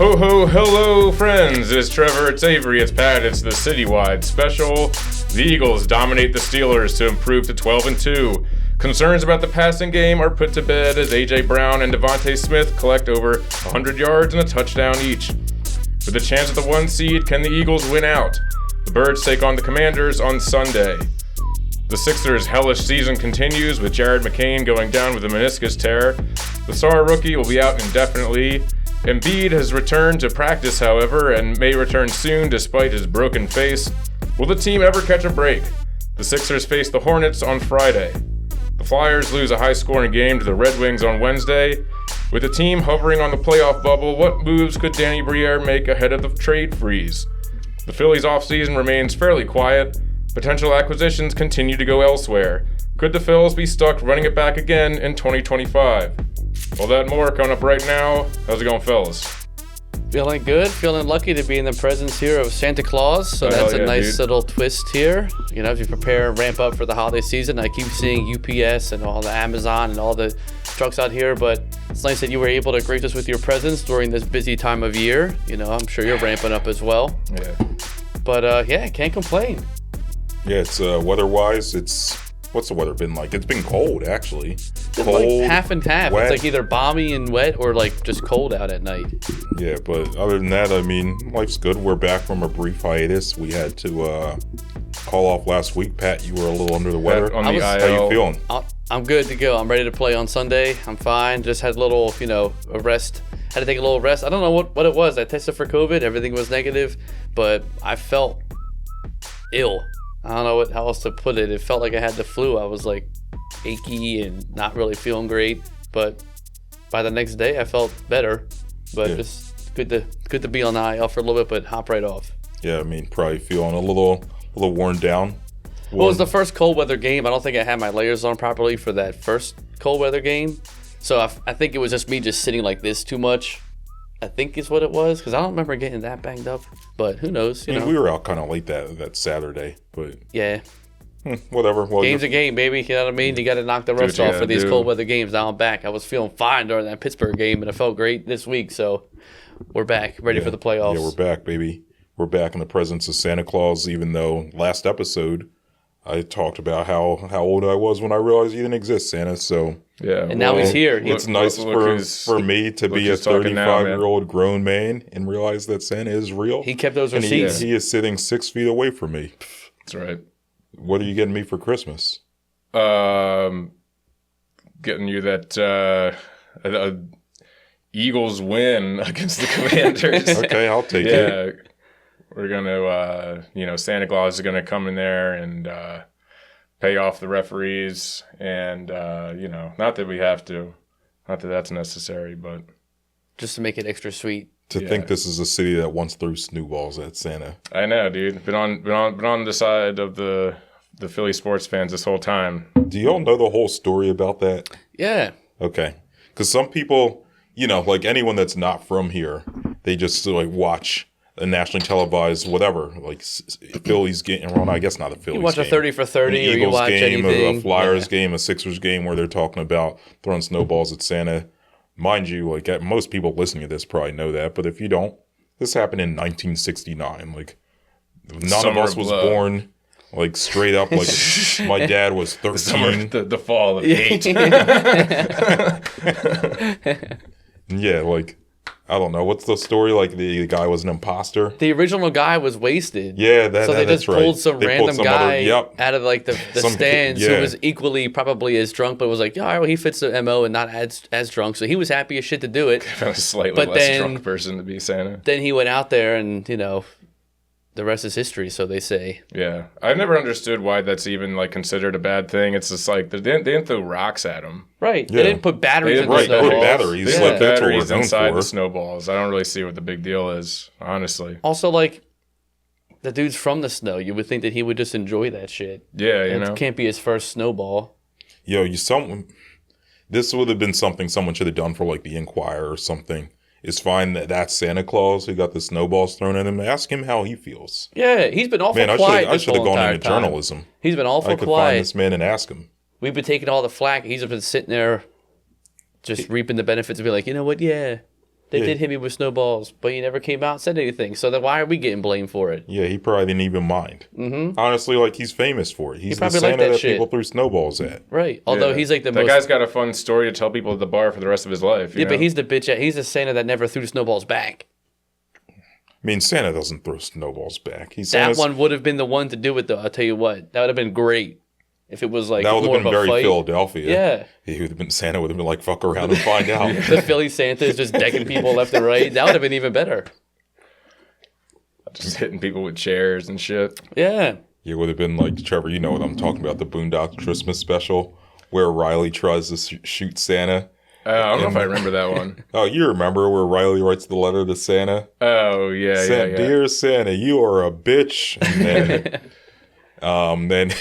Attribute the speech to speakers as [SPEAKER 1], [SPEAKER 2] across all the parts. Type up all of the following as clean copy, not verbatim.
[SPEAKER 1] Ho ho, hello friends, it's Trevor, it's Avery, it's Pat, it's the citywide special. The Eagles dominate the Steelers to improve to 12-2. Concerns about the passing game are put to bed as A.J. Brown and Devontae Smith collect over 100 yards and a touchdown each. With a chance at the 1 seed, can the Eagles win out? The Birds take on the Commanders on Sunday. The Sixers' hellish season continues with Jared McCain going down with a meniscus tear. The star rookie will be out indefinitely. Embiid has returned to practice, however, and may return soon despite his broken face. Will the team ever catch a break? The Sixers face the Hornets on Friday. The Flyers lose a high-scoring game to the Red Wings on Wednesday. With the team hovering on the playoff bubble, what moves could Danny Briere make ahead of the trade freeze? The Phillies' offseason remains fairly quiet. Potential acquisitions continue to go elsewhere. Could the Phils be stuck running it back again in 2025? All that and more coming up right now. How's it going, fellas?
[SPEAKER 2] Feeling good, feeling lucky to be in the presence here of Santa Claus. So that's a nice little twist here. You know, as you prepare and ramp up for the holiday season, I keep seeing UPS and all the Amazon and all the trucks out here, but it's nice that you were able to grace us with your presence during this busy time of year. You know, I'm sure you're ramping up as well.
[SPEAKER 1] Yeah.
[SPEAKER 2] But yeah, can't complain.
[SPEAKER 3] Yeah, it's weather-wise, what's the weather been like? It's been cold, actually.
[SPEAKER 2] It's
[SPEAKER 3] Cold,
[SPEAKER 2] like half and half.
[SPEAKER 3] wet.
[SPEAKER 2] It's like either balmy and wet or like just cold out at night.
[SPEAKER 3] Yeah, but other than that, I mean, life's good. We're back from a brief hiatus. We had to call off last week. Pat, you were a little under the weather.
[SPEAKER 1] On the IL.
[SPEAKER 3] How you feeling?
[SPEAKER 2] I'm good to go. I'm ready to play on Sunday. I'm fine. Just had a little, a rest. Had to take a little rest. I don't know what it was. I tested for COVID. Everything was negative, but I felt ill. I don't know how else to put it. It felt like I had the flu. I was like achy and not really feeling great. But by the next day, I felt better. But just good to be on the IL for a little bit, but hop right off.
[SPEAKER 3] Yeah, I mean, probably feeling a little worn down.
[SPEAKER 2] Well, it was the first cold weather game. I don't think I had my layers on properly for that first cold weather game. So I think it was just me just sitting like this too much. I think is what it was, because I don't remember getting that banged up. But who knows?
[SPEAKER 3] I mean, we were out kind of late that Saturday, but
[SPEAKER 2] yeah.
[SPEAKER 3] Whatever. Well,
[SPEAKER 2] Game's a game, baby. You know what I mean? You got to knock the rust off for these cold weather games. Now I'm back. I was feeling fine during that Pittsburgh game, and I felt great this week. So we're back, ready for the playoffs.
[SPEAKER 3] Yeah, we're back, baby. We're back in the presence of Santa Claus, even though last episode I talked about how old I was when I realized you didn't exist, Santa. So
[SPEAKER 1] yeah,
[SPEAKER 2] and now he's here.
[SPEAKER 3] It's nice for me to be a 35-year-old grown man and realize that Santa is real.
[SPEAKER 2] He kept those receipts.
[SPEAKER 3] He is sitting 6 feet away from me.
[SPEAKER 1] That's right.
[SPEAKER 3] What are you getting me for Christmas?
[SPEAKER 1] Getting you that Eagles win against the Commanders.
[SPEAKER 3] Okay, I'll take it.
[SPEAKER 1] Yeah, we're gonna, Santa Claus is gonna come in there and pay off the referees, and not that we have to, not that that's necessary, but
[SPEAKER 2] just to make it extra sweet.
[SPEAKER 3] To think this is a city that once threw snowballs at Santa.
[SPEAKER 1] I know, dude. Been on the side of the Philly sports fans this whole time.
[SPEAKER 3] Do y'all know the whole story about that?
[SPEAKER 2] Yeah.
[SPEAKER 3] Okay. Because some people, like anyone that's not from here, they just like watch a nationally televised whatever, like Phillies game. Well, I guess not a Phillies game.
[SPEAKER 2] You watch a 30 for 30,
[SPEAKER 3] an Eagles
[SPEAKER 2] or you watch
[SPEAKER 3] game,
[SPEAKER 2] anything.
[SPEAKER 3] a Flyers game, a Sixers game, where they're talking about throwing snowballs at Santa. Mind you, like most people listening to this probably know that, but if you don't, this happened in 1969. Like none of us was born. Like straight up, like my dad was 13.
[SPEAKER 1] The fall of 8.
[SPEAKER 3] Yeah, like I don't know. What's the story? Like the guy was an imposter.
[SPEAKER 2] The original guy was wasted.
[SPEAKER 3] Yeah,
[SPEAKER 2] so they just pulled some random guy
[SPEAKER 3] out
[SPEAKER 2] of like the stands who was equally probably as drunk, but was like, yeah, well, he fits the MO and not as drunk. So he was happy as shit to do it.
[SPEAKER 1] A slightly less drunk person to be Santa.
[SPEAKER 2] Then he went out there and the rest is history, so they say.
[SPEAKER 1] Yeah. I've never understood why that's even like considered a bad thing. It's just like they didn't throw rocks at him.
[SPEAKER 2] Right. Yeah. They didn't put batteries in the snowballs.
[SPEAKER 3] They put
[SPEAKER 1] batteries inside the snowballs. I don't really see what the big deal is, honestly.
[SPEAKER 2] Also, like, the dude's from the snow. You would think that he would just enjoy that shit.
[SPEAKER 1] Yeah,
[SPEAKER 2] It can't be his first snowball.
[SPEAKER 3] Yo, this would have been something someone should have done for like the Inquirer or something. It's fine that's Santa Claus who got the snowballs thrown at him. Ask him how he feels.
[SPEAKER 2] Yeah, he's been awful quiet.
[SPEAKER 3] I should have gone into journalism.
[SPEAKER 2] He's been awful quiet.
[SPEAKER 3] I could find this man and ask him.
[SPEAKER 2] We've been taking all the flack. He's been sitting there just reaping the benefits and be like, you know what, yeah. They
[SPEAKER 3] Yeah.
[SPEAKER 2] did hit me with snowballs, but he never came out and said anything. So then why are we getting blamed for it?
[SPEAKER 3] Yeah, he probably didn't even mind. Mm-hmm. Honestly, like, he's famous for it. He's the
[SPEAKER 2] probably liked
[SPEAKER 3] Santa
[SPEAKER 2] that
[SPEAKER 3] that
[SPEAKER 2] shit.
[SPEAKER 3] people threw snowballs at.
[SPEAKER 2] Right. Although
[SPEAKER 1] Yeah.
[SPEAKER 2] he's like the
[SPEAKER 1] that
[SPEAKER 2] most.
[SPEAKER 1] guy's got a fun story to tell people at the bar for the rest of his life.
[SPEAKER 2] Yeah, but he's the bitch. He's the Santa that never threw snowballs back.
[SPEAKER 3] I mean, Santa doesn't throw snowballs back.
[SPEAKER 2] That one would have been the one to do it, though. I'll tell you what. That would have been great if it was like
[SPEAKER 3] That would
[SPEAKER 2] more
[SPEAKER 3] have been
[SPEAKER 2] of a
[SPEAKER 3] very
[SPEAKER 2] fight.
[SPEAKER 3] Philadelphia.
[SPEAKER 2] Yeah.
[SPEAKER 3] He would have been Santa would have been like, fuck around and find out.
[SPEAKER 2] The Philly Santa is just decking people left and right. That would have been even better.
[SPEAKER 1] just hitting people with chairs and shit.
[SPEAKER 2] Yeah.
[SPEAKER 3] It would have been like, Trevor, you know what I'm talking about, the Boondocks Christmas special, where Riley tries to shoot Santa.
[SPEAKER 1] I don't know if I remember that one.
[SPEAKER 3] Oh, you remember where Riley writes the letter to Santa?
[SPEAKER 1] Oh, yeah, yeah.
[SPEAKER 3] Dear Santa, you are a bitch. And then,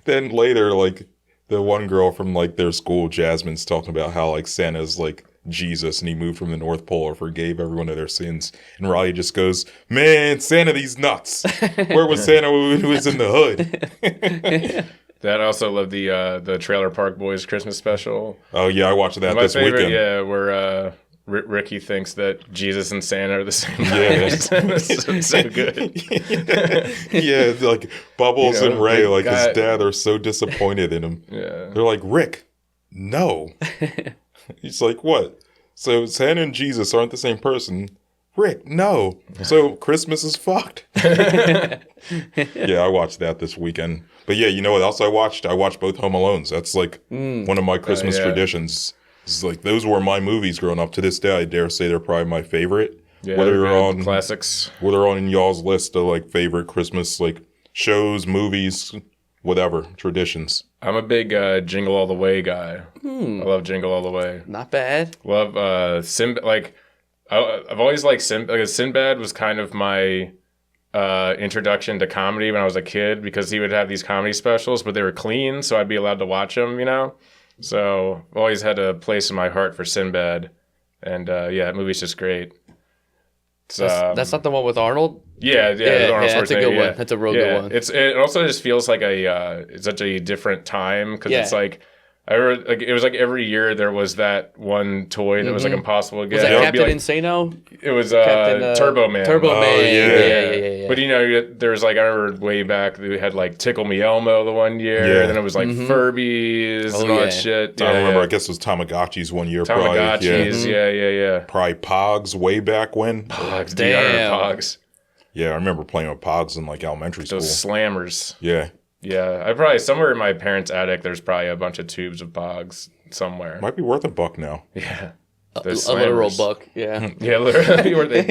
[SPEAKER 3] then later, like, the one girl from, like, their school, Jasmine's talking about how, like, Santa's, like, Jesus, and he moved from the North Pole or forgave everyone of their sins. And Riley just goes, man, Santa, these nuts. Where was Santa when he was in the hood?
[SPEAKER 1] That I also love the Trailer Park Boys Christmas special.
[SPEAKER 3] Oh, yeah, I watched that
[SPEAKER 1] My
[SPEAKER 3] this
[SPEAKER 1] favorite,
[SPEAKER 3] weekend.
[SPEAKER 1] yeah, where Ricky thinks that Jesus and Santa are the same guy.
[SPEAKER 3] Yeah.
[SPEAKER 1] It's so good.
[SPEAKER 3] Yeah, like Bubbles
[SPEAKER 1] You know,
[SPEAKER 3] and Ray,
[SPEAKER 1] big
[SPEAKER 3] like
[SPEAKER 1] guy.
[SPEAKER 3] his dad, are so disappointed in him.
[SPEAKER 1] Yeah.
[SPEAKER 3] They're like, Rick, no. He's like, what? So Santa and Jesus aren't the same person. Rick, no. So Christmas is fucked. Yeah, I watched that this weekend. But yeah, you know what else I watched? I watched both Home Alones. That's like one of my Christmas
[SPEAKER 1] yeah.
[SPEAKER 3] traditions. It's like those were my movies growing up. To this day, I dare say they're probably my favorite.
[SPEAKER 1] Yeah,
[SPEAKER 3] whether
[SPEAKER 1] they're
[SPEAKER 3] they're
[SPEAKER 1] good.
[SPEAKER 3] on
[SPEAKER 1] Classics.
[SPEAKER 3] whether they're on y'all's list of like favorite Christmas like shows, movies, whatever traditions.
[SPEAKER 1] I'm a big Jingle All the Way guy. I love Jingle All the Way.
[SPEAKER 2] Not bad.
[SPEAKER 1] Love Sinbad. Like I've always liked Sinbad. Like, Sinbad was kind of my introduction to comedy when I was a kid, because he would have these comedy specials, but they were clean, so I'd be allowed to watch them, you know? So I've always had a place in my heart for Sinbad. And yeah, that movie's just great. It's,
[SPEAKER 2] That's not the one with Arnold?
[SPEAKER 1] yeah,
[SPEAKER 2] Yeah,
[SPEAKER 1] Arnold
[SPEAKER 2] that's a
[SPEAKER 1] Schwarzenegger,
[SPEAKER 2] good
[SPEAKER 1] yeah.
[SPEAKER 2] one. That's a real
[SPEAKER 1] Yeah,
[SPEAKER 2] good one.
[SPEAKER 1] It also just feels like it's such a different time, because it's
[SPEAKER 2] Yeah.
[SPEAKER 1] like, it was like every year there was that one toy that was like impossible to get.
[SPEAKER 2] Was that
[SPEAKER 1] It would be
[SPEAKER 2] Captain
[SPEAKER 1] like,
[SPEAKER 2] Insano?
[SPEAKER 1] It was
[SPEAKER 2] Captain,
[SPEAKER 1] Turbo Man.
[SPEAKER 2] Turbo
[SPEAKER 3] Oh,
[SPEAKER 2] Man.
[SPEAKER 3] yeah.
[SPEAKER 2] Yeah.
[SPEAKER 1] But you know, there's like, I remember way back we had like Tickle Me Elmo the one year,
[SPEAKER 3] Yeah.
[SPEAKER 1] and then it was like Furbies and all
[SPEAKER 2] yeah.
[SPEAKER 1] that shit.
[SPEAKER 3] I don't
[SPEAKER 1] Yeah,
[SPEAKER 3] remember.
[SPEAKER 1] yeah.
[SPEAKER 3] I guess it was Tamagotchis one year.
[SPEAKER 1] Tamagotchis, yeah.
[SPEAKER 3] Probably Pogs way back when.
[SPEAKER 1] Pogs, dude, I remember
[SPEAKER 2] Damn.
[SPEAKER 1] Pogs.
[SPEAKER 3] Yeah, I remember playing with Pogs in like elementary school.
[SPEAKER 1] Those slammers.
[SPEAKER 3] Yeah,
[SPEAKER 1] Yeah, I probably somewhere in my parents' attic. There's probably a bunch of tubes of Pogs somewhere.
[SPEAKER 3] might be worth $1 now.
[SPEAKER 1] Yeah,
[SPEAKER 2] A
[SPEAKER 1] those
[SPEAKER 2] literal
[SPEAKER 1] slammers.
[SPEAKER 2] buck. Yeah.
[SPEAKER 1] Yeah, literally worth $1.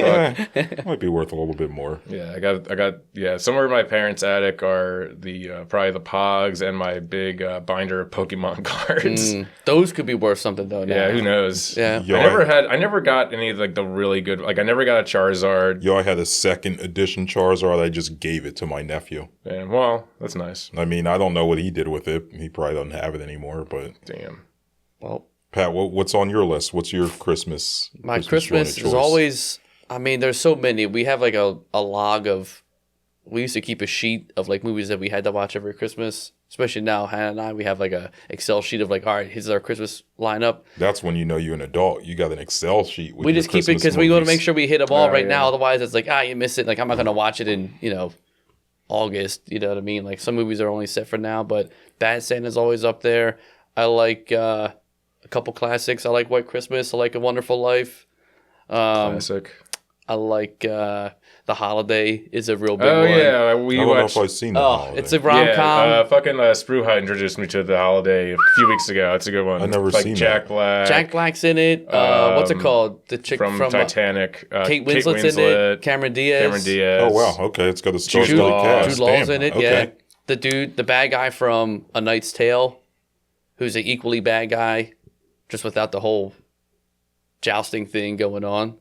[SPEAKER 3] Yeah, might be worth a little bit more.
[SPEAKER 1] Yeah, I got. Yeah, somewhere in my parents' attic are the probably the Pogs and my big binder of Pokemon cards.
[SPEAKER 2] Those could be worth something though. Now.
[SPEAKER 1] Yeah, who knows?
[SPEAKER 2] Yeah.
[SPEAKER 3] Yo,
[SPEAKER 1] I never got any of like the really good. Like I never got a Charizard.
[SPEAKER 3] Yo, I had a second edition Charizard. I just gave it to my nephew.
[SPEAKER 1] Yeah, well, that's nice.
[SPEAKER 3] I mean, I don't know what he did with it. He probably doesn't have it anymore. But
[SPEAKER 1] Damn.
[SPEAKER 2] Well,
[SPEAKER 3] Pat, what's on your list? What's your Christmas?
[SPEAKER 2] my
[SPEAKER 3] joint
[SPEAKER 2] Christmas
[SPEAKER 3] of
[SPEAKER 2] is
[SPEAKER 3] choice?
[SPEAKER 2] always. I mean, there's so many. We have like a log of. We used to keep a sheet of like movies that we had to watch every Christmas. Especially now, Hannah and I, we have like a Excel sheet of like, all right, here's our Christmas lineup.
[SPEAKER 3] That's when you know you're an adult. You got an Excel sheet. With
[SPEAKER 2] We
[SPEAKER 3] your
[SPEAKER 2] just keep it
[SPEAKER 3] Christmas
[SPEAKER 2] because we want to
[SPEAKER 3] movies.
[SPEAKER 2] make sure we hit them all right
[SPEAKER 1] yeah.
[SPEAKER 2] now. Otherwise, it's like, you miss it. Like, I'm not going to watch it in, August. You know what I mean? Like, some movies are only set for now, but Bad Santa's always up there. I like a couple classics. I like White Christmas. I like A Wonderful Life.
[SPEAKER 1] Classic.
[SPEAKER 2] I like The Holiday is a real big
[SPEAKER 1] Oh
[SPEAKER 2] one.
[SPEAKER 1] yeah, we
[SPEAKER 3] I don't know
[SPEAKER 1] watched.
[SPEAKER 3] if I've seen that.
[SPEAKER 2] Oh,
[SPEAKER 3] holiday.
[SPEAKER 2] it's a rom-com.
[SPEAKER 1] Yeah, fucking Spruha introduced me to the holiday a few weeks ago. It's a good one.
[SPEAKER 3] I never
[SPEAKER 1] like
[SPEAKER 3] seen
[SPEAKER 1] Jack
[SPEAKER 3] that.
[SPEAKER 1] Black.
[SPEAKER 2] Jack Black's in it. What's it called? The chick
[SPEAKER 1] from
[SPEAKER 2] from
[SPEAKER 1] Titanic.
[SPEAKER 2] Kate Winslet's in it. Cameron Diaz.
[SPEAKER 1] Cameron Diaz.
[SPEAKER 3] Oh wow, okay, it's got a
[SPEAKER 1] Jude
[SPEAKER 3] star-studded
[SPEAKER 1] Law.
[SPEAKER 3] cast.
[SPEAKER 2] Jude Law's
[SPEAKER 3] Damn,
[SPEAKER 2] in it,
[SPEAKER 3] okay.
[SPEAKER 2] yeah. The bad guy from A Knight's Tale, who's an equally bad guy, just without the whole jousting thing going on.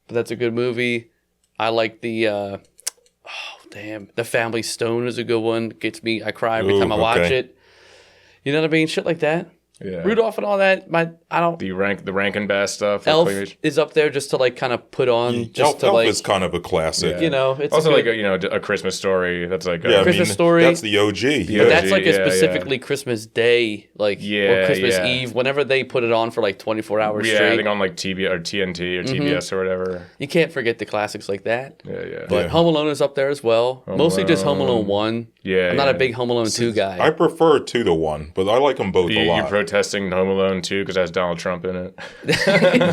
[SPEAKER 2] But that's a good movie. I like The Family Stone is a good one. Gets me, I cry every
[SPEAKER 3] Ooh,
[SPEAKER 2] time I watch
[SPEAKER 3] okay.
[SPEAKER 2] it. You know what I mean? Shit like that.
[SPEAKER 1] Yeah.
[SPEAKER 2] Rudolph and all that. I don't.
[SPEAKER 1] The Rankin Bass stuff.
[SPEAKER 2] Elf
[SPEAKER 1] claymation.
[SPEAKER 2] is up there just to like kind of put on, just to
[SPEAKER 3] Elf
[SPEAKER 2] like
[SPEAKER 3] is kind of a classic.
[SPEAKER 2] you know. It's
[SPEAKER 1] also
[SPEAKER 2] a good,
[SPEAKER 1] like a Christmas Story. That's like
[SPEAKER 3] Yeah,
[SPEAKER 2] Christmas Story.
[SPEAKER 3] That's the OG.
[SPEAKER 1] But
[SPEAKER 3] Yeah.
[SPEAKER 2] that's like a
[SPEAKER 1] yeah,
[SPEAKER 2] specifically Christmas Day, like or Christmas
[SPEAKER 1] yeah.
[SPEAKER 2] Eve, whenever they put it on for like 24 hours
[SPEAKER 1] yeah, I
[SPEAKER 2] straight.
[SPEAKER 1] think on like TB or TNT or TBS or whatever.
[SPEAKER 2] You can't forget the classics like that.
[SPEAKER 1] Yeah.
[SPEAKER 2] But Home Alone is up there as well. Mostly just Home Alone 1.
[SPEAKER 1] Yeah,
[SPEAKER 2] I'm not
[SPEAKER 1] yeah.
[SPEAKER 2] a big Home Alone 2 guy.
[SPEAKER 3] I prefer 2 to 1, but I like them both a
[SPEAKER 1] You
[SPEAKER 3] lot.
[SPEAKER 1] protesting Home Alone 2 because it has Donald Trump in it.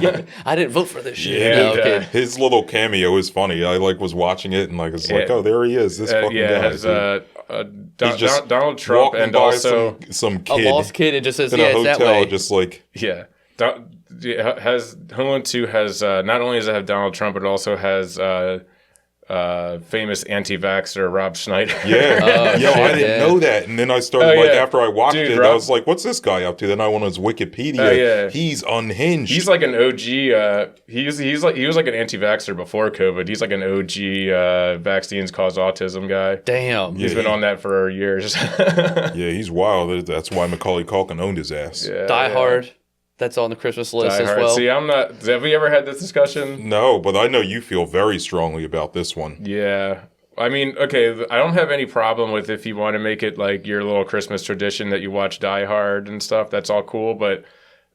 [SPEAKER 2] Yeah, I didn't vote for this shit.
[SPEAKER 3] Yeah,
[SPEAKER 2] No, okay.
[SPEAKER 3] his little cameo is funny. I was watching it and it's like, oh, there he is. This fucking
[SPEAKER 1] yeah,
[SPEAKER 3] guy.
[SPEAKER 1] it has
[SPEAKER 3] He's just
[SPEAKER 1] Donald Trump
[SPEAKER 3] walking
[SPEAKER 1] and
[SPEAKER 3] by
[SPEAKER 1] also
[SPEAKER 3] some
[SPEAKER 2] A
[SPEAKER 3] kid
[SPEAKER 2] lost kid, it just says,
[SPEAKER 3] in
[SPEAKER 2] yeah,
[SPEAKER 3] a
[SPEAKER 2] it's that
[SPEAKER 3] hotel,
[SPEAKER 2] way.
[SPEAKER 3] just like
[SPEAKER 1] has Home Alone 2 has not only does it have Donald Trump, but it also has famous anti-vaxxer Rob Schneider.
[SPEAKER 3] yeah.
[SPEAKER 2] shit,
[SPEAKER 3] I didn't know that, and then I started after I watched
[SPEAKER 1] Dude,
[SPEAKER 3] it, I was like, what's this guy up to? Then I went on his Wikipedia. He's unhinged.
[SPEAKER 1] He's like an OG. He was like an anti-vaxxer before COVID. He's like an OG vaccines cause autism guy.
[SPEAKER 2] Damn.
[SPEAKER 1] He's been on that for years.
[SPEAKER 3] yeah, he's wild. That's why Macaulay Culkin owned his ass.
[SPEAKER 2] Die Hard. That's on the Christmas list
[SPEAKER 1] Die
[SPEAKER 2] as
[SPEAKER 1] Hard.
[SPEAKER 2] well.
[SPEAKER 1] See, I'm not. Have we ever had this discussion?
[SPEAKER 3] No, but I know you feel very strongly about this one.
[SPEAKER 1] Yeah. I mean, okay, I don't have any problem with if you want to make it like your little Christmas tradition that you watch Die Hard and stuff. That's all cool, but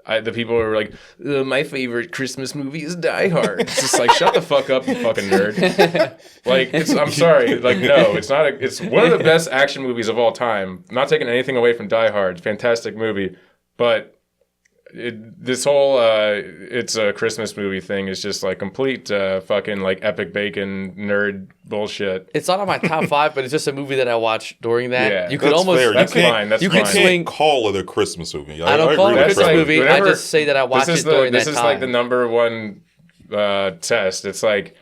[SPEAKER 1] the people who are like, my favorite Christmas movie is Die Hard. It's just like, shut the fuck up, you fucking nerd. Like, I'm sorry. Like, no, it's not. It's one of the best action movies of all time. I'm not taking anything away from Die Hard. Fantastic movie. But this whole it's a Christmas movie thing is just like complete fucking like epic bacon nerd bullshit.
[SPEAKER 2] It's not on my top 5, but it's just a movie that I watched during that.
[SPEAKER 1] Yeah.
[SPEAKER 2] You could
[SPEAKER 3] That's
[SPEAKER 2] almost
[SPEAKER 3] fair.
[SPEAKER 1] That's fine. That's
[SPEAKER 2] you
[SPEAKER 1] fine.
[SPEAKER 2] could
[SPEAKER 3] You
[SPEAKER 2] swing.
[SPEAKER 3] can't call it a Christmas movie.
[SPEAKER 2] I don't call it a
[SPEAKER 3] agree with
[SPEAKER 2] Christmas
[SPEAKER 3] Trevor.
[SPEAKER 2] movie. I just say that I watched it during that time.
[SPEAKER 1] This is like the number one test. It's like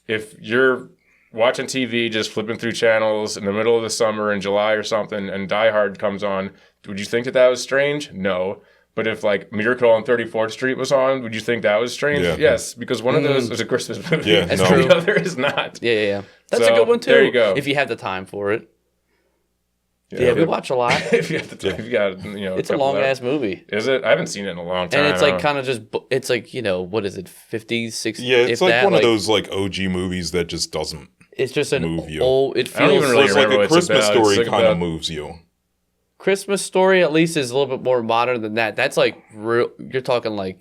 [SPEAKER 1] if you're watching TV, just flipping through channels in the middle of the summer in July or something, and Die Hard comes on, would you think that was strange? No. But if like Miracle on 34th Street was on, would you think that was strange?
[SPEAKER 3] Yeah.
[SPEAKER 1] Yes, because one of those is a Christmas movie.
[SPEAKER 3] Yeah,
[SPEAKER 1] and
[SPEAKER 3] no.
[SPEAKER 2] true.
[SPEAKER 1] the other is not.
[SPEAKER 2] Yeah. That's
[SPEAKER 1] So,
[SPEAKER 2] a good one too.
[SPEAKER 1] there you go.
[SPEAKER 2] If you have the time for it.
[SPEAKER 1] Yeah,
[SPEAKER 2] Yeah, we watch a lot.
[SPEAKER 1] if you have the time, if you got,
[SPEAKER 2] It's a
[SPEAKER 1] couple
[SPEAKER 2] long
[SPEAKER 1] hours.
[SPEAKER 2] ass movie.
[SPEAKER 1] Is it? I haven't seen it in a long time.
[SPEAKER 2] And it's like kind of just, it's like, what is it, 50s, 60s?
[SPEAKER 3] Yeah, it's
[SPEAKER 2] if
[SPEAKER 3] like
[SPEAKER 2] that,
[SPEAKER 3] one of those like OG movies that just doesn't
[SPEAKER 2] It's just an
[SPEAKER 3] move you.
[SPEAKER 2] old, it
[SPEAKER 1] I don't
[SPEAKER 2] feels,
[SPEAKER 1] even really
[SPEAKER 3] it's like
[SPEAKER 1] remember
[SPEAKER 3] a
[SPEAKER 1] what it's
[SPEAKER 3] Christmas
[SPEAKER 1] about. It's
[SPEAKER 3] Story
[SPEAKER 1] like
[SPEAKER 3] kind of
[SPEAKER 1] about-
[SPEAKER 3] moves you.
[SPEAKER 2] Christmas Story at least is a little bit more modern than that. That's like real, you're talking like,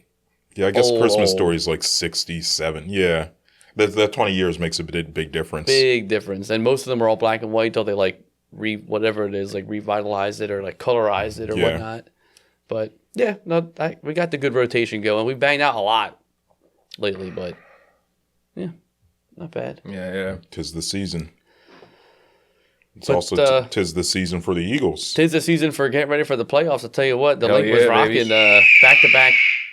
[SPEAKER 3] Yeah, I guess Christmas
[SPEAKER 2] old.
[SPEAKER 3] Story is like 67. Yeah. That 20 years makes a big difference.
[SPEAKER 2] big difference. And most of them are all black and white until they like whatever it is, like revitalize it or like colorize it or
[SPEAKER 3] Yeah.
[SPEAKER 2] whatnot. But yeah, no, we got the good rotation going. We banged out a lot lately, but yeah, not bad.
[SPEAKER 1] Yeah.
[SPEAKER 3] 'Tis the season. It's
[SPEAKER 2] But,
[SPEAKER 3] also 'tis the season for the Eagles.
[SPEAKER 2] Tis the season for getting ready for the playoffs. I'll tell you what, the
[SPEAKER 1] Hell
[SPEAKER 2] link was
[SPEAKER 1] yeah,
[SPEAKER 2] rocking
[SPEAKER 1] baby.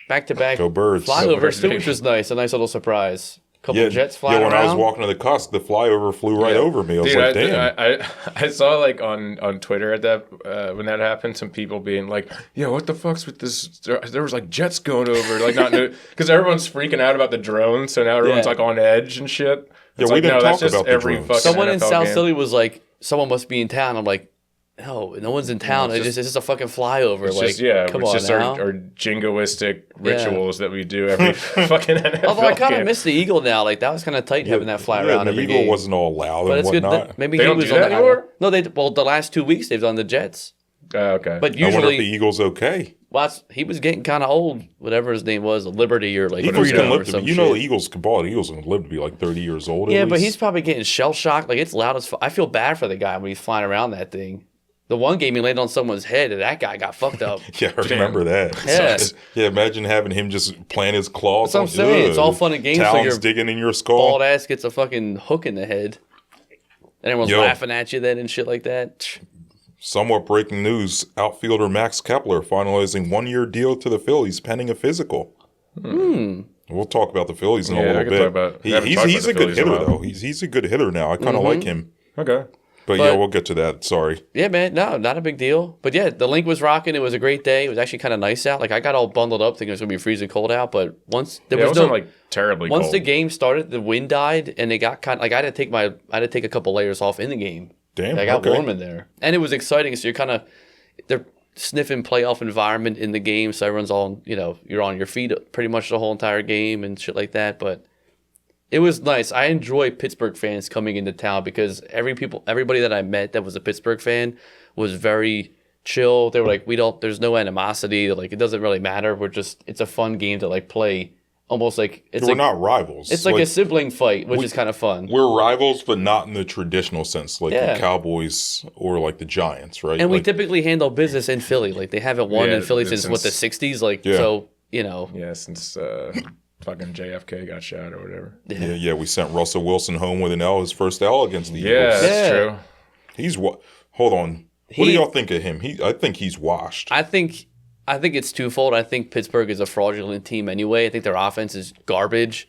[SPEAKER 2] back-to-back
[SPEAKER 3] Go Birds.
[SPEAKER 2] flyovers too,
[SPEAKER 1] baby.
[SPEAKER 2] which was nice. A nice little surprise. Couple
[SPEAKER 3] Yeah,
[SPEAKER 2] of jets flying
[SPEAKER 3] when
[SPEAKER 2] around.
[SPEAKER 3] I was walking to the cusk, the flyover flew right over me. I was
[SPEAKER 1] Dude,
[SPEAKER 3] like, damn.
[SPEAKER 1] I saw like on Twitter at that when that happened, some people being like, "Yeah, what the fuck's with this?" There was like jets going over, like not because everyone's freaking out about the drones, so now everyone's
[SPEAKER 2] Yeah.
[SPEAKER 1] like on edge and shit.
[SPEAKER 3] Yeah,
[SPEAKER 1] It's
[SPEAKER 3] we
[SPEAKER 1] like,
[SPEAKER 3] didn't
[SPEAKER 1] no, that's
[SPEAKER 3] talk
[SPEAKER 1] just
[SPEAKER 3] about the
[SPEAKER 1] every
[SPEAKER 3] drones.
[SPEAKER 1] fucking
[SPEAKER 2] Someone in
[SPEAKER 1] NFL
[SPEAKER 2] South
[SPEAKER 1] game.
[SPEAKER 2] Philly was like, someone must be in town. I'm like, no one's in town. It's just a fucking flyover.
[SPEAKER 1] It's
[SPEAKER 2] like,
[SPEAKER 1] just
[SPEAKER 2] come
[SPEAKER 1] it's
[SPEAKER 2] on
[SPEAKER 1] just
[SPEAKER 2] now.
[SPEAKER 1] our jingoistic rituals that we do every fucking NFL
[SPEAKER 2] Although I kind of
[SPEAKER 1] game.
[SPEAKER 2] miss the Eagle now. Like that was kind of tight having that fly around
[SPEAKER 3] the
[SPEAKER 2] every
[SPEAKER 3] Eagle
[SPEAKER 2] game.
[SPEAKER 3] wasn't all loud
[SPEAKER 2] But
[SPEAKER 3] and
[SPEAKER 2] it's good.
[SPEAKER 3] whatnot.
[SPEAKER 2] That maybe
[SPEAKER 1] They
[SPEAKER 2] he
[SPEAKER 1] don't
[SPEAKER 2] was
[SPEAKER 1] do
[SPEAKER 2] on
[SPEAKER 1] that
[SPEAKER 2] the
[SPEAKER 1] anymore?
[SPEAKER 2] No, the last 2 weeks they've done the Jets.
[SPEAKER 1] Okay.
[SPEAKER 2] But
[SPEAKER 3] I wonder
[SPEAKER 2] usually,
[SPEAKER 3] if the Eagle's okay.
[SPEAKER 2] he was getting kind of old. Whatever his name was, Liberty or like
[SPEAKER 3] Eagles
[SPEAKER 2] Freedom
[SPEAKER 3] can
[SPEAKER 2] or
[SPEAKER 3] live to
[SPEAKER 2] some
[SPEAKER 3] be, you know,
[SPEAKER 2] shit.
[SPEAKER 3] the Eagles can ball. The Eagles can live to be like 30 years old.
[SPEAKER 2] Yeah,
[SPEAKER 3] at
[SPEAKER 2] but
[SPEAKER 3] least.
[SPEAKER 2] he's probably getting shell shocked. Like it's loud as fuck. I feel bad for the guy when he's flying around that thing. The one game he landed on someone's head, and that guy got fucked up.
[SPEAKER 3] Yeah, I remember that.
[SPEAKER 2] Yeah.
[SPEAKER 3] Yeah, imagine having him just plant his claws.
[SPEAKER 2] That's what I'm saying. It's all fun and games till
[SPEAKER 3] Talons
[SPEAKER 2] your
[SPEAKER 3] digging in your skull.
[SPEAKER 2] Bald ass gets a fucking hook in the head. And everyone's
[SPEAKER 3] Yo.
[SPEAKER 2] laughing at you then and shit like that.
[SPEAKER 3] Somewhat breaking news: outfielder Max Kepler finalizing 1-year deal to the Phillies pending a physical. We'll talk about the Phillies in a
[SPEAKER 1] Yeah, I
[SPEAKER 3] little
[SPEAKER 1] can
[SPEAKER 3] bit.
[SPEAKER 1] talk about- I haven't
[SPEAKER 3] He's
[SPEAKER 1] talked about
[SPEAKER 3] a
[SPEAKER 1] the
[SPEAKER 3] good
[SPEAKER 1] Phillies in a
[SPEAKER 3] hitter
[SPEAKER 1] while.
[SPEAKER 3] though. He's a good hitter now. I kind of like him.
[SPEAKER 1] Okay.
[SPEAKER 3] But yeah, we'll get to that. Sorry.
[SPEAKER 2] Yeah, man. No, not a big deal. But yeah, the link was rocking. It was a great day. It was actually kind of nice out. Like I got all bundled up thinking it was going to be freezing cold out. But once there
[SPEAKER 1] Yeah, it
[SPEAKER 2] was
[SPEAKER 1] wasn't
[SPEAKER 2] no,
[SPEAKER 1] like terribly
[SPEAKER 2] once
[SPEAKER 1] cold.
[SPEAKER 2] the game started, the wind died and it got kind of like I had to take a couple layers off in the game.
[SPEAKER 3] Damn.
[SPEAKER 2] I got
[SPEAKER 3] okay.
[SPEAKER 2] warm in there. And it was exciting. So you're kind of, sniffing playoff environment in the game, so everyone's all, you're on your feet pretty much the whole entire game and shit like that. But it was nice. I enjoy Pittsburgh fans coming into town because everybody that I met that was a Pittsburgh fan was very chill. They were like, there's no animosity. Like, it doesn't really matter. It's a fun game to like play. Almost like
[SPEAKER 3] we're not rivals.
[SPEAKER 2] It's like a sibling fight, which is kind of fun.
[SPEAKER 3] We're rivals, but not in the traditional sense, like the Cowboys or like the Giants, right?
[SPEAKER 2] And we typically handle business in Philly. Like, they haven't won in Philly since the 60s. Like, so,
[SPEAKER 1] Yeah, since fucking JFK got shot or whatever.
[SPEAKER 3] Yeah. We sent Russell Wilson home with an L, his first L against the Eagles.
[SPEAKER 1] Yeah, that's true.
[SPEAKER 3] He's hold on. What do y'all think of him? I think he's washed.
[SPEAKER 2] I think it's twofold. I think Pittsburgh is a fraudulent team anyway. I think their offense is garbage.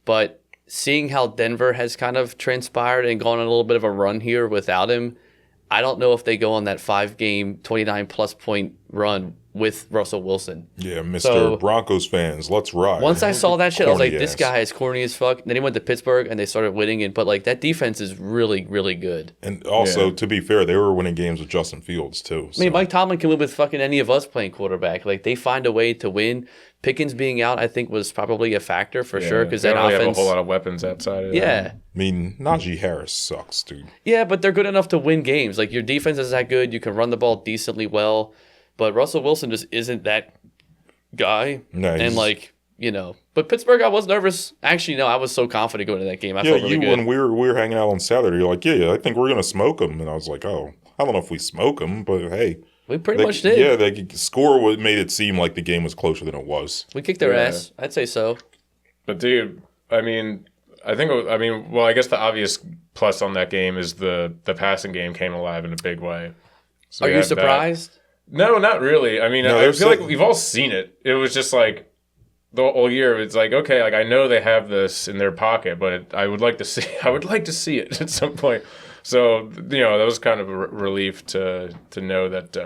[SPEAKER 2] But seeing how Denver has kind of transpired and gone on a little bit of a run here without him, I don't know if they go on that 5-game, 29-plus point run with Russell Wilson.
[SPEAKER 3] Yeah, Mr. Broncos fans, let's ride.
[SPEAKER 2] Once I saw that shit, I was like, this guy is corny as fuck. Then he went to Pittsburgh, and they started winning. But, like, that defense is really, really good.
[SPEAKER 3] And also, to be fair, they were winning games with Justin Fields, too.
[SPEAKER 2] So. I mean, Mike Tomlin can win with fucking any of us playing quarterback. Like, they find a way to win. Pickens being out, I think, was probably a factor for sure. Because that offense
[SPEAKER 1] have a whole lot of weapons outside of that.
[SPEAKER 2] Yeah.
[SPEAKER 3] I mean, Najee Harris sucks, dude.
[SPEAKER 2] Yeah, but they're good enough to win games. Like, your defense is that good. You can run the ball decently well. But Russell Wilson just isn't that guy.
[SPEAKER 3] Nice.
[SPEAKER 2] And, like, But Pittsburgh, I was nervous. Actually, no, I was so confident going to that game. I felt really good.
[SPEAKER 3] When we were hanging out on Saturday, you're like, I think we're going to smoke them. And I was like, oh, I don't know if we smoke them, but hey.
[SPEAKER 2] We pretty much did.
[SPEAKER 3] Yeah, the score made it seem like the game was closer than it was.
[SPEAKER 2] We kicked their ass. I'd say so.
[SPEAKER 1] But, dude, I guess the obvious plus on that game is the passing game came alive in a big way. So
[SPEAKER 2] are you surprised?
[SPEAKER 1] No, not really. I mean, I feel like we've all seen it. It was just like the whole year. It's like, okay, like I know they have this in their pocket, but I would like to see it at some point. So, that was kind of a relief to know that,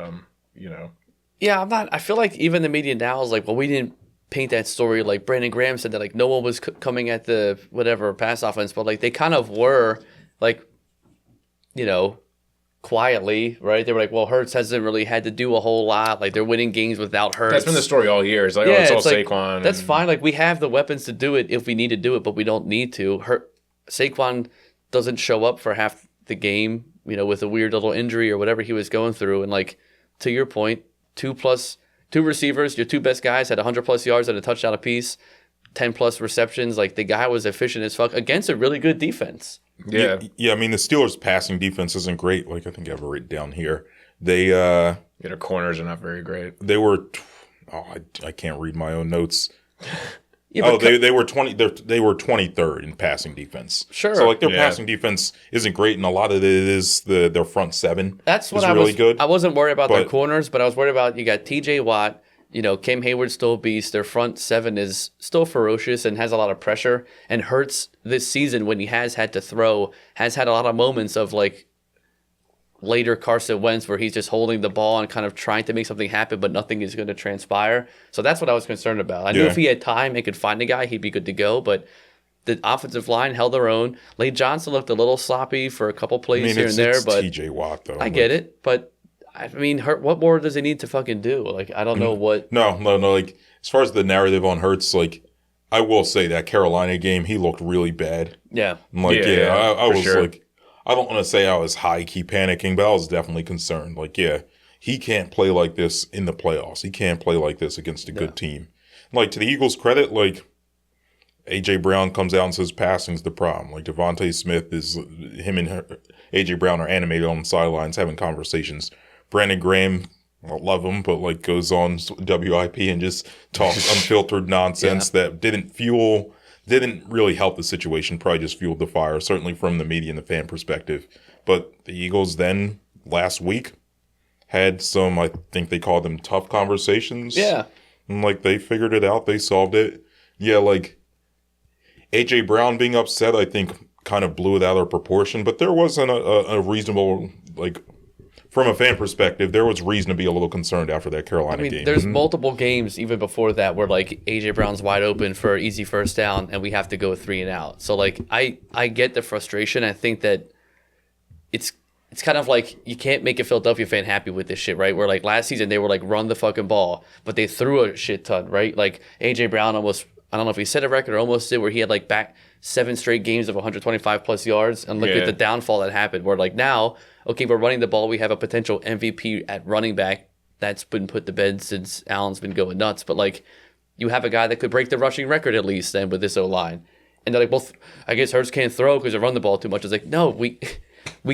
[SPEAKER 2] Yeah, I feel like even the media now is like, well, we didn't paint that story. Like Brandon Graham said that like no one was coming at the whatever pass offense, but like they kind of were like, quietly, right? They were like, well, Hurts hasn't really had to do a whole lot. Like they're winning games without Hurts.
[SPEAKER 1] That's been the story all year. It's like, it's all
[SPEAKER 2] like,
[SPEAKER 1] Saquon.
[SPEAKER 2] That's fine. Like we have the weapons to do it if we need to do it, but we don't need to. Saquon doesn't show up for half the game, with a weird little injury or whatever he was going through. And like, to your point, two receivers, your two best guys had 100+ yards and a touchdown apiece, 10+ receptions. Like the guy was efficient as fuck against a really good defense.
[SPEAKER 3] Yeah. I mean, the Steelers' passing defense isn't great. Like I think I have it written down here. They
[SPEAKER 1] their corners are not very great.
[SPEAKER 3] They were. I can't read my own notes. Yeah, they were 20. They were 23rd in passing defense.
[SPEAKER 2] Sure.
[SPEAKER 3] So like their passing defense isn't great, and a lot of it is their front seven.
[SPEAKER 2] That's what
[SPEAKER 3] really good.
[SPEAKER 2] I wasn't worried about their corners, but I was worried about you got T.J. Watt. Cam Hayward's still a beast. Their front seven is still ferocious and has a lot of pressure. And Hurts this season, when he has had to throw, has had a lot of moments of like later Carson Wentz where he's just holding the ball and kind of trying to make something happen, but nothing is going to transpire. So that's what I was concerned about. I knew if he had time and could find a guy, he'd be good to go. But the offensive line held their own. Lane Johnson looked a little sloppy for a couple plays here and there. But
[SPEAKER 3] T.J. Watt, though.
[SPEAKER 2] I get it, but I mean, what more does he need to fucking do? Like, I don't know what.
[SPEAKER 3] No. Like, as far as the narrative on Hurts, like, I will say that Carolina game, he looked really bad.
[SPEAKER 2] Yeah.
[SPEAKER 3] Like, I was like, I don't want to say I was high-key panicking, but I was definitely concerned. Like, he can't play like this in the playoffs. He can't play like this against a good team. Like, to the Eagles' credit, like, A.J. Brown comes out and says passing's the problem. Like, Devontae Smith him and A.J. Brown are animated on the sidelines having conversations. Brandon Graham, I love him, but like goes on WIP and just talks unfiltered nonsense that didn't really help the situation, probably just fueled the fire, certainly from the media and the fan perspective. But the Eagles then, last week, had some, I think they called them tough conversations.
[SPEAKER 2] Yeah.
[SPEAKER 3] And like they figured it out, they solved it. Yeah, like A.J. Brown being upset, I think kind of blew it out of proportion, but there wasn't a reasonable, like, from a fan perspective, there was reason to be a little concerned after that Carolina game.
[SPEAKER 2] There's multiple games even before that where like A.J. Brown's wide open for an easy first down and we have to go 3 and out. So like I get the frustration. I think that it's it's kind of like you can't make a Philadelphia fan happy with this shit, right? Where like last season they were like run the fucking ball, but they threw a shit ton, right? Like AJ Brown almost, I don't know if he set a record or almost did, where he had like back 7 straight games of 125 plus yards, and look at the downfall that happened. Where like now, okay, we're running the ball, we have a potential MVP at running back that's been put to bed since Allen's been going nuts, but like you have a guy that could break the rushing record at least then with this O-line. And they're like, well, I guess Hurts can't throw because they run the ball too much. It's like, no, we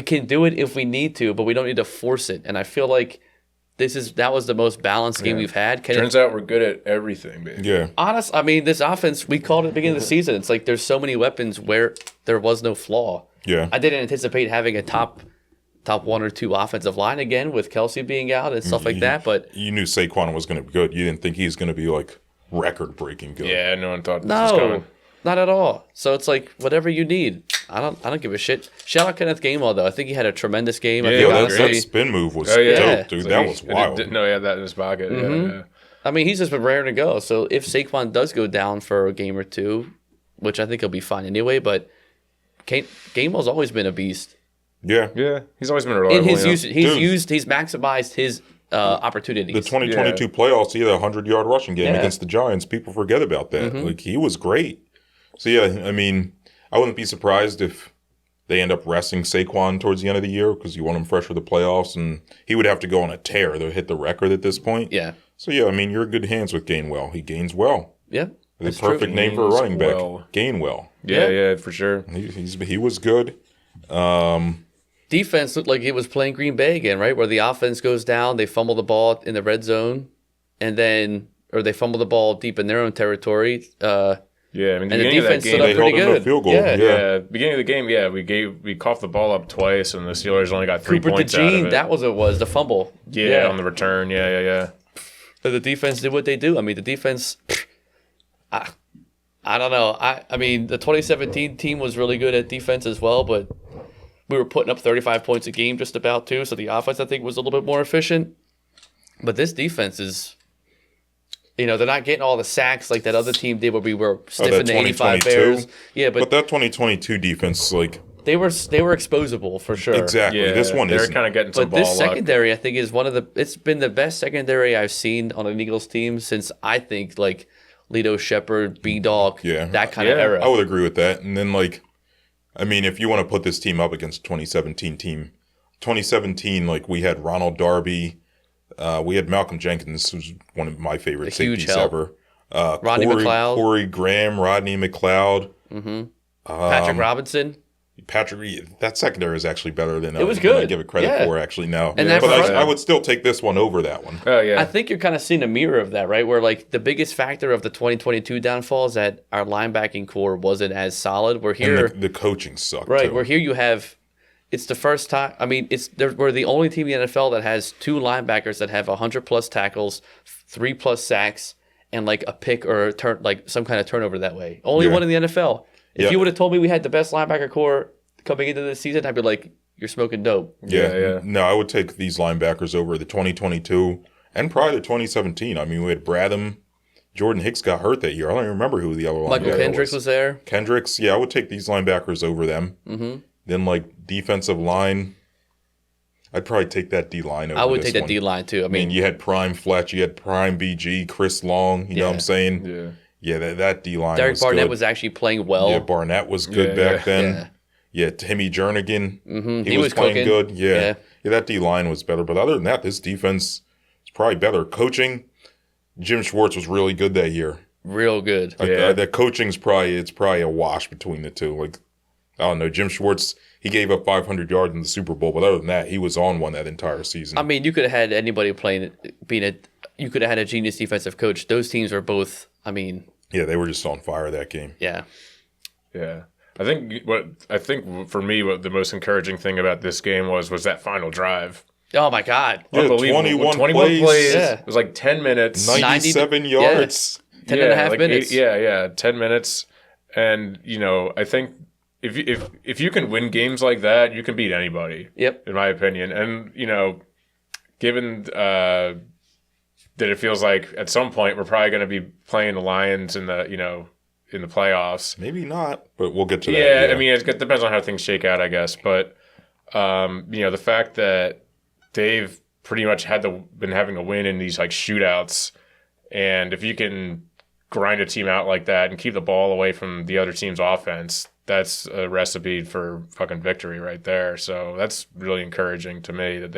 [SPEAKER 2] can do it if we need to, but we don't need to force it. And I feel like that was the most balanced game we've had.
[SPEAKER 1] Turns out we're good at everything, baby.
[SPEAKER 3] Yeah.
[SPEAKER 2] Honest, I mean, this offense, we called it at the beginning of the season. It's like there's so many weapons where there was no flaw.
[SPEAKER 3] Yeah.
[SPEAKER 2] I didn't anticipate having a top 1 or 2 offensive line again with Kelsey being out and stuff like that. But
[SPEAKER 3] you knew Saquon was going to be good. You didn't think he was going to be like record-breaking good.
[SPEAKER 1] Yeah, no one thought this was coming.
[SPEAKER 2] Not at all. So it's like whatever you need. I don't give a shit. Shout out Kenneth Gainwell though. I think he had a tremendous game.
[SPEAKER 1] Yeah,
[SPEAKER 2] I think,
[SPEAKER 3] that spin move was dope, dude.
[SPEAKER 1] So
[SPEAKER 3] that was wild.
[SPEAKER 1] Didn't know he had that in his pocket.
[SPEAKER 2] Mm-hmm.
[SPEAKER 1] Yeah.
[SPEAKER 2] I mean, he's just been raring to go. So if Saquon does go down for a game or two, which I think he'll be fine anyway, but Gainwell's always been a beast.
[SPEAKER 3] Yeah.
[SPEAKER 1] Yeah, he's always been reliable.
[SPEAKER 2] In his use, he's maximized his opportunities.
[SPEAKER 3] The 2022 playoffs, he had a 100-yard rushing game against the Giants. People forget about that.
[SPEAKER 2] Mm-hmm.
[SPEAKER 3] Like, he was great. So, yeah, I mean, I wouldn't be surprised if they end up resting Saquon towards the end of the year because you want him fresh for the playoffs, and he would have to go on a tear to hit the record at this point.
[SPEAKER 2] Yeah.
[SPEAKER 3] So, yeah, I mean, you're in good hands with Gainwell. He gains well.
[SPEAKER 2] Yeah.
[SPEAKER 3] The perfect name for a running back.
[SPEAKER 1] Well.
[SPEAKER 3] Gainwell.
[SPEAKER 1] Yeah, for sure.
[SPEAKER 3] He was good.
[SPEAKER 2] Defense looked like it was playing Green Bay again, right? Where the offense goes down, they fumble the ball in the red zone, or they fumble the ball deep in their own territory.
[SPEAKER 1] Yeah, I mean,
[SPEAKER 2] and the defense stood up
[SPEAKER 3] they
[SPEAKER 2] pretty
[SPEAKER 3] held him to
[SPEAKER 2] good.
[SPEAKER 3] a field goal.
[SPEAKER 1] Yeah, beginning of the game, we coughed the ball up twice, and the Steelers only got 3 points out of it.
[SPEAKER 2] That was what it was, the fumble.
[SPEAKER 1] Yeah, on the return. Yeah.
[SPEAKER 2] So the defense did what they do. I mean, the defense, I don't know. I mean, the 2017 team was really good at defense as well, but we were putting up 35 points a game just about too. So the offense, I think, was a little bit more efficient. But this defense is, they're not getting all the sacks like that other team did where we were stiffing the 85 Bears. Yeah, but
[SPEAKER 3] that 2022 defense, like,
[SPEAKER 2] they were exposable for sure.
[SPEAKER 3] Exactly.
[SPEAKER 1] Yeah,
[SPEAKER 3] this one is
[SPEAKER 1] they're kind of getting some
[SPEAKER 2] but
[SPEAKER 1] ball
[SPEAKER 2] this
[SPEAKER 1] luck.
[SPEAKER 2] secondary, I think, is it's been the best secondary I've seen on an Eagles team since I think like Lito Shepherd, B-Dog, that kind of era.
[SPEAKER 3] I would agree with that. And then, like, I mean, if you want to put this team up against the 2017 team, 2017, like, we had Ronald Darby, we had Malcolm Jenkins, who's one of my favorite safeties ever.
[SPEAKER 2] Rodney McLeod.
[SPEAKER 3] Corey Graham, Rodney McLeod.
[SPEAKER 2] Mm-hmm. Patrick Robinson.
[SPEAKER 3] That secondary is actually better than
[SPEAKER 2] it was good.
[SPEAKER 3] I give it credit for actually now.
[SPEAKER 2] And
[SPEAKER 3] but I would still take this one over that one.
[SPEAKER 1] Oh yeah.
[SPEAKER 2] I think you're kind of seeing a mirror of that, right? Where like the biggest factor of the 2022 downfall is that our linebacking core wasn't as solid. We're here.
[SPEAKER 3] And the coaching sucked.
[SPEAKER 2] Right.
[SPEAKER 3] Too.
[SPEAKER 2] Where here you have. It's the first time. I mean, we're the only team in the NFL that has 2 linebackers that have 100+ tackles, 3+ sacks, and like a pick or a turn, like some kind of turnover that way. Only one in the NFL. If you would have told me we had the best linebacker core coming into this season, I'd be like, you're smoking dope.
[SPEAKER 3] Yeah. No, I would take these linebackers over the 2022 and probably the 2017. I mean, we had Bradham. Jordan Hicks got hurt that year. I don't even remember who the other linebacker
[SPEAKER 2] Michael Kendricks was there.
[SPEAKER 3] Kendricks, I would take these linebackers over them. Mm-hmm. Then, like, defensive line, I'd probably take that D-line over
[SPEAKER 2] I would
[SPEAKER 3] this
[SPEAKER 2] take
[SPEAKER 3] one.
[SPEAKER 2] that D-line, too. I mean,
[SPEAKER 3] you had Prime Fletch, you had Prime BG, Chris Long, you know what I'm saying?
[SPEAKER 1] Yeah.
[SPEAKER 3] Yeah, that D-line
[SPEAKER 2] Derek
[SPEAKER 3] was
[SPEAKER 2] Barnett
[SPEAKER 3] good.
[SPEAKER 2] was actually playing well.
[SPEAKER 3] Yeah, Barnett was good back then. Yeah, Timmy Jernigan, he was playing
[SPEAKER 2] cooking.
[SPEAKER 3] good. Yeah, that D-line was better. But other than that, this defense is probably better. Coaching, Jim Schwartz was really good that year.
[SPEAKER 2] Real good.
[SPEAKER 3] The coaching's probably a wash between the two. Like, I don't know, Jim Schwartz, he gave up 500 yards in the Super Bowl, but other than that, he was on one that entire season.
[SPEAKER 2] I mean, you could have had anybody you could have had a genius defensive coach. Those teams are both,
[SPEAKER 3] yeah, they were just on fire that game.
[SPEAKER 2] Yeah.
[SPEAKER 1] Yeah. I think for me, what the most encouraging thing about this game was that final drive.
[SPEAKER 2] Oh my God.
[SPEAKER 3] Yeah,
[SPEAKER 1] Unbelievable.
[SPEAKER 3] 21 plays.
[SPEAKER 2] Yeah.
[SPEAKER 1] It was like 10 minutes.
[SPEAKER 3] 97 yards.
[SPEAKER 2] 10 and a half minutes.
[SPEAKER 1] 10 minutes. And, I think if you can win games like that, you can beat anybody.
[SPEAKER 2] Yep.
[SPEAKER 1] In my opinion. And, given that it feels like at some point we're probably going to be playing the Lions in the, in the playoffs.
[SPEAKER 3] Maybe not, but we'll get to that.
[SPEAKER 1] Yeah, I mean, it depends on how things shake out, I guess. But The fact that they've pretty much been having to win in these like shootouts, and if you can grind a team out like that and keep the ball away from the other team's offense, that's a recipe for fucking victory right there. So that's really encouraging to me that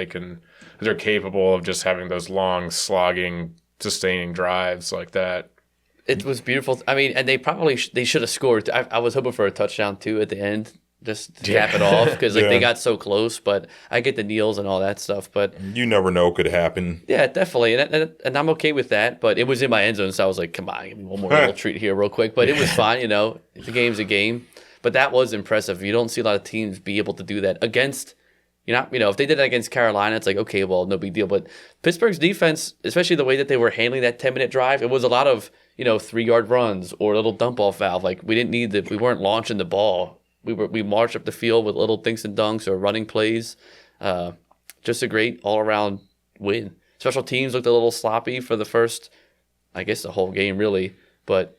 [SPEAKER 1] they're capable of just having those long, slogging, sustaining drives like that.
[SPEAKER 2] It was beautiful. I mean, and they should have scored. I was hoping for a touchdown too at the end, just to cap it off, because they got so close. But I get the kneels and all that stuff. But
[SPEAKER 3] you never know what could happen.
[SPEAKER 2] Yeah, definitely, and I'm okay with that. But it was in my end zone, so I was like, come on, give me one more little treat here real quick. But it was fine, the game's a game. But that was impressive. You don't see a lot of teams be able to do that against. If they did that against Carolina, it's like, okay, well, no big deal. But Pittsburgh's defense, especially the way that they were handling that 10-minute drive, it was a lot of 3-yard runs or a little dump off valve. Like we weren't launching the ball. We marched up the field with little dinks and dunks or running plays. Just a great all around win. Special teams looked a little sloppy for the first, I guess, the whole game really. But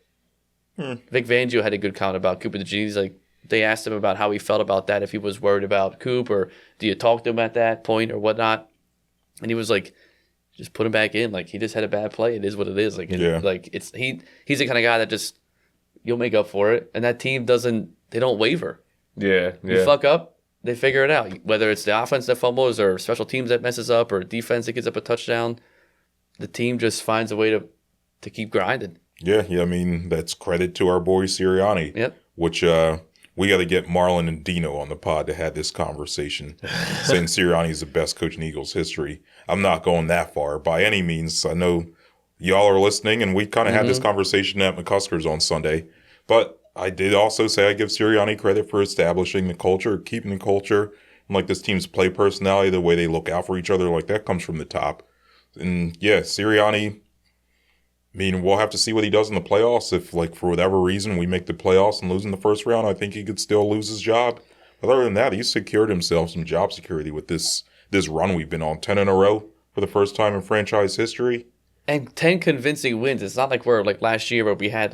[SPEAKER 2] Vic Fangio had a good comment about Cooper DeJean. He's like, they asked him about how he felt about that, if he was worried about Coop, or do you talk to him at that point or whatnot? And he was like, just put him back in. Like, he just had a bad play. It is what it is. Like, he's the kind of guy that just, you'll make up for it. And that team they don't waver.
[SPEAKER 1] Yeah.
[SPEAKER 2] You fuck up, they figure it out. Whether it's the offense that fumbles or special teams that messes up or defense that gets up a touchdown, the team just finds a way to keep grinding.
[SPEAKER 3] Yeah. I mean, that's credit to our boy Sirianni.
[SPEAKER 2] Yep.
[SPEAKER 3] Which, we got to get Marlon and Dino on the pod to have this conversation, saying Sirianni is the best coach in Eagles history. I'm not going that far by any means. I know y'all are listening, and we kind of had this conversation at McCusker's on Sunday. But I did also say I give Sirianni credit for establishing the culture, keeping the culture, and like this team's play personality, the way they look out for each other, like that comes from the top. And yeah, Sirianni, I mean, we'll have to see what he does in the playoffs. If, like, for whatever reason we make the playoffs and lose in the first round, I think he could still lose his job. But other than that, he's secured himself some job security with this run we've been on, 10 in a row for the first time in franchise history.
[SPEAKER 2] And 10 convincing wins. It's not like we're like last year where we had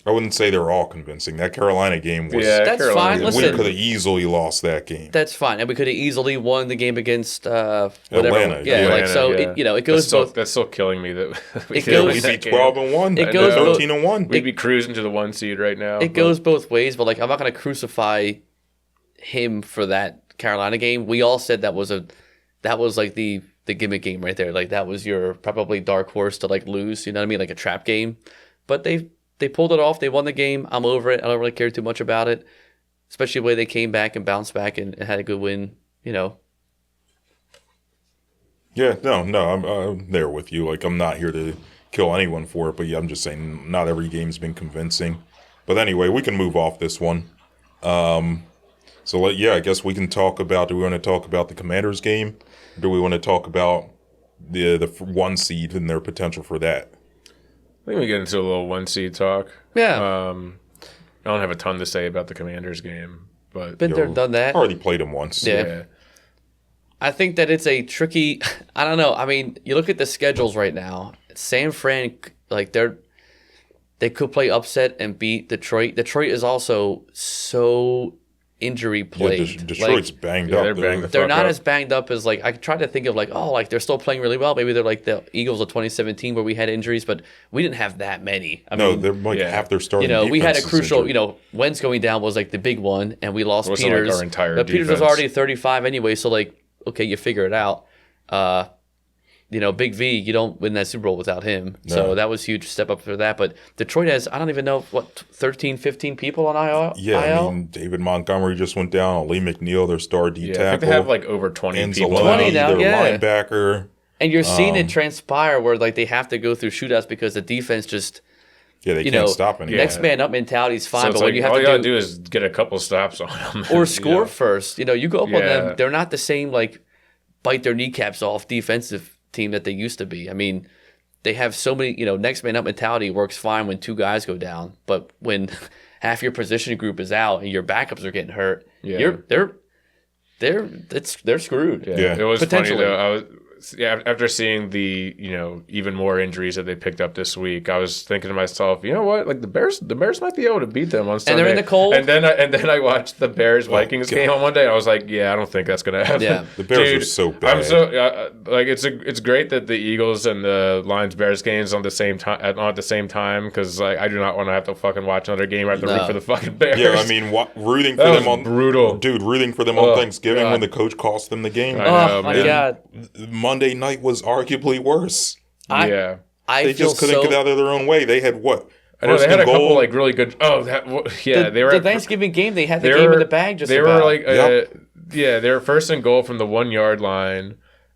[SPEAKER 3] I wouldn't say they're all convincing. That Carolina game was...
[SPEAKER 1] Yeah,
[SPEAKER 2] that's
[SPEAKER 1] Carolina.
[SPEAKER 2] fine. Listen,
[SPEAKER 3] we could have easily lost that game.
[SPEAKER 2] That's fine. And we could have easily won the game against whatever.
[SPEAKER 3] Atlanta.
[SPEAKER 2] It goes both.
[SPEAKER 1] That's still killing me that we
[SPEAKER 2] It goes-
[SPEAKER 3] We'd be 12-1.
[SPEAKER 2] It goes
[SPEAKER 3] 13-1.
[SPEAKER 1] We'd be cruising to the 1 seed right now.
[SPEAKER 2] It goes both ways, but I'm not going to crucify him for that Carolina game. We all said that was like the gimmick game right there. Like that was your probably dark horse to like lose. You know what I mean? Like a trap game. But they pulled it off. They won the game. I'm over it. I don't really care too much about it, especially the way they came back and bounced back and had a good win.
[SPEAKER 3] Yeah, I'm there with you. Like, I'm not here to kill anyone for it, but yeah, I'm just saying not every game's been convincing. But anyway, we can move off this one. I guess we can talk about, do we want to talk about the Commanders game? Or do we want to talk about the 1 seed and their potential for that?
[SPEAKER 1] I think we get into a little 1 seed talk.
[SPEAKER 2] Yeah.
[SPEAKER 1] I don't have a ton to say about the Commanders game, but
[SPEAKER 2] Been there, done that.
[SPEAKER 3] Already played them once.
[SPEAKER 2] Yeah. I think that it's a tricky. I don't know. I mean, you look at the schedules right now. San Fran, like they could play upset and beat Detroit. Detroit is also so injury plagued.
[SPEAKER 3] Detroit's banged up.
[SPEAKER 1] they're banged.
[SPEAKER 2] They're not as banged up as I try to think of they're still playing really well. Maybe they're like the Eagles of 2017 where we had injuries, but we didn't have that many. I mean,
[SPEAKER 3] they're like half their starting.
[SPEAKER 2] We had a
[SPEAKER 3] defense is
[SPEAKER 2] crucial.
[SPEAKER 3] injured.
[SPEAKER 2] Wentz going down was like the big one, and we lost
[SPEAKER 1] Wasn't
[SPEAKER 2] Peters.
[SPEAKER 1] like our entire
[SPEAKER 2] but Peters was
[SPEAKER 1] defense.
[SPEAKER 2] already 35 anyway, so okay, you figure it out. Big V, you don't win that Super Bowl without him.
[SPEAKER 3] No.
[SPEAKER 2] So that was a huge step up for that. But Detroit has, I don't even know, 13, 15 people on IL?
[SPEAKER 3] Yeah, I mean, David Montgomery just went down. Lee McNeil, their star D
[SPEAKER 1] Yeah,
[SPEAKER 3] tackle.
[SPEAKER 1] I think they have like over 20 people.
[SPEAKER 2] 20 now,
[SPEAKER 3] their
[SPEAKER 2] yeah.
[SPEAKER 3] linebacker.
[SPEAKER 2] And you're seeing it transpire where they have to go through shootouts because the defense just,
[SPEAKER 3] Yeah, they can't stop anyone.
[SPEAKER 2] next man up mentality is fine.
[SPEAKER 1] So it's
[SPEAKER 2] but when
[SPEAKER 1] like,
[SPEAKER 2] you have
[SPEAKER 1] all
[SPEAKER 2] to
[SPEAKER 1] you gotta do is get a couple stops on them.
[SPEAKER 2] or score first. You go up on
[SPEAKER 1] Yeah.
[SPEAKER 2] them. They're not the same bite their kneecaps off defensive team that they used to be. I mean, they have so many. Next man up mentality works fine when 2 guys go down, but when half your position group is out and your backups are getting hurt, they're screwed.
[SPEAKER 1] Yeah. It was funny
[SPEAKER 2] Potentially.
[SPEAKER 1] though. after seeing the even more injuries that they picked up this week, I was thinking to myself, you know what? Like the Bears might be able to beat them on Sunday.
[SPEAKER 2] And they're in the cold.
[SPEAKER 1] And then I watched the Bears Vikings game on Monday. And I was like, yeah, I don't think that's gonna happen.
[SPEAKER 2] Yeah.
[SPEAKER 3] The Bears are so bad.
[SPEAKER 1] I'm so like it's great that the Eagles and the Lions Bears games on the same time at the same time, because like I do not want to have to fucking watch another game. I have to root for the fucking Bears.
[SPEAKER 3] Yeah, I mean, rooting for
[SPEAKER 1] That
[SPEAKER 3] them
[SPEAKER 1] was
[SPEAKER 3] on
[SPEAKER 1] brutal.
[SPEAKER 3] Dude, rooting for them on Thanksgiving when the coach cost them the game.
[SPEAKER 1] I know,
[SPEAKER 2] Oh my
[SPEAKER 1] man.
[SPEAKER 2] God!
[SPEAKER 3] Monday night was arguably worse.
[SPEAKER 2] I
[SPEAKER 3] They
[SPEAKER 2] feel
[SPEAKER 3] just couldn't get out of their own way. They had what?
[SPEAKER 1] I know they
[SPEAKER 3] First
[SPEAKER 1] had
[SPEAKER 3] and
[SPEAKER 1] a couple
[SPEAKER 3] goal?
[SPEAKER 1] like really good. Oh, they were
[SPEAKER 2] the
[SPEAKER 1] at,
[SPEAKER 2] Thanksgiving game. They had the
[SPEAKER 1] they
[SPEAKER 2] game
[SPEAKER 1] were-
[SPEAKER 2] in the bag. Just
[SPEAKER 1] they
[SPEAKER 2] about.
[SPEAKER 1] were like
[SPEAKER 3] Yep.
[SPEAKER 1] they were first and goal from the 1 yard line,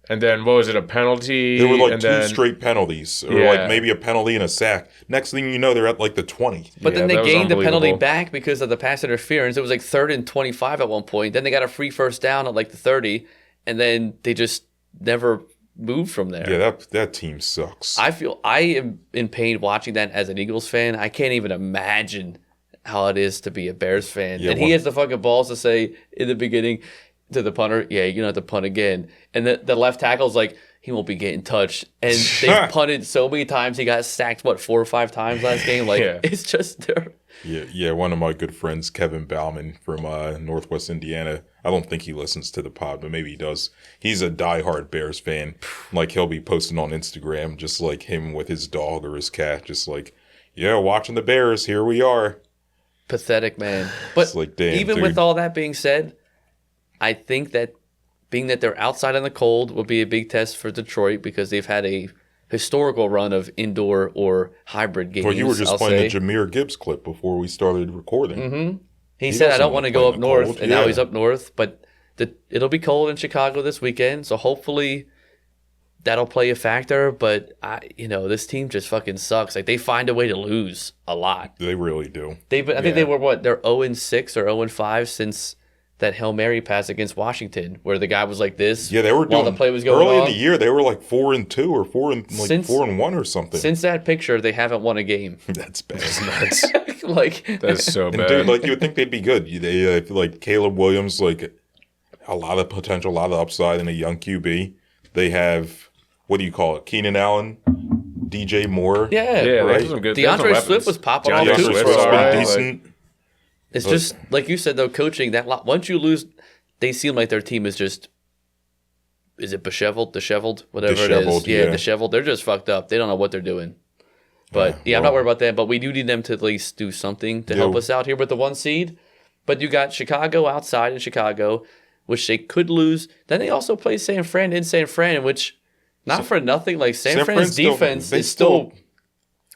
[SPEAKER 1] and then what was it, a penalty?
[SPEAKER 3] There were like
[SPEAKER 1] and
[SPEAKER 3] two
[SPEAKER 1] then,
[SPEAKER 3] straight penalties, or
[SPEAKER 1] Yeah.
[SPEAKER 3] like maybe a penalty and a sack. Next thing you know, they're at like the 20.
[SPEAKER 2] But then
[SPEAKER 1] Yeah,
[SPEAKER 2] they
[SPEAKER 1] that was
[SPEAKER 2] gained the penalty
[SPEAKER 1] unbelievable.
[SPEAKER 2] back because of the pass interference. It was like 3rd and 25 at one point. Then they got a free first down at like the 30, and then they just never moved from there.
[SPEAKER 3] Yeah, that team sucks.
[SPEAKER 2] I am in pain watching that as an Eagles fan. I can't even imagine how it is to be a Bears fan.
[SPEAKER 3] Yeah,
[SPEAKER 2] and he has the fucking balls to say in the beginning to the punter, yeah, you're going to have to punt again. And the left tackle's like, he won't be getting touched. And they punted so many times. He got sacked, 4 or 5 times last game? Like,
[SPEAKER 1] Yeah.
[SPEAKER 2] it's just there.
[SPEAKER 3] Yeah. One of my good friends, Kevin Bauman from Northwest Indiana. I don't think he listens to the pod, but maybe he does. He's a diehard Bears fan. Like, he'll be posting on Instagram, just like him with his dog or his cat, just like, yeah, watching the Bears. Here we are.
[SPEAKER 2] Pathetic, man. But
[SPEAKER 3] It's like, damn,
[SPEAKER 2] even
[SPEAKER 3] dude.
[SPEAKER 2] with all that being said, I think that being that they're outside in the cold will be a big test for Detroit because they've had a historical run of indoor or hybrid games.
[SPEAKER 3] Well, you were just
[SPEAKER 2] I'll
[SPEAKER 3] playing
[SPEAKER 2] say.
[SPEAKER 3] the Jameer Gibbs clip before we started recording.
[SPEAKER 2] Mm-hmm. He
[SPEAKER 3] He
[SPEAKER 2] said, I
[SPEAKER 3] doesn't
[SPEAKER 2] don't want to
[SPEAKER 3] play
[SPEAKER 2] go
[SPEAKER 3] in
[SPEAKER 2] up
[SPEAKER 3] the
[SPEAKER 2] north,
[SPEAKER 3] cold.
[SPEAKER 2] and now
[SPEAKER 3] Yeah.
[SPEAKER 2] he's up north. But it'll be cold in Chicago this weekend, so hopefully that'll play a factor. But, this team just fucking sucks. Like, they find a way to lose a lot.
[SPEAKER 3] They really do.
[SPEAKER 2] I think they were, they're 0-6 or 0-5 since that Hail Mary pass against Washington, where the guy was like this.
[SPEAKER 3] Yeah, they were
[SPEAKER 2] while
[SPEAKER 3] doing
[SPEAKER 2] the play was going
[SPEAKER 3] early
[SPEAKER 2] on.
[SPEAKER 3] in the year. They were like 4-2 or 4-1 or something.
[SPEAKER 2] Since that picture, they haven't won a game.
[SPEAKER 3] That's bad.
[SPEAKER 2] Like
[SPEAKER 1] That's so
[SPEAKER 3] And
[SPEAKER 1] bad.
[SPEAKER 3] dude, like you would think they'd be good. They like Caleb Williams, like a lot of potential, a lot of upside in a young QB. They have what do you call it? Keenan Allen, DJ Moore.
[SPEAKER 2] yeah,
[SPEAKER 1] yeah,
[SPEAKER 3] right.
[SPEAKER 1] they have some good. they have some
[SPEAKER 2] DeAndre
[SPEAKER 1] weapons.
[SPEAKER 2] Swift was popping off
[SPEAKER 1] DeAndre
[SPEAKER 2] too.
[SPEAKER 1] Swift's
[SPEAKER 3] Swift's
[SPEAKER 2] for a
[SPEAKER 3] been
[SPEAKER 2] while.
[SPEAKER 1] alright.
[SPEAKER 3] decent.
[SPEAKER 2] It's just like you said though, coaching that once you lose, they seem like their team is just. Is it disheveled, whatever it is?
[SPEAKER 3] Disheveled, yeah.
[SPEAKER 2] Disheveled. They're just fucked up. They don't know what they're doing. But I'm not worried about that. But we do need them to at least do something to help us out here with the 1 seed. But you got Chicago outside in Chicago, which they could lose. Then they also play San Fran in San Fran, which not for nothing. Like San Fran's
[SPEAKER 3] still-
[SPEAKER 2] defense
[SPEAKER 3] they
[SPEAKER 2] is still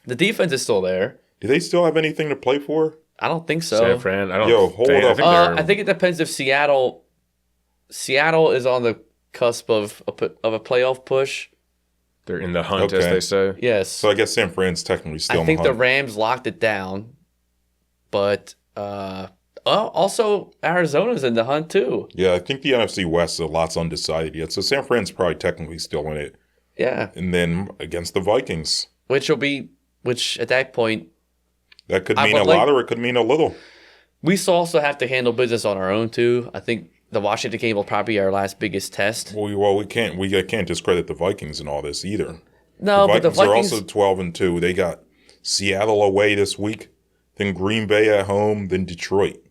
[SPEAKER 2] the defense is still there.
[SPEAKER 3] Do they still have anything to play for?
[SPEAKER 2] I don't think so.
[SPEAKER 1] San Fran. I don't.
[SPEAKER 3] Yo, hold
[SPEAKER 1] I
[SPEAKER 3] up.
[SPEAKER 1] think they're-
[SPEAKER 2] I think it depends if Seattle is on the cusp of a playoff push.
[SPEAKER 1] they're in the hunt, as
[SPEAKER 3] Okay.
[SPEAKER 1] they say.
[SPEAKER 2] Yes,
[SPEAKER 3] So I guess San Fran's technically still
[SPEAKER 2] I think
[SPEAKER 3] in
[SPEAKER 2] the
[SPEAKER 3] hunt.
[SPEAKER 2] Rams locked it down, but also Arizona's in the hunt too.
[SPEAKER 3] Yeah, I think the NFC West, a lot's undecided yet. So San Fran's probably technically still in it.
[SPEAKER 2] Yeah,
[SPEAKER 3] And then against the Vikings.
[SPEAKER 2] which at that point
[SPEAKER 3] That could
[SPEAKER 2] I
[SPEAKER 3] mean
[SPEAKER 2] would
[SPEAKER 3] a
[SPEAKER 2] like-
[SPEAKER 3] lot or it could mean a little.
[SPEAKER 2] we also have to handle business on our own too. I think the Washington game will probably be our last biggest test.
[SPEAKER 3] We can't discredit the Vikings in all this either.
[SPEAKER 2] No, but the
[SPEAKER 3] Vikings are
[SPEAKER 2] Vikings
[SPEAKER 3] also 12-2. They got Seattle away this week, then Green Bay at home, then Detroit.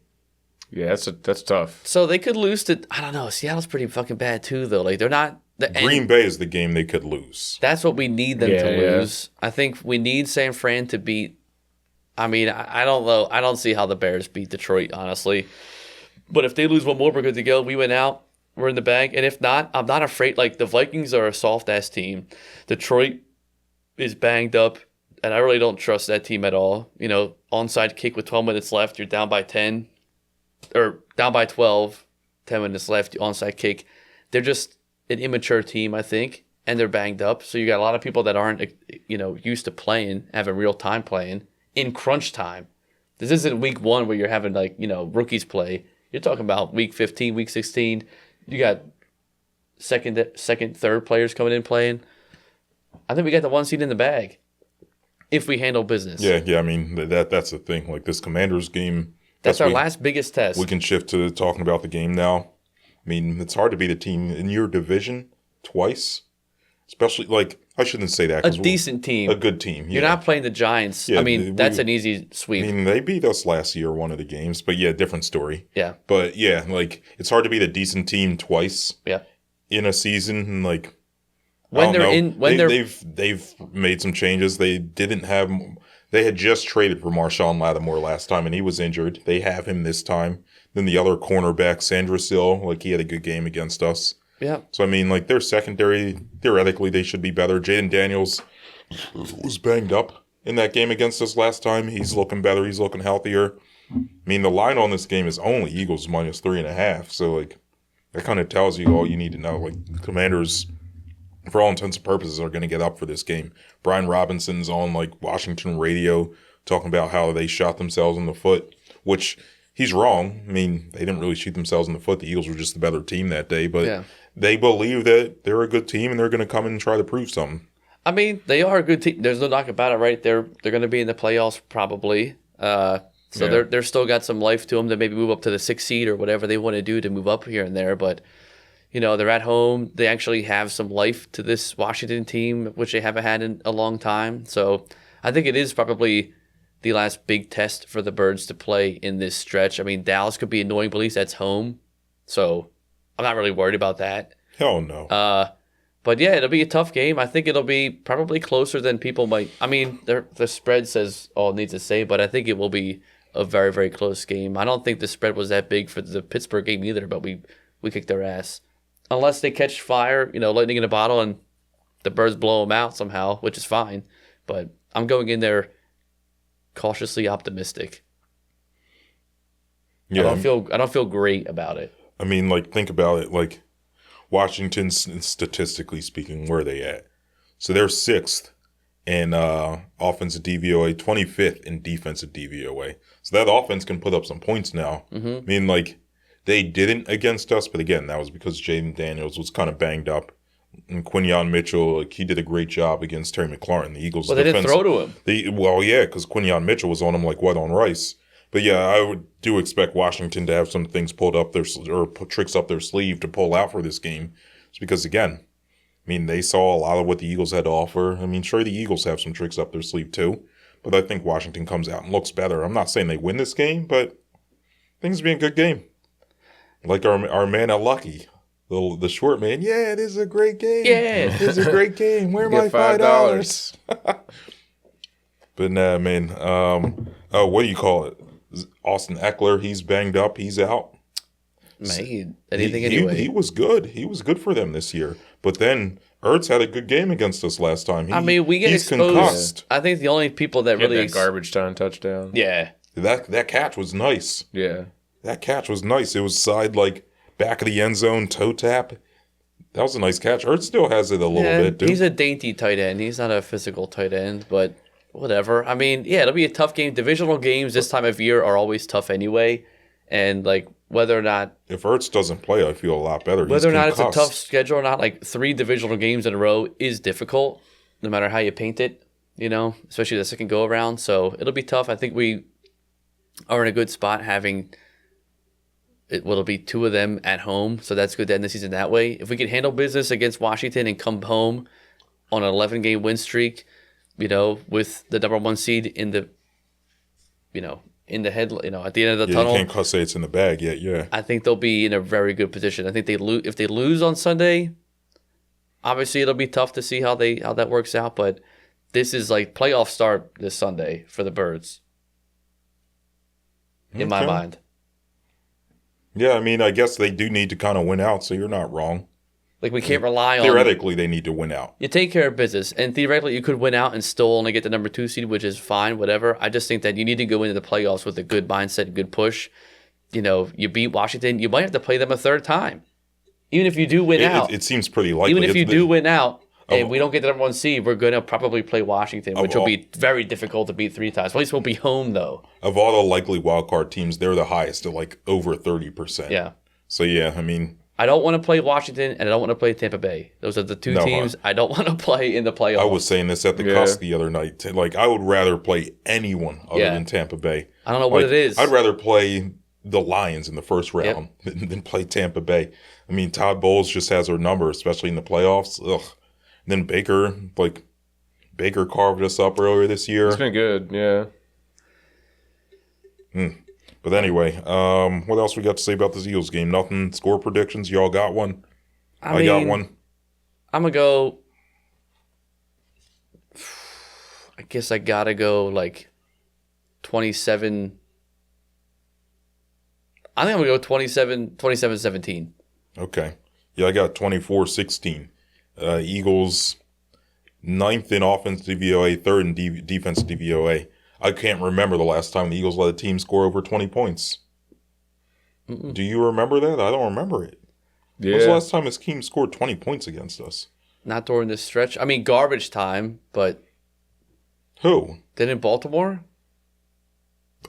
[SPEAKER 1] Yeah, that's tough.
[SPEAKER 2] so they could lose to I don't know. Seattle's pretty fucking bad too though. Like they're not and
[SPEAKER 3] Green Bay is the game they could lose.
[SPEAKER 2] that's what we need them
[SPEAKER 1] Yeah,
[SPEAKER 2] to
[SPEAKER 1] yeah.
[SPEAKER 2] lose. I think we need San Fran to beat. I mean, I don't know. I don't see how the Bears beat Detroit, honestly. But if they lose one more, we're good to go. We went out. We're in the bag. And if not, I'm not afraid. Like, the Vikings are a soft-ass team. Detroit is banged up, and I really don't trust that team at all. Onside kick with 12 minutes left. You're down by 10. Or down by 12. 10 minutes left. Onside kick. They're just an immature team, I think. And they're banged up. So you got a lot of people that aren't, used to playing, having real time playing in crunch time. This isn't week 1 where you're having, rookies play. You're talking about week 15, week 16. You got second, third players coming in playing. I think we got the 1 seed in the bag if we handle business.
[SPEAKER 3] Yeah. I mean, that's the thing. Like this Commanders game.
[SPEAKER 2] That's our last biggest test.
[SPEAKER 3] We can shift to talking about the game now. I mean, it's hard to beat a team in your division twice. Especially, like, I shouldn't say that.
[SPEAKER 2] A decent team.
[SPEAKER 3] A good team.
[SPEAKER 2] You're not playing the Giants.
[SPEAKER 3] Yeah,
[SPEAKER 2] I mean, that's an easy sweep.
[SPEAKER 3] I mean, they beat us last year, one of the games. But yeah, different story.
[SPEAKER 2] Yeah.
[SPEAKER 3] But yeah, like, it's hard to beat a decent team twice
[SPEAKER 2] Yeah.
[SPEAKER 3] in a season. And, like,
[SPEAKER 2] When they're in, when
[SPEAKER 3] they've made some changes. They had just traded for Marshawn Lattimore last time, and he was injured. They have him this time. Then the other cornerback, Sandra Sill, like, he had a good game against us.
[SPEAKER 2] Yeah.
[SPEAKER 3] So, I mean, like, their secondary, theoretically, they should be better. Jaden Daniels was banged up in that game against us last time. He's looking better. He's looking healthier. I mean, the line on this game is only Eagles minus 3.5. So, like, that kind of tells you all you need to know. Like, the Commanders, for all intents and purposes, are going to get up for this game. Brian Robinson's on, like, Washington radio talking about how they shot themselves in the foot, which he's wrong. I mean, they didn't really shoot themselves in the foot. The Eagles were just the better team that day. But they believe that they're a good team and they're going to come in and try to prove something.
[SPEAKER 2] I mean, they are a good team. There's no knock about it, right? They're going to be in the playoffs probably. They're still got some life to them to maybe move up to the 6th seed or whatever they want to do to move up here and there. But, you know, they're at home. They actually have some life to this Washington team, which they haven't had in a long time. So I think it is probably the last big test for the Birds to play in this stretch. I mean, Dallas could be annoying, but at least that's home. So I'm not really worried about that.
[SPEAKER 3] Hell no.
[SPEAKER 2] But yeah, it'll be a tough game. I think it'll be probably closer than people might. I mean, the spread says all it needs to say, but I think it will be a very, very close game. I don't think the spread was that big for the Pittsburgh game either, but we kicked their ass. Unless they catch fire, you know, lightning in a bottle, and the Birds blow them out somehow, which is fine. But I'm going in there cautiously optimistic.
[SPEAKER 3] Yeah,
[SPEAKER 2] I don't feel great about it.
[SPEAKER 3] I mean, like, think about it. Like, Washington, statistically speaking, where are they at? So they're 6th in offensive DVOA, 25th in defensive DVOA. So that offense can put up some points now. Mm-hmm. I mean, like, they didn't against us, but again, that was because Jaden Daniels was kind of banged up. And Quinyon Mitchell, like, he did a great job against Terry McLaurin, the Eagles'
[SPEAKER 2] Well, they didn't throw to him.
[SPEAKER 3] Because Quinyon Mitchell was on him like wet on rice. But yeah, I do expect Washington to have some things pulled up tricks up their sleeve to pull out for this game. It's because, again, I mean, they saw a lot of what the Eagles had to offer. I mean, sure, the Eagles have some tricks up their sleeve too, but I think Washington comes out and looks better. I'm not saying they win this game, but I think it's be a good game. Like our man at Lucky, the short man. Yeah, this is a great game.
[SPEAKER 2] Yeah,
[SPEAKER 3] this is a great game. Where are my $5? But nah, man. What do you call it? Austin Eckler, he's banged up. He's out.
[SPEAKER 2] Man, anyway.
[SPEAKER 3] He was good. He was good for them this year. But then Ertz had a good game against us last time.
[SPEAKER 2] We get exposed. Concussed. I think the only people that really
[SPEAKER 1] that garbage time touchdown.
[SPEAKER 2] Yeah,
[SPEAKER 3] that catch was nice.
[SPEAKER 1] Yeah,
[SPEAKER 3] that catch was nice. It was side, like, back of the end zone, toe tap. That was a nice catch. Ertz still has it a little bit, dude.
[SPEAKER 2] He's a dainty tight end. He's not a physical tight end, but whatever. I mean, yeah, it'll be a tough game. Divisional games this time of year are always tough anyway. And, like, whether or not...
[SPEAKER 3] If Ertz doesn't play, I feel a lot better.
[SPEAKER 2] Whether or not it's a tough schedule or not, like, 3 divisional games in a row is difficult, no matter how you paint it, you know, especially the second go-around. So it'll be tough. I think we are in a good spot having... It'll be 2 of them at home, so that's good to end the season that way. If we can handle business against Washington and come home on an 11-game win streak, you know, with the number 1 seed in the, you know, in the head, you know, at the end of the tunnel.
[SPEAKER 3] You can't say it's in the bag yet, yeah.
[SPEAKER 2] I think they'll be in a very good position. I think if they lose on Sunday, obviously it'll be tough to see how that works out, but this is like playoff start this Sunday for the Birds. In my mind.
[SPEAKER 3] Yeah, I mean, I guess they do need to kind of win out, so you're not wrong.
[SPEAKER 2] Like, we can't rely on...
[SPEAKER 3] Theoretically, they need to win out.
[SPEAKER 2] You take care of business, and theoretically, you could win out and still only get the number 2 seed, which is fine, whatever. I just think that you need to go into the playoffs with a good mindset, a good push. You know, you beat Washington, you might have to play them a 3rd time. Even if you do win out.
[SPEAKER 3] It seems pretty likely.
[SPEAKER 2] Even if you do win out, and we don't get the number 1 seed, we're going to probably play Washington, which will be very difficult to beat 3 times. At least we'll be home, though.
[SPEAKER 3] Of all the likely wildcard teams, they're the highest at, like, over 30%.
[SPEAKER 2] Yeah.
[SPEAKER 3] So, yeah, I mean...
[SPEAKER 2] I don't want to play Washington, and I don't want to play Tampa Bay. Those are the 2 teams I don't want to play in the playoffs.
[SPEAKER 3] I was saying this at the Cuss the other night. Like, I would rather play anyone other than Tampa Bay.
[SPEAKER 2] I don't know what it is.
[SPEAKER 3] I'd rather play the Lions in the first round than play Tampa Bay. I mean, Todd Bowles just has our number, especially in the playoffs. Ugh. then Baker carved us up earlier this year.
[SPEAKER 1] It's been good, yeah.
[SPEAKER 3] But anyway, what else we got to say about this Eagles game? Nothing. Score predictions? Y'all got one? I got one.
[SPEAKER 2] I'm going to go... I guess I got to go like 27... I think I'm going to go 27-17.
[SPEAKER 3] Okay. Yeah, I got 24-16. Eagles 9th in offensive DVOA, 3rd in defensive DVOA. I can't remember the last time the Eagles let a team score over 20 points. Mm-mm. Do you remember that? I don't remember it. Yeah. When's the last time this team scored 20 points against us?
[SPEAKER 2] Not during this stretch. I mean, garbage time, but...
[SPEAKER 3] Who?
[SPEAKER 2] Didn't Baltimore?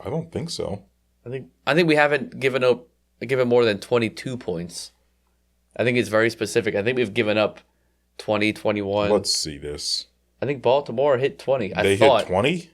[SPEAKER 3] I don't think so.
[SPEAKER 2] I think we haven't given more than 22 points. I think it's very specific. I think we've given up 20, 21.
[SPEAKER 3] Let's see this.
[SPEAKER 2] I think Baltimore hit 20.
[SPEAKER 3] They hit 20?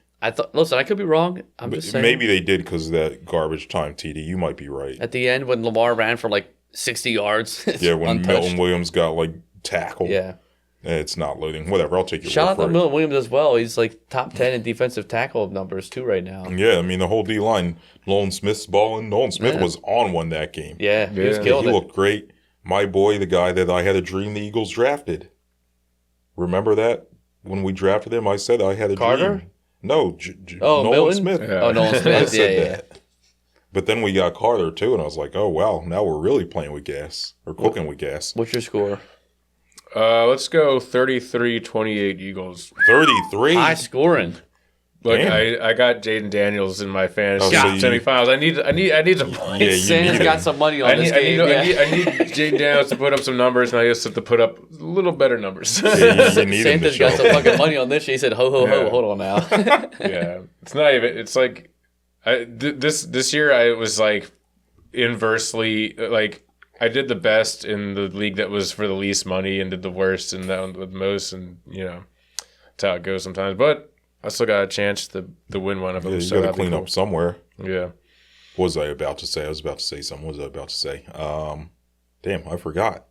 [SPEAKER 2] Listen, I could be wrong. I'm just saying.
[SPEAKER 3] Maybe they did because of that garbage time, TD. You might be right.
[SPEAKER 2] At the end, when Lamar ran for like 60 yards.
[SPEAKER 3] Yeah, when
[SPEAKER 2] untouched.
[SPEAKER 3] Milton Williams got like tackled.
[SPEAKER 2] Yeah.
[SPEAKER 3] It's not loading. Whatever, I'll take your
[SPEAKER 2] Shout
[SPEAKER 3] word
[SPEAKER 2] out
[SPEAKER 3] for
[SPEAKER 2] to
[SPEAKER 3] it.
[SPEAKER 2] Milton Williams as well. He's like top 10 in defensive tackle numbers too right now.
[SPEAKER 3] Yeah, I mean, the whole D-line. Nolan Smith's balling. Nolan Smith was on one that game.
[SPEAKER 2] Yeah, he was killing
[SPEAKER 3] it. He
[SPEAKER 2] it.
[SPEAKER 3] looked great. My boy, the guy that I had a dream the Eagles drafted. Remember that? When we drafted him, I said I had a dream. No, Nolan
[SPEAKER 2] Milton?
[SPEAKER 3] Smith.
[SPEAKER 2] Yeah. Oh, Nolan Smith.
[SPEAKER 3] I said that. But then we got Carter, too, and I was like, oh, wow, now we're really playing with gas. Or cooking with gas.
[SPEAKER 2] What's your score?
[SPEAKER 1] Let's go 33-28 Eagles.
[SPEAKER 3] 33?
[SPEAKER 2] High scoring.
[SPEAKER 1] Look, I got Jaden Daniels in my fantasy semifinals. I need some points.
[SPEAKER 3] Yeah,
[SPEAKER 2] Sam's got some money on this game.
[SPEAKER 1] I need Jaden Daniels to put up some numbers, and I just have to put up a little better numbers.
[SPEAKER 3] Yeah, you need
[SPEAKER 2] Santa's got some fucking money on this. He said, ho, ho, ho, hold on now.
[SPEAKER 1] Yeah. It's not even, it's like, this year I was like inversely, like, I did the best in the league that was for the least money and did the worst in that one with most, and, you know, that's how it goes sometimes. But I still got a chance to win one of them.
[SPEAKER 3] Yeah, you
[SPEAKER 1] so
[SPEAKER 3] got to clean up somewhere.
[SPEAKER 1] Yeah.
[SPEAKER 3] What was I about to say? I was about to say something. What was I about to say? Damn, I forgot.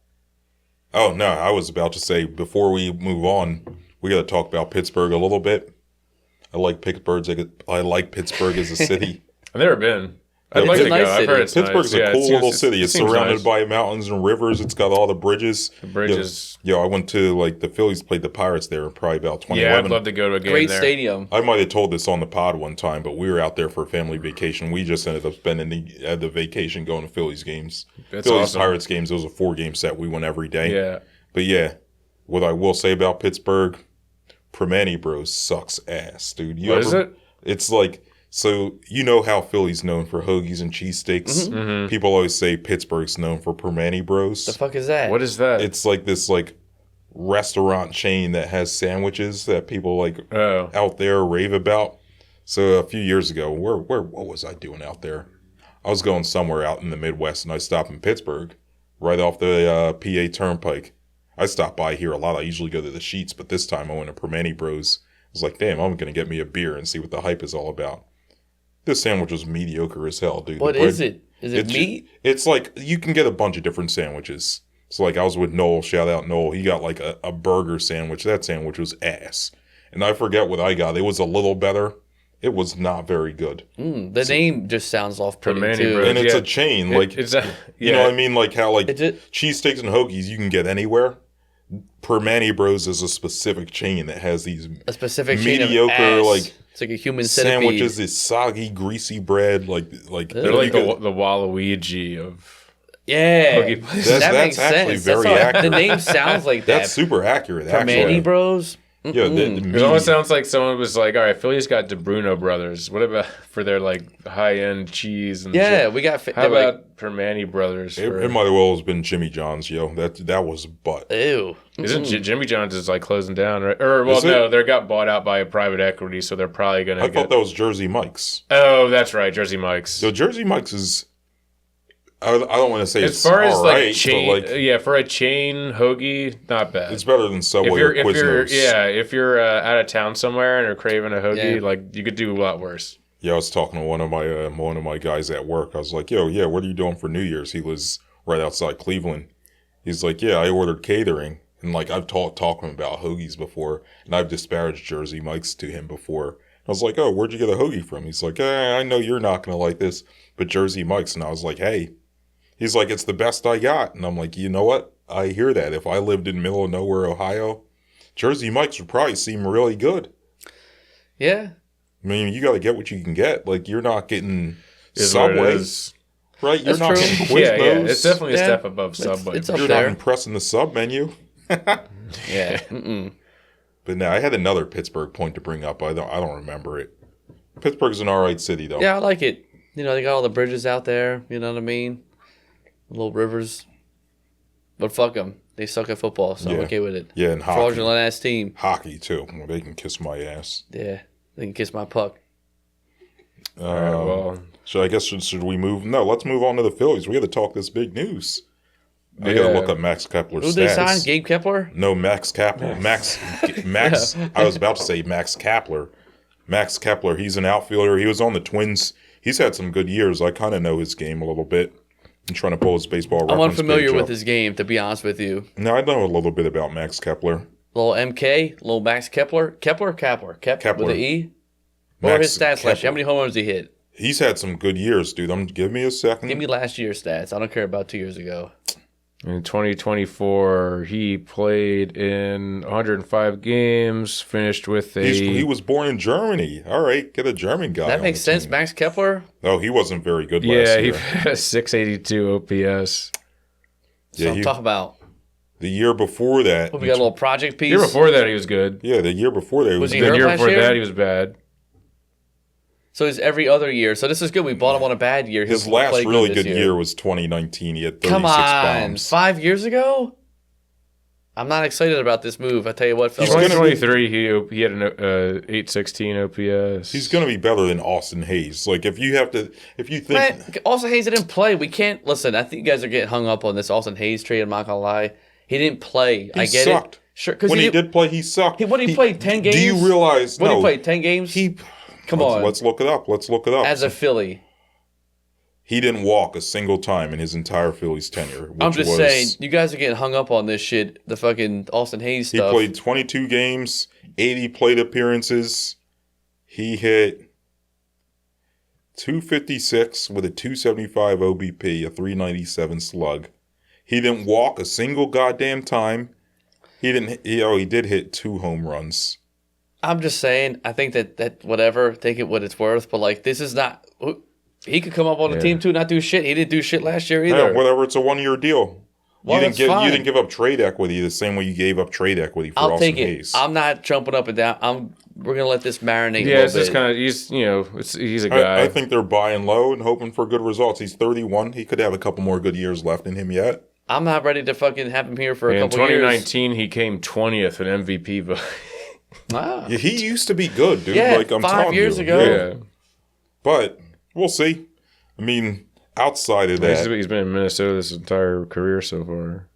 [SPEAKER 3] Oh, no, I was about to say, before we move on, we got to talk about Pittsburgh a little bit. I like Pittsburgh as a city.
[SPEAKER 1] I've never been. I'd
[SPEAKER 2] It's
[SPEAKER 1] like
[SPEAKER 2] a
[SPEAKER 1] to
[SPEAKER 2] nice
[SPEAKER 1] go. I've
[SPEAKER 2] city.
[SPEAKER 1] heard it's
[SPEAKER 3] Pittsburgh's
[SPEAKER 1] nice.
[SPEAKER 3] a cool little city. It's surrounded
[SPEAKER 1] nice.
[SPEAKER 3] by mountains and rivers. It's got all the bridges.
[SPEAKER 1] The bridges.
[SPEAKER 3] I went to, like, the Phillies played the Pirates there probably about 2011.
[SPEAKER 1] Yeah, I'd love to go to a game
[SPEAKER 2] Great
[SPEAKER 1] there.
[SPEAKER 2] stadium.
[SPEAKER 3] I might have told this on the pod one time, but we were out there for a family vacation. We just ended up spending the vacation going to Phillies games.
[SPEAKER 1] That's
[SPEAKER 3] Phillies
[SPEAKER 1] awesome.
[SPEAKER 3] Pirates games. It was a 4-game set. We went every day.
[SPEAKER 1] Yeah.
[SPEAKER 3] But yeah, what I will say about Pittsburgh, Primanti Bros sucks ass, dude.
[SPEAKER 1] What is it?
[SPEAKER 3] It's like, so you know how Philly's known for hoagies and cheesesteaks?
[SPEAKER 1] Mm-hmm.
[SPEAKER 3] People always say Pittsburgh's known for Primanti Bros.
[SPEAKER 2] The fuck is that?
[SPEAKER 1] What is that?
[SPEAKER 3] It's like this like restaurant chain that has sandwiches that people like out there rave about. So a few years ago, what was I doing out there? I was going somewhere out in the Midwest, and I stopped in Pittsburgh, right off the PA Turnpike. I stop by here a lot. I usually go to the Sheets, but this time I went to Primanti Bros. I was like, damn, I'm going to get me a beer and see what the hype is all about. This sandwich was mediocre as hell, dude.
[SPEAKER 2] What is it? Is it meat?
[SPEAKER 3] It's like, you can get a bunch of different sandwiches. So, like, I was with Noel. Shout out Noel. He got, like, a burger sandwich. That sandwich was ass. And I forget what I got. It was a little better. It was not very good.
[SPEAKER 2] The name just sounds off-putting,
[SPEAKER 1] Primanti
[SPEAKER 2] too.
[SPEAKER 1] Bros.
[SPEAKER 3] And it's a chain. Like, you know what I mean? Like how, like, cheesesteaks and hoagies you can get anywhere. Primanti Bros is a specific chain that has these
[SPEAKER 2] A specific
[SPEAKER 3] mediocre,
[SPEAKER 2] chain of ass.
[SPEAKER 3] like,
[SPEAKER 2] It's like a human centipede.
[SPEAKER 3] sandwiches, this soggy, greasy bread. Like
[SPEAKER 1] They're like the Waluigi of
[SPEAKER 2] Yeah.
[SPEAKER 1] hoagie places.
[SPEAKER 2] That
[SPEAKER 3] That's
[SPEAKER 2] makes
[SPEAKER 3] actually
[SPEAKER 2] sense.
[SPEAKER 3] very
[SPEAKER 2] That's all-
[SPEAKER 3] accurate.
[SPEAKER 2] The name sounds like that.
[SPEAKER 3] That's super accurate,
[SPEAKER 2] Primanti
[SPEAKER 3] actually.
[SPEAKER 2] Bros?
[SPEAKER 3] Yeah, the
[SPEAKER 1] It almost sounds like someone was like, all right, Philly's got DeBruno Brothers. What about for their like high-end cheese and
[SPEAKER 2] Yeah,
[SPEAKER 1] shit?
[SPEAKER 2] we got...
[SPEAKER 1] How about Primanti Brothers?
[SPEAKER 3] It might as well have been Jimmy John's, yo. That was butt.
[SPEAKER 2] Ew.
[SPEAKER 1] Isn't Jimmy John's is like closing down, right? Or well,
[SPEAKER 3] Is it?
[SPEAKER 1] no, they got bought out by a private equity, so they're probably gonna.
[SPEAKER 3] I thought that was Jersey Mike's.
[SPEAKER 1] Oh, that's right, Jersey Mike's.
[SPEAKER 3] So Jersey Mike's is, I don't want to say
[SPEAKER 1] As
[SPEAKER 3] it's
[SPEAKER 1] far as
[SPEAKER 3] all
[SPEAKER 1] like
[SPEAKER 3] right,
[SPEAKER 1] chain,
[SPEAKER 3] but like
[SPEAKER 1] yeah, for a chain hoagie, not bad.
[SPEAKER 3] it's better than Subway
[SPEAKER 1] if you're,
[SPEAKER 3] or Quiznos.
[SPEAKER 1] if you're out of town somewhere and are craving a hoagie,
[SPEAKER 2] Yeah.
[SPEAKER 1] like you could do a lot worse.
[SPEAKER 3] Yeah, I was talking to one of my guys at work. I was like, yo, yeah, what are you doing for New Year's? He lives right outside Cleveland. He's like, yeah, I ordered catering. And like I've talking about hoagies before, and I've disparaged Jersey Mike's to him before. I was like, "Oh, where'd you get a hoagie from?" He's like, I know you're not gonna like this, but Jersey Mike's. And I was like, "Hey," he's like, "It's the best I got." And I'm like, "You know what? I hear that. If I lived in middle of nowhere, Ohio, Jersey Mike's would probably seem really good."
[SPEAKER 2] Yeah.
[SPEAKER 3] I mean, you got to get what you can get. Like you're not getting
[SPEAKER 1] Is what it
[SPEAKER 3] Subway,
[SPEAKER 1] is.
[SPEAKER 3] right? You're
[SPEAKER 2] That's
[SPEAKER 3] not
[SPEAKER 2] true.
[SPEAKER 3] getting
[SPEAKER 1] Yeah,
[SPEAKER 3] Quiznos.
[SPEAKER 1] it's definitely a
[SPEAKER 2] Yeah.
[SPEAKER 1] step above Subway.
[SPEAKER 2] it's up
[SPEAKER 3] You're
[SPEAKER 2] there.
[SPEAKER 3] not impressing the sub menu.
[SPEAKER 2] Yeah.
[SPEAKER 3] But no, I had another Pittsburgh point to bring up. I don't remember it. Pittsburgh's an all right city, though.
[SPEAKER 2] Yeah, I like it. You know, they got all the bridges out there. You know what I mean? Little rivers. But fuck them. They suck at football, so I'm
[SPEAKER 3] Yeah.
[SPEAKER 2] okay with it.
[SPEAKER 3] Yeah, and hockey.
[SPEAKER 2] Fraudulent ass team.
[SPEAKER 3] Hockey, too. Well, they can kiss my ass.
[SPEAKER 2] Yeah. They can kiss my puck.
[SPEAKER 1] All right, well,
[SPEAKER 3] So I guess should we move? No, let's move on to the Phillies. We got to talk this big news. I got to
[SPEAKER 1] Yeah.
[SPEAKER 3] look up Max Kepler's
[SPEAKER 2] Who
[SPEAKER 3] stats.
[SPEAKER 2] they signed? Gabe Kepler?
[SPEAKER 3] No, Max Kepler. Max. I was about to say Max Kepler. Max Kepler. He's an outfielder. He was on the Twins. He's had some good years. I kind of know his game a little bit. I'm trying to pull his baseball
[SPEAKER 2] I'm
[SPEAKER 3] reference
[SPEAKER 2] unfamiliar
[SPEAKER 3] page
[SPEAKER 2] with
[SPEAKER 3] up.
[SPEAKER 2] his game, to be honest with you.
[SPEAKER 3] No, I know a little bit about Max Kepler.
[SPEAKER 2] Little MK, little Max Kepler. Kepler?
[SPEAKER 3] Kepler.
[SPEAKER 2] With an E? What were his
[SPEAKER 3] Max
[SPEAKER 2] stats last year? How
[SPEAKER 3] Kepler.
[SPEAKER 2] many home runs he hit?
[SPEAKER 3] He's had some good years, dude. Give me a second.
[SPEAKER 2] Give me last year's stats. I don't care about 2 years ago.
[SPEAKER 1] in 2024, he played in 105 games, finished with a...
[SPEAKER 3] He was born in Germany. All right, get a German guy.
[SPEAKER 2] That
[SPEAKER 3] on
[SPEAKER 2] makes
[SPEAKER 3] the
[SPEAKER 2] sense.
[SPEAKER 3] team.
[SPEAKER 2] Max Kepler?
[SPEAKER 3] Oh, he wasn't very good last
[SPEAKER 1] Yeah, he
[SPEAKER 3] year.
[SPEAKER 1] had a 682 OPS.
[SPEAKER 3] Yeah,
[SPEAKER 2] So talk about.
[SPEAKER 3] the year before that.
[SPEAKER 2] We got a little project
[SPEAKER 1] The
[SPEAKER 2] piece.
[SPEAKER 1] year before that, he was good.
[SPEAKER 3] Yeah, the year before that.
[SPEAKER 2] Was he
[SPEAKER 1] The
[SPEAKER 2] hurt
[SPEAKER 1] year
[SPEAKER 2] last
[SPEAKER 1] before
[SPEAKER 2] year?
[SPEAKER 1] that, he was bad.
[SPEAKER 2] So it's every other year. So this is good. We bought him on a bad year.
[SPEAKER 3] His
[SPEAKER 2] He'll
[SPEAKER 3] last
[SPEAKER 2] play
[SPEAKER 3] really
[SPEAKER 2] this
[SPEAKER 3] good year was 2019. He had 36
[SPEAKER 2] Come on.
[SPEAKER 3] bombs.
[SPEAKER 2] 5 years ago? I'm not excited about this move. I tell you what,
[SPEAKER 3] He's
[SPEAKER 2] fellas.
[SPEAKER 3] gonna be-
[SPEAKER 1] 2023, he had an 816 OPS.
[SPEAKER 3] He's going to be better than Austin Hayes. Like, if you think.
[SPEAKER 2] Man, Austin Hayes didn't play. We can't listen. I think you guys are getting hung up on this Austin Hayes trade. I'm not gonna lie. He didn't play. I get
[SPEAKER 3] sucked.
[SPEAKER 2] it. Sure, because
[SPEAKER 3] When he did play, he sucked.
[SPEAKER 2] What did he play? 10 games?
[SPEAKER 3] Do you realize?
[SPEAKER 2] What did
[SPEAKER 3] no,
[SPEAKER 2] he play? 10 games? Come on.
[SPEAKER 3] Let's look it up.
[SPEAKER 2] As a Philly.
[SPEAKER 3] He didn't walk a single time in his entire Phillies tenure. Which
[SPEAKER 2] I'm just
[SPEAKER 3] was,
[SPEAKER 2] saying, you guys are getting hung up on this shit. The fucking Austin Hayes
[SPEAKER 3] He
[SPEAKER 2] stuff.
[SPEAKER 3] played 22 games, 80 plate appearances. He hit 256 with a 275 OBP, a 397 slug. He didn't walk a single goddamn time. He did hit 2 home runs.
[SPEAKER 2] I'm just saying, I think that whatever, take it what it's worth, but like this is not. He could come up on the team too, not do shit. He didn't do shit last year either.
[SPEAKER 3] Yeah, whatever. It's a 1-year deal.
[SPEAKER 2] Well,
[SPEAKER 3] you
[SPEAKER 2] that's fine.
[SPEAKER 3] didn't give up trade equity the same way you gave up trade equity for
[SPEAKER 2] I'll
[SPEAKER 3] Austin
[SPEAKER 2] take it.
[SPEAKER 3] Hayes.
[SPEAKER 2] I'm not jumping up and down. We're gonna let this marinate.
[SPEAKER 1] Yeah,
[SPEAKER 2] a
[SPEAKER 1] it's
[SPEAKER 2] little
[SPEAKER 1] just
[SPEAKER 2] bit.
[SPEAKER 1] kind of he's a guy.
[SPEAKER 3] I think they're buying low and hoping for good results. He's 31. He could have a couple more good years left in him yet.
[SPEAKER 2] I'm not ready to fucking have him here for a
[SPEAKER 1] in
[SPEAKER 2] couple years.
[SPEAKER 1] 2019, he came 20th in MVP vote.
[SPEAKER 2] Wow.
[SPEAKER 3] Yeah, he used to be good, dude.
[SPEAKER 2] Yeah,
[SPEAKER 3] like I'm
[SPEAKER 2] 5
[SPEAKER 3] telling
[SPEAKER 2] years
[SPEAKER 3] you.
[SPEAKER 2] ago.
[SPEAKER 1] Yeah.
[SPEAKER 3] But we'll see. I mean, outside of that,
[SPEAKER 1] He's been in Minnesota this entire career so far.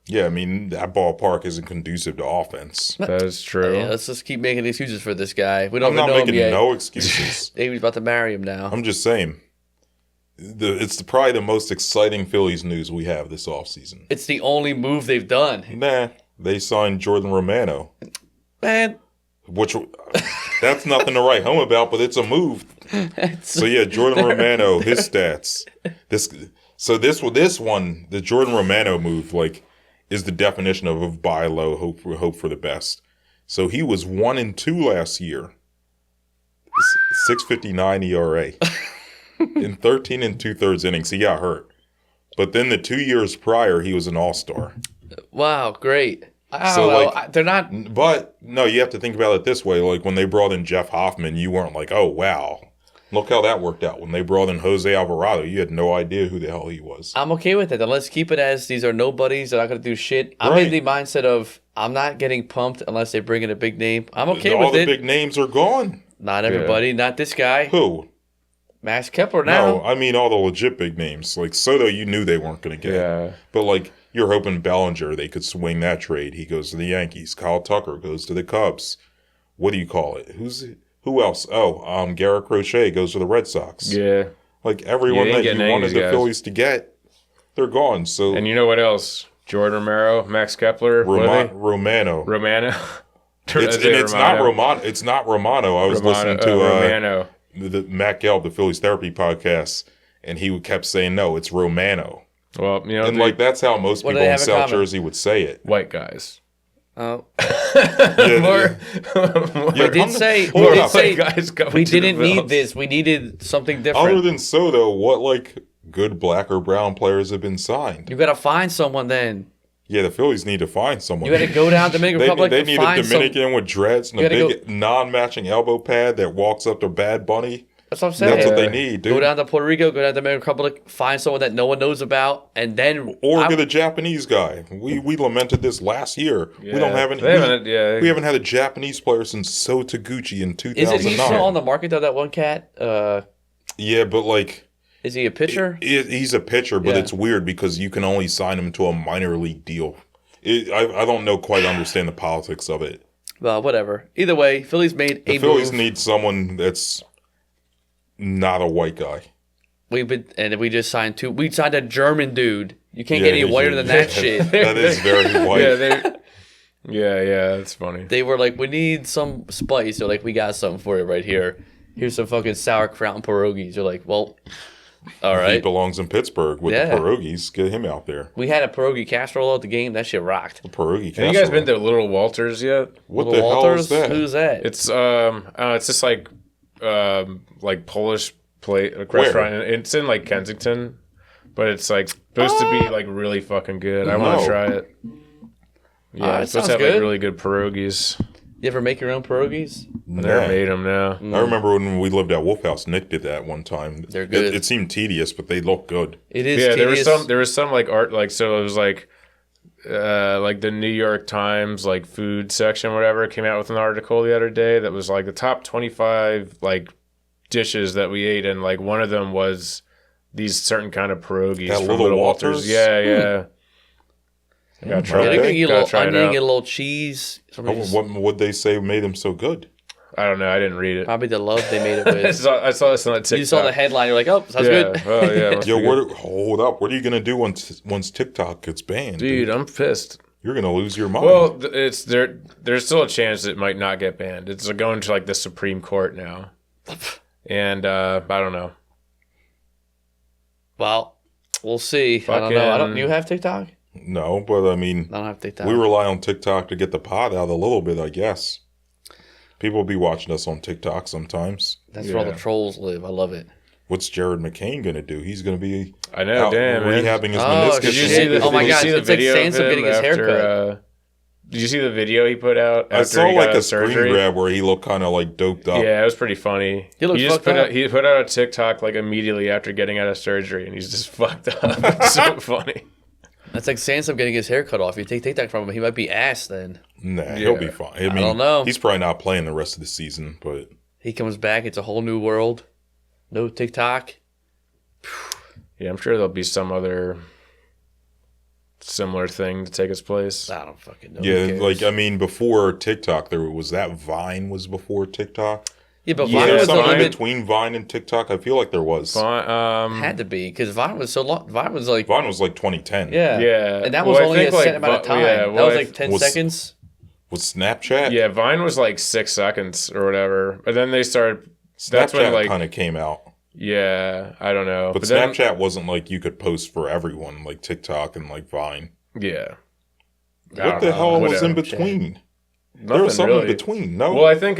[SPEAKER 3] yeah, I mean, that ballpark isn't conducive to offense.
[SPEAKER 1] That is true.
[SPEAKER 2] Yeah, let's just keep making excuses for this guy. We don't
[SPEAKER 3] I'm
[SPEAKER 2] even
[SPEAKER 3] not
[SPEAKER 2] know him
[SPEAKER 3] making
[SPEAKER 2] yet.
[SPEAKER 3] no excuses.
[SPEAKER 2] David's about to marry him now.
[SPEAKER 3] I'm just saying. It's probably the most exciting Phillies news we have this offseason.
[SPEAKER 2] It's the only move they've done.
[SPEAKER 3] Nah, they signed Jordan Romano,
[SPEAKER 2] Man,
[SPEAKER 3] which that's nothing to write home about, but it's a move. So yeah, Jordan Romano, his stats. This one, the Jordan Romano move, like, is the definition of buy low, hope for the best. So he was 1-2 last year, 6.59 ERA, in 13 2/3 innings. He got hurt, but then the 2 years prior, he was an all-star.
[SPEAKER 2] wow, great. I
[SPEAKER 3] So,
[SPEAKER 2] don't know.
[SPEAKER 3] like-
[SPEAKER 2] They're not.
[SPEAKER 3] But no, you have to think about it this way. Like when they brought in Jeff Hoffman, you weren't like, oh wow, look how that worked out. When they brought in Jose Alvarado, you had no idea who the hell he was.
[SPEAKER 2] I'm okay with it. Then let's keep it as these are nobodies. They're not going to do shit. I'm
[SPEAKER 3] Right.
[SPEAKER 2] in the mindset of I'm not getting pumped unless they bring in a big name. I'm okay
[SPEAKER 3] All
[SPEAKER 2] with
[SPEAKER 3] the
[SPEAKER 2] it.
[SPEAKER 3] big names are gone.
[SPEAKER 2] Not everybody. Not this guy.
[SPEAKER 3] Who?
[SPEAKER 2] Max Kepler now.
[SPEAKER 3] No, I mean all the legit big names. Like Soto, you knew they weren't going to get.
[SPEAKER 1] Yeah.
[SPEAKER 3] But like you're hoping Bellinger, they could swing that trade. He goes to the Yankees. Kyle Tucker goes to the Cubs. What do you call it? Who else? Oh, Garrett Crochet goes to the Red Sox.
[SPEAKER 1] Yeah.
[SPEAKER 3] Like everyone
[SPEAKER 1] You ain't
[SPEAKER 3] that
[SPEAKER 1] getting
[SPEAKER 3] you
[SPEAKER 1] any of
[SPEAKER 3] wanted
[SPEAKER 1] these
[SPEAKER 3] the
[SPEAKER 1] guys.
[SPEAKER 3] Phillies to get, they're gone. So
[SPEAKER 1] And you know what else? Jordan Romero, Max Kepler,
[SPEAKER 3] Romano.
[SPEAKER 1] Romano.
[SPEAKER 3] It's not Romano. It's not Romano. I was listening to
[SPEAKER 1] Romano.
[SPEAKER 3] The Matt Gelb, the Phillies Therapy podcast, and he kept saying, no, it's Romano.
[SPEAKER 1] Well,
[SPEAKER 3] and that's how most people in South Jersey would say it.
[SPEAKER 1] White guys.
[SPEAKER 2] Oh.
[SPEAKER 1] We
[SPEAKER 2] didn't need this. We needed something different.
[SPEAKER 3] Other than so, though, what good black or brown players have been signed?
[SPEAKER 2] You got to find someone then.
[SPEAKER 3] Yeah, the Phillies need to find someone.
[SPEAKER 2] You got to go down to Dominican Republic.
[SPEAKER 3] They need a Dominican with dreads and a big non-matching elbow pad that walks up to Bad Bunny.
[SPEAKER 2] That's what I'm saying.
[SPEAKER 3] That's what they need, dude.
[SPEAKER 2] Go down to Puerto Rico, go down to Dominican Republic, find someone that no one knows about, and then...
[SPEAKER 3] Or get a Japanese guy. We lamented this last year.
[SPEAKER 1] Yeah.
[SPEAKER 3] We don't have any... We haven't had a Japanese player since So Taguchi in 2009.
[SPEAKER 2] Is he still on the market, though, that one cat?
[SPEAKER 3] Yeah, but
[SPEAKER 2] Is he a pitcher?
[SPEAKER 3] He's a pitcher, but it's weird because you can only sign him to a minor league deal. I don't quite understand the politics of it.
[SPEAKER 2] Well, whatever. Either way, Phillies made a move.
[SPEAKER 3] The Phillies need someone that's not a white guy.
[SPEAKER 2] We just signed two. We signed a German dude. You can't get any whiter than that shit.
[SPEAKER 3] That is very white.
[SPEAKER 1] Yeah, that's funny.
[SPEAKER 2] They were like, we need some spice. They're like, we got something for you right here. Here's some fucking sauerkraut and pierogies. You're like, well, all right.
[SPEAKER 3] He belongs in Pittsburgh with the pierogies. Get him out there.
[SPEAKER 2] We had a pierogi casserole at the game. That shit rocked.
[SPEAKER 3] The pierogi casserole.
[SPEAKER 1] Have you guys been to Little Walters yet?
[SPEAKER 3] What the hell is that?
[SPEAKER 2] Who's that?
[SPEAKER 1] It's it's just like Polish restaurant. It's in like Kensington, but it's like supposed to be like really fucking good. I want to try it. Yeah, it's supposed to have like really good pierogies.
[SPEAKER 2] You ever make your own pierogies?
[SPEAKER 1] I never made them now.
[SPEAKER 3] I remember when we lived at Wolf House, Nick did that one time.
[SPEAKER 2] They're good.
[SPEAKER 3] It seemed tedious, but they look good.
[SPEAKER 2] It is tedious.
[SPEAKER 1] There was some like art, like, so it was like the New York Times like food section, whatever, came out with an article the other day that was like the top 25 like dishes that we ate, and like one of them was these certain kind of pierogies
[SPEAKER 3] At
[SPEAKER 1] from
[SPEAKER 3] Little Walters.
[SPEAKER 1] Yeah. I gotta try
[SPEAKER 2] They're
[SPEAKER 1] it.
[SPEAKER 2] gonna get a little onion, get a little cheese.
[SPEAKER 3] What would they say made them so good?
[SPEAKER 1] I don't know. I didn't read it.
[SPEAKER 2] Probably the love they made it with.
[SPEAKER 1] I saw this on TikTok.
[SPEAKER 2] You saw the headline. You're like, oh, sounds good.
[SPEAKER 1] Oh yeah.
[SPEAKER 3] Yo, hold up. What are you gonna do once TikTok gets banned?
[SPEAKER 1] Dude, I'm pissed.
[SPEAKER 3] You're gonna lose your mind.
[SPEAKER 1] Well, it's there's still a chance it might not get banned. It's going to like the Supreme Court now, and I don't know.
[SPEAKER 2] Well, we'll see. I don't know. You have TikTok?
[SPEAKER 3] No, but I mean,
[SPEAKER 2] I don't have TikTok.
[SPEAKER 3] We rely on TikTok to get the pod out a little bit, I guess. People will be watching us on TikTok sometimes.
[SPEAKER 2] That's where all the trolls live. I love it.
[SPEAKER 3] What's Jared McCain going to do? He's going to be
[SPEAKER 1] rehabbing
[SPEAKER 3] his meniscus.
[SPEAKER 1] Did you see
[SPEAKER 2] oh my God, it's like Sansom getting his haircut.
[SPEAKER 1] Did you see the video he put out after
[SPEAKER 3] I saw
[SPEAKER 1] he got
[SPEAKER 3] like a
[SPEAKER 1] surgery?
[SPEAKER 3] screen grab where he looked kind of like doped up.
[SPEAKER 1] Yeah, it was pretty funny.
[SPEAKER 2] He
[SPEAKER 1] put out a TikTok like immediately after getting out of surgery, and he's just fucked up. It's so funny.
[SPEAKER 2] That's like Sansom getting his hair cut off. You take TikTok from him, he might be ass then.
[SPEAKER 3] Nah, he'll be fine. I
[SPEAKER 2] don't know.
[SPEAKER 3] He's probably not playing the rest of the season, but
[SPEAKER 2] he comes back. It's a whole new world. No TikTok.
[SPEAKER 1] Yeah, I'm sure there'll be some other similar thing to take its place.
[SPEAKER 2] I don't fucking know.
[SPEAKER 3] Yeah, like I mean, before TikTok, there was that Vine was before TikTok.
[SPEAKER 2] Yeah, but Vine was
[SPEAKER 3] something
[SPEAKER 2] a little
[SPEAKER 3] between Vine and TikTok. I feel like there was.
[SPEAKER 2] Had to be because Vine was so long. Vine was like
[SPEAKER 3] 2010.
[SPEAKER 2] Yeah, and that was only a set amount of time. That was like 10 seconds.
[SPEAKER 3] Was Snapchat?
[SPEAKER 1] Yeah, Vine was like 6 seconds or whatever. But then they started.
[SPEAKER 3] That's when like kind of came out.
[SPEAKER 1] Yeah, I don't know.
[SPEAKER 3] But Snapchat wasn't like you could post for everyone like TikTok and like Vine.
[SPEAKER 1] Yeah.
[SPEAKER 3] What the hell was in between? There was something in between. No.
[SPEAKER 1] Well, I think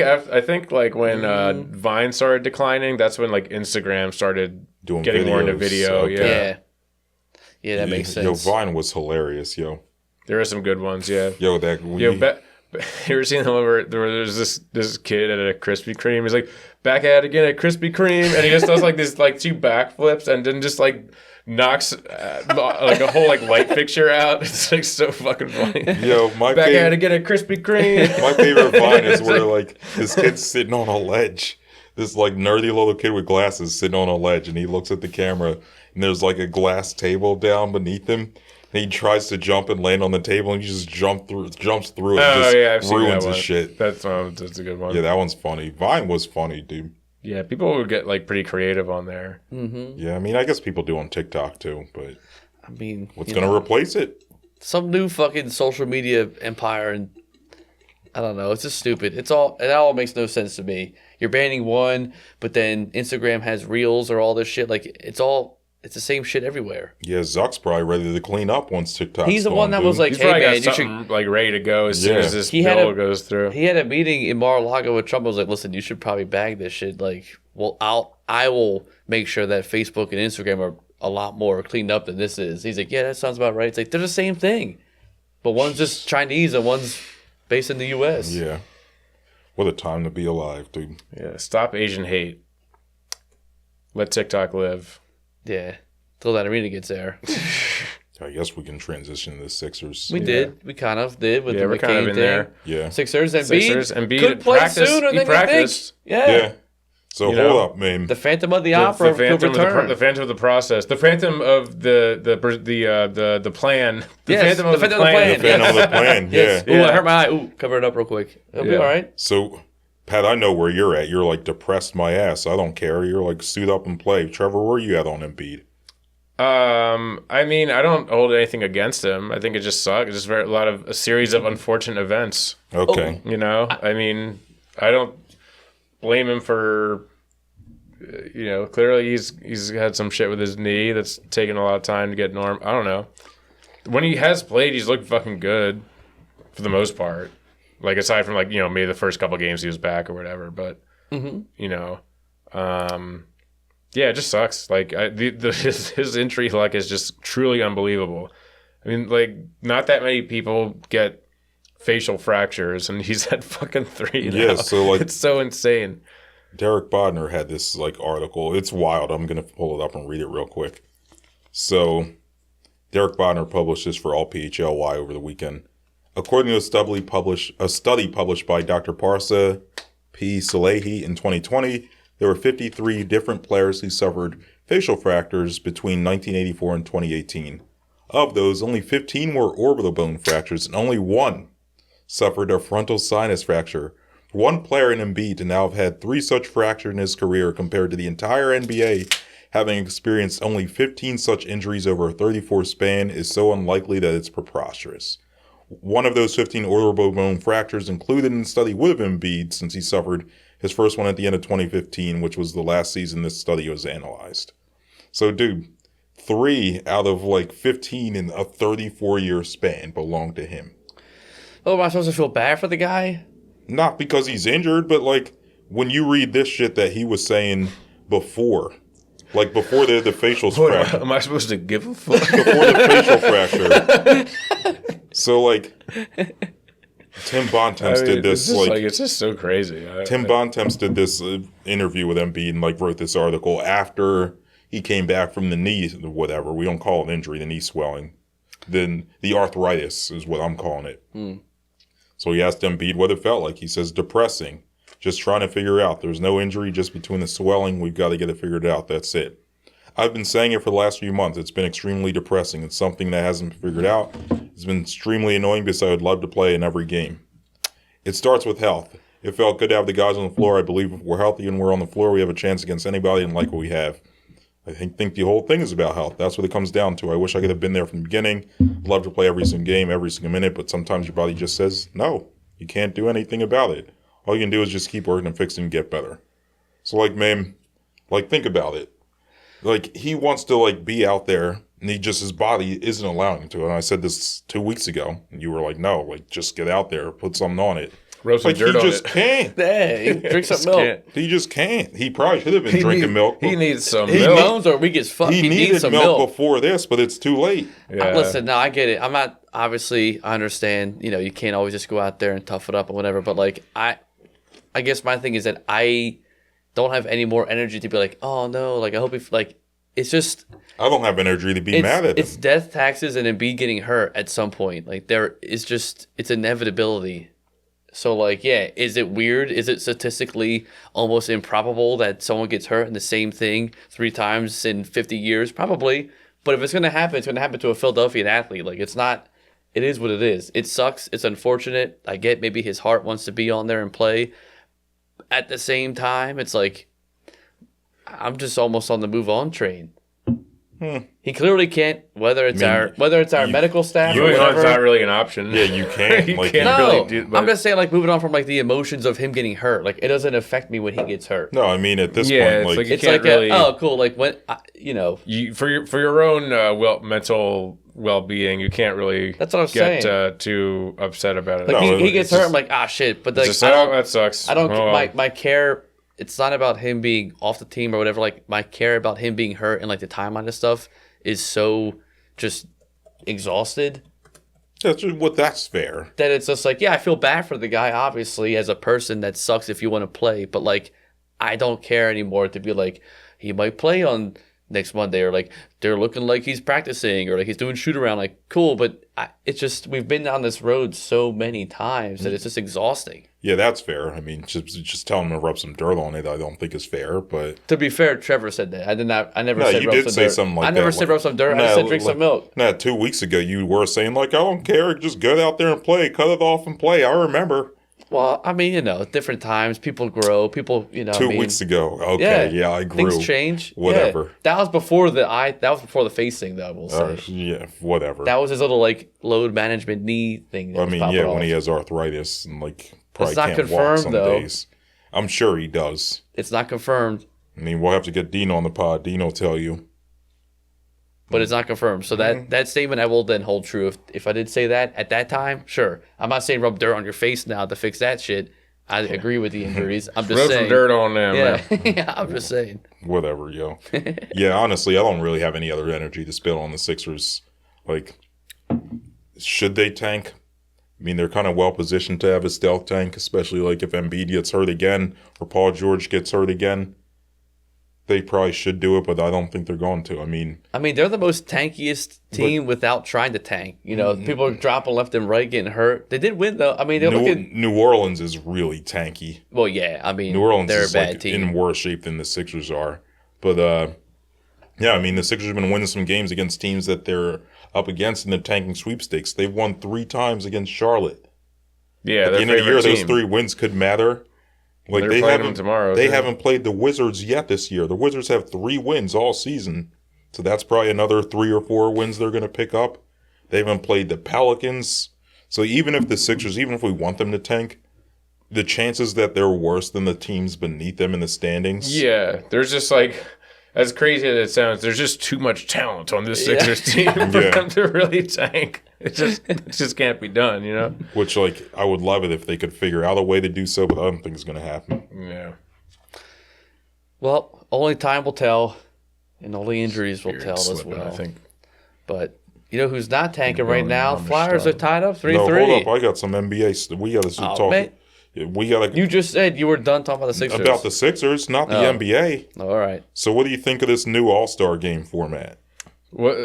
[SPEAKER 1] like when Vine started declining, that's when like Instagram started getting more into video.
[SPEAKER 3] Okay.
[SPEAKER 2] Yeah, that makes sense.
[SPEAKER 3] Yo, Vine was hilarious. Yo,
[SPEAKER 1] there are some good ones. Yeah.
[SPEAKER 3] Yo,
[SPEAKER 1] you ever seen the one where there's this kid at a Krispy Kreme? He's like, back at it again at Krispy Kreme, and he just does like this like 2 backflips and then just like knocks like a whole like light fixture out. It's like so fucking funny.
[SPEAKER 3] Yo,
[SPEAKER 1] back at it again at Krispy Kreme.
[SPEAKER 3] My favorite Vine is where like this kid's sitting on a ledge. This like nerdy little kid with glasses sitting on a ledge, and he looks at the camera, and there's like a glass table down beneath him. And he tries to jump and land on the table, and he just jumps through it. And just ruins his shit.
[SPEAKER 1] That's a good one.
[SPEAKER 3] Yeah, that one's funny. Vine was funny, dude.
[SPEAKER 1] Yeah, people would get like pretty creative on there.
[SPEAKER 2] Mm-hmm.
[SPEAKER 3] Yeah, I mean, I guess people do on TikTok too, but
[SPEAKER 2] I mean,
[SPEAKER 3] what's going to replace it?
[SPEAKER 2] some new fucking social media empire, and I don't know. It's just stupid. It all makes no sense to me. You're banning one, but then Instagram has Reels or all this shit. Like it's the same shit everywhere.
[SPEAKER 3] Yeah, Zuck's probably ready to clean up once TikTok's
[SPEAKER 2] He's the
[SPEAKER 3] gone,
[SPEAKER 2] one that
[SPEAKER 3] dude.
[SPEAKER 2] was like,
[SPEAKER 1] He's
[SPEAKER 2] "Hey
[SPEAKER 1] probably
[SPEAKER 2] man,
[SPEAKER 1] got
[SPEAKER 2] you
[SPEAKER 1] something
[SPEAKER 2] should."
[SPEAKER 1] like ready to go as soon as this bill goes through.
[SPEAKER 2] He had a meeting in Mar-a-Lago with Trump. I was like, "Listen, you should probably bag this shit. Like, well, I will make sure that Facebook and Instagram are a lot more cleaned up than this is." He's like, "Yeah, that sounds about right." It's like they're the same thing, but one's just Chinese and one's based in the U.S.
[SPEAKER 3] Yeah. What a time to be alive, dude.
[SPEAKER 1] Yeah, stop Asian hate. Let TikTok live.
[SPEAKER 2] Yeah. Till that arena gets there.
[SPEAKER 3] I guess we can transition to the Sixers.
[SPEAKER 2] We did. We kind of did with the
[SPEAKER 1] Yeah, we're
[SPEAKER 2] McCain
[SPEAKER 1] kind of in
[SPEAKER 2] thing.
[SPEAKER 1] there.
[SPEAKER 3] Yeah.
[SPEAKER 2] Sixers and
[SPEAKER 1] Embiid
[SPEAKER 2] could play
[SPEAKER 1] practiced-
[SPEAKER 2] sooner
[SPEAKER 1] he
[SPEAKER 2] than
[SPEAKER 1] practiced.
[SPEAKER 2] you think.
[SPEAKER 3] Yeah. So
[SPEAKER 1] You
[SPEAKER 3] hold
[SPEAKER 1] know,
[SPEAKER 3] up, man.
[SPEAKER 2] The Phantom of the Opera could return.
[SPEAKER 1] the phantom of the process, the phantom of the plan, the
[SPEAKER 2] Yes,
[SPEAKER 1] phantom of the plan.
[SPEAKER 3] The fan on the plan.
[SPEAKER 2] Yes.
[SPEAKER 3] Yeah.
[SPEAKER 2] Ooh, I hurt my eye. Ooh, cover it up real quick. It'll be
[SPEAKER 1] Yeah.
[SPEAKER 2] all right.
[SPEAKER 3] So, Pat, I know where you're at. You're like depressed my ass. I don't care. You're like suit up and play. Trevor, where are you at on Embiid?
[SPEAKER 1] I mean, I don't hold anything against him. I think it just sucks. It's just a series of unfortunate events.
[SPEAKER 3] Okay.
[SPEAKER 1] You know, I mean, I don't blame him for. Clearly he's had some shit with his knee that's taken a lot of time to get normal. I don't know. When he has played, he's looked fucking good for the most part. Like aside from maybe the first couple games he was back or whatever, but yeah, it just sucks. Like his injury luck is just truly unbelievable. I mean, like not that many people get facial fractures, and he's had fucking 3 now.
[SPEAKER 3] Yeah, so like
[SPEAKER 1] it's so insane.
[SPEAKER 3] Derek Bodner had this like article. It's wild. I'm gonna pull it up and read it real quick. So Derek Bodner published this for All PHLY over the weekend. According to a study published by Dr. Parsa P. Salehi in 2020, there were 53 different players who suffered facial fractures between 1984 and 2018. Of those, only 15 were orbital bone fractures, and only 1 suffered a frontal sinus fracture. One player in Embiid to now have had 3 such fractures in his career compared to the entire NBA having experienced only 15 such injuries over a 34 span is so unlikely that it's preposterous. One of those 15 orbital bone fractures included in the study would have been Embiid since he suffered his first one at the end of 2015, which was the last season this study was analyzed. So, dude, 3 out of like 15 in a 34-year span belong to him.
[SPEAKER 2] Oh, am I supposed to feel bad for the guy?
[SPEAKER 3] Not because he's injured, but like when you read this shit that he was saying before, like before the facial fracture.
[SPEAKER 1] Am I supposed to give a fuck?
[SPEAKER 3] Before the facial fracture. So like Tim Bontemps did this
[SPEAKER 1] it's just so crazy.
[SPEAKER 3] Tim Bontemps did this interview with Embiid and like wrote this article after he came back from the knee, whatever. We don't call it injury, the knee swelling. Then the arthritis is what I'm calling it. So he asked Embiid what it felt like. He says, depressing. Just trying to figure out. There's no injury, just between the swelling. We've got to get it figured out. That's it. I've been saying it for the last few months. It's been extremely depressing. It's something that hasn't been figured out. It's been extremely annoying because I would love to play in every game. It starts with health. It felt good to have the guys on the floor. I believe if we're healthy and we're on the floor, we have a chance against anybody and like what we have. I think the whole thing is about health. That's what it comes down to. I wish I could have been there from the beginning. Love to play every single game, every single minute, but sometimes your body just says, no, you can't do anything about it. All you can do is just keep working and fixing and get better. So, like, man, like, think about it. Like, he wants to, like, be out there, and his body isn't allowing him to. And I said this 2 weeks ago, and you were like, no, like, just get out there, put something on it.
[SPEAKER 1] Rub some dirt on it.
[SPEAKER 3] He just can't.
[SPEAKER 2] Hey, drink some milk.
[SPEAKER 3] He just can't. He probably should have been drinking milk.
[SPEAKER 1] He needs some
[SPEAKER 2] His
[SPEAKER 1] milk.
[SPEAKER 2] bones are weak as fuck.
[SPEAKER 3] He
[SPEAKER 2] He needs
[SPEAKER 3] needed
[SPEAKER 2] some
[SPEAKER 3] milk before this, but it's too late.
[SPEAKER 1] Yeah.
[SPEAKER 2] Listen, no, I get it. I'm not, obviously, I understand, you can't always just go out there and tough it up or whatever, but, like, I guess my thing is that I don't have any more energy to be like, oh, no, like, I hope it's just...
[SPEAKER 3] I don't have energy to be mad at him.
[SPEAKER 2] It's death, taxes, and Embiid getting hurt at some point. Like, there is just, it's inevitability. So, like, yeah, is it weird? Is it statistically almost improbable that someone gets hurt in the same thing 3 times in 50 years? Probably. But if it's going to happen, it's going to happen to a Philadelphia athlete. Like, it's not, it is what it is. It sucks. It's unfortunate. I get maybe his heart wants to be on there and play. At the same time, it's like, I'm just almost on the move on train. He clearly can't. Whether it's our medical staff or
[SPEAKER 1] Moving on
[SPEAKER 2] whatever.
[SPEAKER 1] is not really an option.
[SPEAKER 3] Yeah, you can't.
[SPEAKER 1] You
[SPEAKER 3] like,
[SPEAKER 1] can't
[SPEAKER 2] No,
[SPEAKER 1] really do. But
[SPEAKER 2] I'm just saying, like, moving on from like the emotions of him getting hurt. Like, it doesn't affect me when he gets hurt.
[SPEAKER 3] no, I mean at this
[SPEAKER 1] Yeah,
[SPEAKER 3] point,
[SPEAKER 1] it's
[SPEAKER 3] like,
[SPEAKER 1] like
[SPEAKER 2] It's
[SPEAKER 1] can't
[SPEAKER 2] like,
[SPEAKER 1] really-
[SPEAKER 2] oh, cool. Like when
[SPEAKER 1] for your own mental well-being, you can't really
[SPEAKER 2] That's what I was
[SPEAKER 1] get
[SPEAKER 2] saying.
[SPEAKER 1] too upset about it.
[SPEAKER 2] like
[SPEAKER 3] No,
[SPEAKER 2] he gets
[SPEAKER 3] it's
[SPEAKER 2] hurt.
[SPEAKER 3] just-
[SPEAKER 2] I'm like, ah, shit. But
[SPEAKER 1] It's
[SPEAKER 2] like,
[SPEAKER 1] just, oh, that sucks.
[SPEAKER 2] I don't.
[SPEAKER 1] Oh, well.
[SPEAKER 2] My care. It's not about him being off the team or whatever. Like my care about him being hurt and like the timeline and stuff is so just exhausted
[SPEAKER 3] that's fair.
[SPEAKER 2] that it's just like, yeah, I feel bad for the guy. Obviously, as a person, that sucks if you want to play. But like, I don't care anymore to be like, he might play on next Monday, or like they're looking like he's practicing, or like he's doing shoot around. Like, cool, but it's just we've been down this road so many times that it's just exhausting.
[SPEAKER 3] Yeah, that's fair. I mean, just telling him to rub some dirt on it, I don't think is fair. But
[SPEAKER 2] To be fair, Trevor said that. I did not. I never
[SPEAKER 3] no,
[SPEAKER 2] said
[SPEAKER 3] you
[SPEAKER 2] rub
[SPEAKER 3] did
[SPEAKER 2] some
[SPEAKER 3] say
[SPEAKER 2] dirt.
[SPEAKER 3] something like
[SPEAKER 2] I
[SPEAKER 3] that.
[SPEAKER 2] never said rub some dirt. I said drink some milk.
[SPEAKER 3] No, 2 weeks ago you were saying like, I don't care, just get out there and play, cut it off and play. I remember
[SPEAKER 2] Well, I mean, different times, people grow. People,
[SPEAKER 3] 2 weeks ago. Okay, yeah, I grew.
[SPEAKER 2] Things change.
[SPEAKER 3] Whatever.
[SPEAKER 2] Yeah. That was before the face thing, though. We'll say
[SPEAKER 3] Yeah, whatever.
[SPEAKER 2] that was his little like load management knee thing. that
[SPEAKER 3] I
[SPEAKER 2] was
[SPEAKER 3] mean,
[SPEAKER 2] popping
[SPEAKER 3] yeah,
[SPEAKER 2] off.
[SPEAKER 3] when he has arthritis and like probably
[SPEAKER 2] It's not
[SPEAKER 3] can't walk
[SPEAKER 2] confirmed,
[SPEAKER 3] some
[SPEAKER 2] though.
[SPEAKER 3] days. I'm sure he does.
[SPEAKER 2] It's not confirmed,
[SPEAKER 3] I mean, we'll have to get Dean on the pod. Dean will tell you.
[SPEAKER 2] but it's not confirmed. So that statement I will then hold true. If I did say that at that time, sure. I'm not saying rub dirt on your face now to fix that shit. I agree with the injuries. I'm just
[SPEAKER 1] Rub
[SPEAKER 2] saying.
[SPEAKER 1] some dirt on them.
[SPEAKER 2] Yeah,
[SPEAKER 1] Man.
[SPEAKER 2] yeah. I'm just saying.
[SPEAKER 3] Whatever, yo. Yeah, honestly, I don't really have any other energy to spill on the Sixers. Like, should they tank? I mean, they're kind of well positioned to have a stealth tank, especially like if Embiid gets hurt again or Paul George gets hurt again. They probably should do it, but I don't think they're going to. I mean,
[SPEAKER 2] they're the most tankiest team without trying to tank. People are dropping left and right, getting hurt. They did win, though. I mean, they're looking.
[SPEAKER 3] New Orleans is really tanky.
[SPEAKER 2] Well, yeah. I mean,
[SPEAKER 3] New Orleans
[SPEAKER 2] they're
[SPEAKER 3] is
[SPEAKER 2] a bad
[SPEAKER 3] like
[SPEAKER 2] team.
[SPEAKER 3] in worse shape than the Sixers are. But yeah, I mean, the Sixers have been winning some games against teams that they're up against in the tanking sweepstakes. They've won 3 times against Charlotte.
[SPEAKER 1] Yeah,
[SPEAKER 3] At the end of the year, those 3 wins could matter. Like
[SPEAKER 1] They're
[SPEAKER 3] they
[SPEAKER 1] playing them
[SPEAKER 3] haven't
[SPEAKER 1] tomorrow,
[SPEAKER 3] They
[SPEAKER 1] too.
[SPEAKER 3] haven't played the Wizards yet this year. The Wizards have 3 wins all season, so that's probably another 3 or 4 wins they're going to pick up. They haven't played the Pelicans, so even if the Sixers, even if we want them to tank, the chances that they're worse than the teams beneath them in the standings.
[SPEAKER 1] Yeah, there's just like, as crazy as it sounds, there's just too much talent on this Sixers team for
[SPEAKER 3] Yeah.
[SPEAKER 1] them to really tank. It just can't be done,
[SPEAKER 3] Which, like, I would love it if they could figure out a way to do so, but I don't think it's going to happen.
[SPEAKER 1] Yeah.
[SPEAKER 2] Well, only time will tell, and only injuries will
[SPEAKER 1] Spirit
[SPEAKER 2] tell as
[SPEAKER 1] slipping,
[SPEAKER 2] well.
[SPEAKER 1] I think.
[SPEAKER 2] But you know who's not tanking right
[SPEAKER 1] Going
[SPEAKER 2] now?
[SPEAKER 1] on the
[SPEAKER 2] Flyers
[SPEAKER 1] start.
[SPEAKER 2] are tied up 3-3.
[SPEAKER 3] No, hold up. I got some NBA. We got to talk.
[SPEAKER 2] man.
[SPEAKER 3] We got to
[SPEAKER 2] You just said you were done talking about the Sixers.
[SPEAKER 3] about the Sixers, not the
[SPEAKER 2] Oh.
[SPEAKER 3] NBA.
[SPEAKER 2] All right.
[SPEAKER 3] So, what do you think of this new All-Star game format?
[SPEAKER 1] What?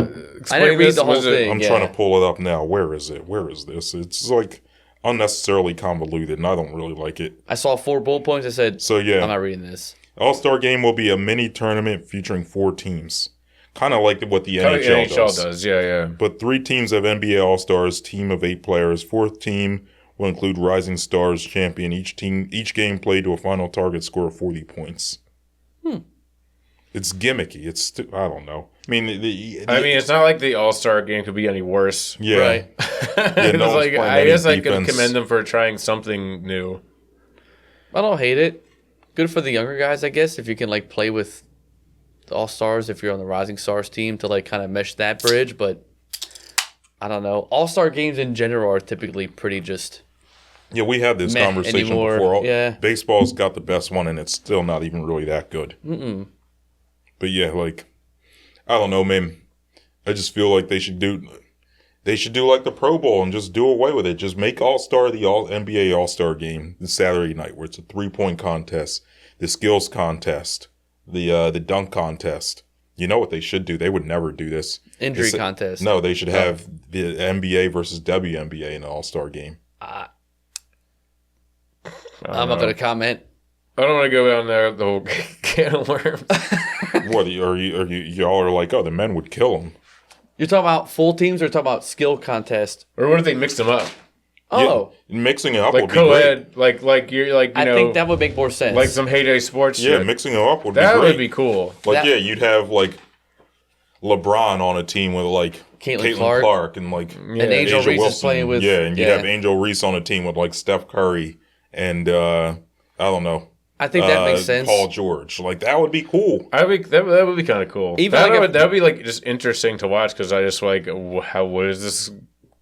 [SPEAKER 2] I didn't read the whole
[SPEAKER 1] Was it-
[SPEAKER 2] thing.
[SPEAKER 3] I'm
[SPEAKER 2] Yeah.
[SPEAKER 3] trying to pull it up now. Where is it? Where is this? It's like unnecessarily convoluted, and I don't really like it.
[SPEAKER 2] I saw 4 bullet points. I said,
[SPEAKER 3] So yeah,
[SPEAKER 2] I'm not reading this.
[SPEAKER 3] All-Star game will be a mini tournament featuring 4 teams, kind of like what the
[SPEAKER 1] Kinda
[SPEAKER 3] NHL does.
[SPEAKER 1] does. Yeah.
[SPEAKER 3] But 3 teams have NBA All-Stars, team of 8 players. 4th team will include Rising Stars champion. Each game played to a final target score of 40 points. It's gimmicky. I don't know. I mean,
[SPEAKER 1] It's not like the All-Star game could be any worse.
[SPEAKER 3] yeah.
[SPEAKER 2] Right.
[SPEAKER 1] It's
[SPEAKER 3] no one's
[SPEAKER 1] like,
[SPEAKER 3] playing
[SPEAKER 1] I
[SPEAKER 3] any
[SPEAKER 1] guess I can
[SPEAKER 3] defense.
[SPEAKER 1] commend them for trying something new.
[SPEAKER 2] I don't hate it. Good for the younger guys, I guess, if you can like play with the All-Stars if you're on the Rising Stars team to like kind of mesh that bridge, but I don't know. All-Star games in general are typically pretty just
[SPEAKER 3] Yeah, we had this
[SPEAKER 2] Meh
[SPEAKER 3] conversation
[SPEAKER 2] anymore.
[SPEAKER 3] before.
[SPEAKER 2] Yeah.
[SPEAKER 3] Baseball's got the best one, and it's still not even really that good. But yeah, like, I don't know, man. I just feel like they should do like the Pro Bowl and just do away with it. Just make All-Star the NBA All-Star game this Saturday night, where it's a 3-point contest, the skills contest, the dunk contest. You know what they should do? They would never do this.
[SPEAKER 2] injury contest.
[SPEAKER 3] No, they should have the NBA versus WNBA in the All-Star game.
[SPEAKER 2] I'm not going to comment.
[SPEAKER 1] I don't want to go down there the whole can of worms.
[SPEAKER 3] What are y'all are like? Oh, the men would kill them.
[SPEAKER 2] You're talking about full teams or talking about skill contest?
[SPEAKER 1] Or what if they mixed them up?
[SPEAKER 2] Oh,
[SPEAKER 3] Mixing it up
[SPEAKER 1] Like
[SPEAKER 3] would be great.
[SPEAKER 1] co-ed, like you're like you
[SPEAKER 2] I
[SPEAKER 1] know,
[SPEAKER 2] think that would make more sense.
[SPEAKER 1] like some heyday sports
[SPEAKER 3] Yeah,
[SPEAKER 1] shit.
[SPEAKER 3] mixing it up would be
[SPEAKER 1] That
[SPEAKER 3] great.
[SPEAKER 1] would be cool.
[SPEAKER 3] Like,
[SPEAKER 2] that-
[SPEAKER 3] yeah, you'd have LeBron on a team with like
[SPEAKER 2] Caitlin
[SPEAKER 3] Caitlin
[SPEAKER 2] Clark.
[SPEAKER 3] and like
[SPEAKER 2] And Angel
[SPEAKER 3] Asia
[SPEAKER 2] Reese
[SPEAKER 3] Wilson.
[SPEAKER 2] is playing with.
[SPEAKER 3] And you have Angel Reese on a team with like Steph Curry and I don't know.
[SPEAKER 2] I think that makes sense.
[SPEAKER 3] Paul George, like that would be cool.
[SPEAKER 1] That would be kind of cool.
[SPEAKER 2] Even
[SPEAKER 1] that would be like just interesting to watch because I just like what is this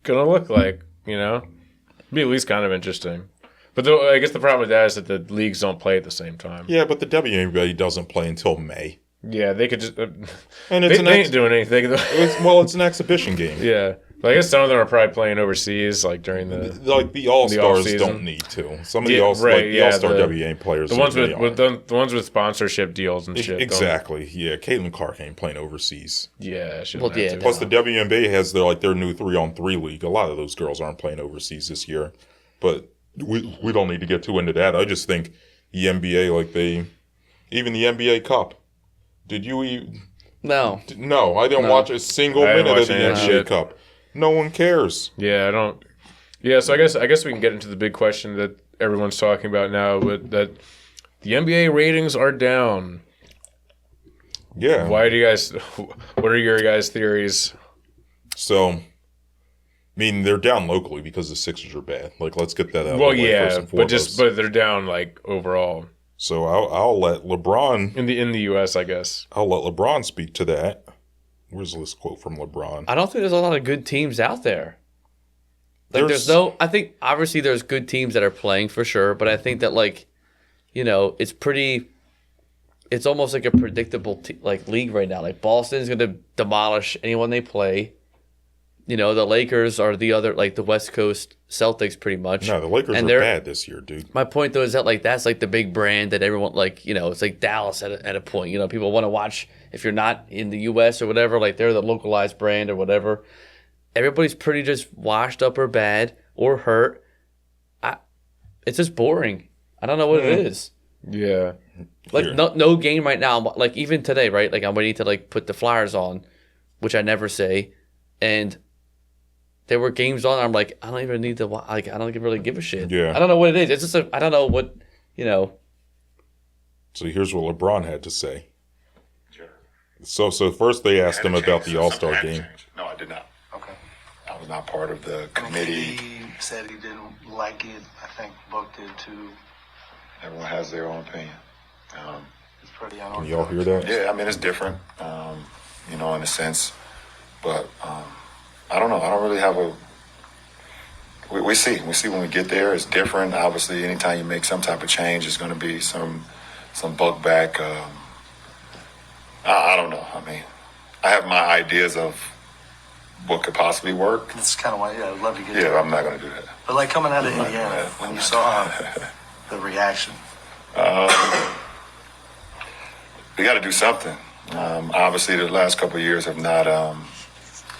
[SPEAKER 1] gonna look like? You know, it'd be at least kind of interesting. But I guess the problem with that is that the leagues don't play at the same time.
[SPEAKER 3] Yeah, but the WNBA doesn't play until May.
[SPEAKER 1] Yeah, they could just.
[SPEAKER 3] And it's
[SPEAKER 1] they ain't doing anything.
[SPEAKER 3] It's an exhibition game.
[SPEAKER 1] Yeah. But I guess some of them are probably playing overseas, like during
[SPEAKER 3] the All-Stars don't need to. Some of the All-Star WNBA players,
[SPEAKER 1] the ones the ones with sponsorship deals and shit.
[SPEAKER 3] Exactly. Yeah, Caitlin Clark ain't playing overseas.
[SPEAKER 1] Yeah,
[SPEAKER 3] Plus the WNBA has their new 3-on-3 league. A lot of those girls aren't playing overseas this year, but we don't need to get too into that. I just think the NBA, even the NBA Cup. Did you even?
[SPEAKER 2] No.
[SPEAKER 3] No, I didn't watch a single minute of the NBA Cup. No one cares.
[SPEAKER 1] Yeah, I don't. Yeah, so I guess we can get into the big question that everyone's talking about now, but that the NBA ratings are down.
[SPEAKER 3] Yeah.
[SPEAKER 1] Why do you guys? What are your guys' theories?
[SPEAKER 3] So, I mean, they're down locally because the Sixers are bad. Like, let's get that out.
[SPEAKER 1] Well,
[SPEAKER 3] of the way
[SPEAKER 1] yeah,
[SPEAKER 3] first and foremost.
[SPEAKER 1] but they're down like overall.
[SPEAKER 3] So I'll let LeBron
[SPEAKER 1] in the U.S. I guess
[SPEAKER 3] I'll let LeBron speak to that. Where's this quote from LeBron?
[SPEAKER 2] I don't think there's a lot of good teams out there. I think obviously there's good teams that are playing for sure, but I think that it's almost like a predictable league right now. Like Boston's going to demolish anyone they play. The Lakers are the other, the West Coast Celtics pretty much.
[SPEAKER 3] No, the Lakers are bad this year, dude.
[SPEAKER 2] My point though is that that's the big brand that everyone it's like Dallas at a point. People want to watch if you're not in the U.S. or whatever. They're the localized brand or whatever. Everybody's pretty just washed up or bad or hurt. It's just boring. I don't know what it is.
[SPEAKER 1] Yeah.
[SPEAKER 2] No game right now. Even today, right? I'm waiting to put the Flyers on, which I never say, and there were games on. I'm like, I don't even need to. I don't really give a shit.
[SPEAKER 3] Yeah.
[SPEAKER 2] I don't know what it is. It's just I don't know what.
[SPEAKER 3] So here's what LeBron had to say. Sure. So first they asked him about the All-Star game.
[SPEAKER 4] No, I did not. Okay. I was not part of the committee.
[SPEAKER 5] He said he didn't like it. I think Book did too.
[SPEAKER 4] Everyone has their own opinion.
[SPEAKER 5] It's pretty
[SPEAKER 3] Can
[SPEAKER 5] unorthodox.
[SPEAKER 3] y'all hear that?
[SPEAKER 4] Yeah, I mean, it's different, in a sense. But I don't know. I don't really have a... We see. We see when we get there. It's different. Obviously, anytime you make some type of change, there's going to be some buck back. I don't know. I mean, I have my ideas of what could possibly work.
[SPEAKER 5] That's kind of why, I'd love to get to
[SPEAKER 4] Yeah,
[SPEAKER 5] it.
[SPEAKER 4] I'm not going to do that.
[SPEAKER 5] But coming out of Indiana, when you saw the reaction.
[SPEAKER 4] We got to do something. Obviously, the last couple of years have not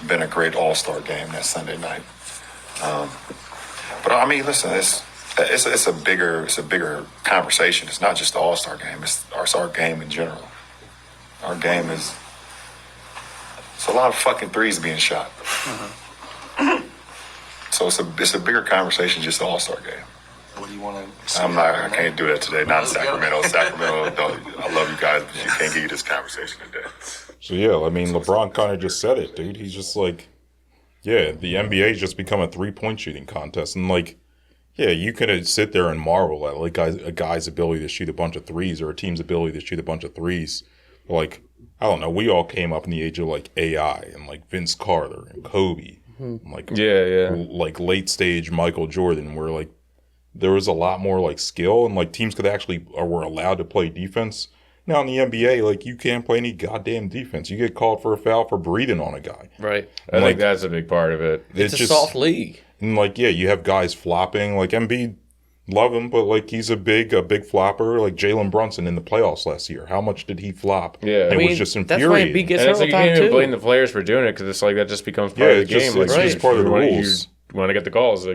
[SPEAKER 4] been a great All-Star game that Sunday night. But I mean, listen, it's a bigger conversation. It's not just the All-Star game. It's our game in general. Our game is. It's a lot of fucking threes being shot. Mm-hmm. So it's a bigger conversation, just the All-Star game.
[SPEAKER 5] What do you want to see?
[SPEAKER 4] I can't do that today. Not in Sacramento. I love you guys, but you can't give you this conversation today.
[SPEAKER 3] So yeah, I mean, LeBron kind of just said it, dude. He's just like, yeah, the NBA's just become a 3-point shooting contest, and yeah, you could sit there and marvel at a guy's ability to shoot a bunch of threes or a team's ability to shoot a bunch of threes. But, I don't know. We all came up in the age of AI and Vince Carter and Kobe, and, late stage Michael Jordan, where there was a lot more skill and teams could actually or were allowed to play defense. Now in the NBA, you can't play any goddamn defense. You get called for a foul for breathing on a guy.
[SPEAKER 2] Right.
[SPEAKER 1] I think that's a big part of it.
[SPEAKER 2] It's a soft league.
[SPEAKER 3] And you have guys flopping. Embiid, love him, but he's a big flopper. Jalen Brunson in the playoffs last year. How much did he flop?
[SPEAKER 1] Yeah,
[SPEAKER 3] it was just infuriating.
[SPEAKER 2] That's why Embiid gets hurt all the
[SPEAKER 1] you
[SPEAKER 2] time
[SPEAKER 1] can't even
[SPEAKER 2] too.
[SPEAKER 1] blame the players for doing it because it's that just becomes part of the game.
[SPEAKER 3] It's just part of the rules.
[SPEAKER 1] You want to get the calls.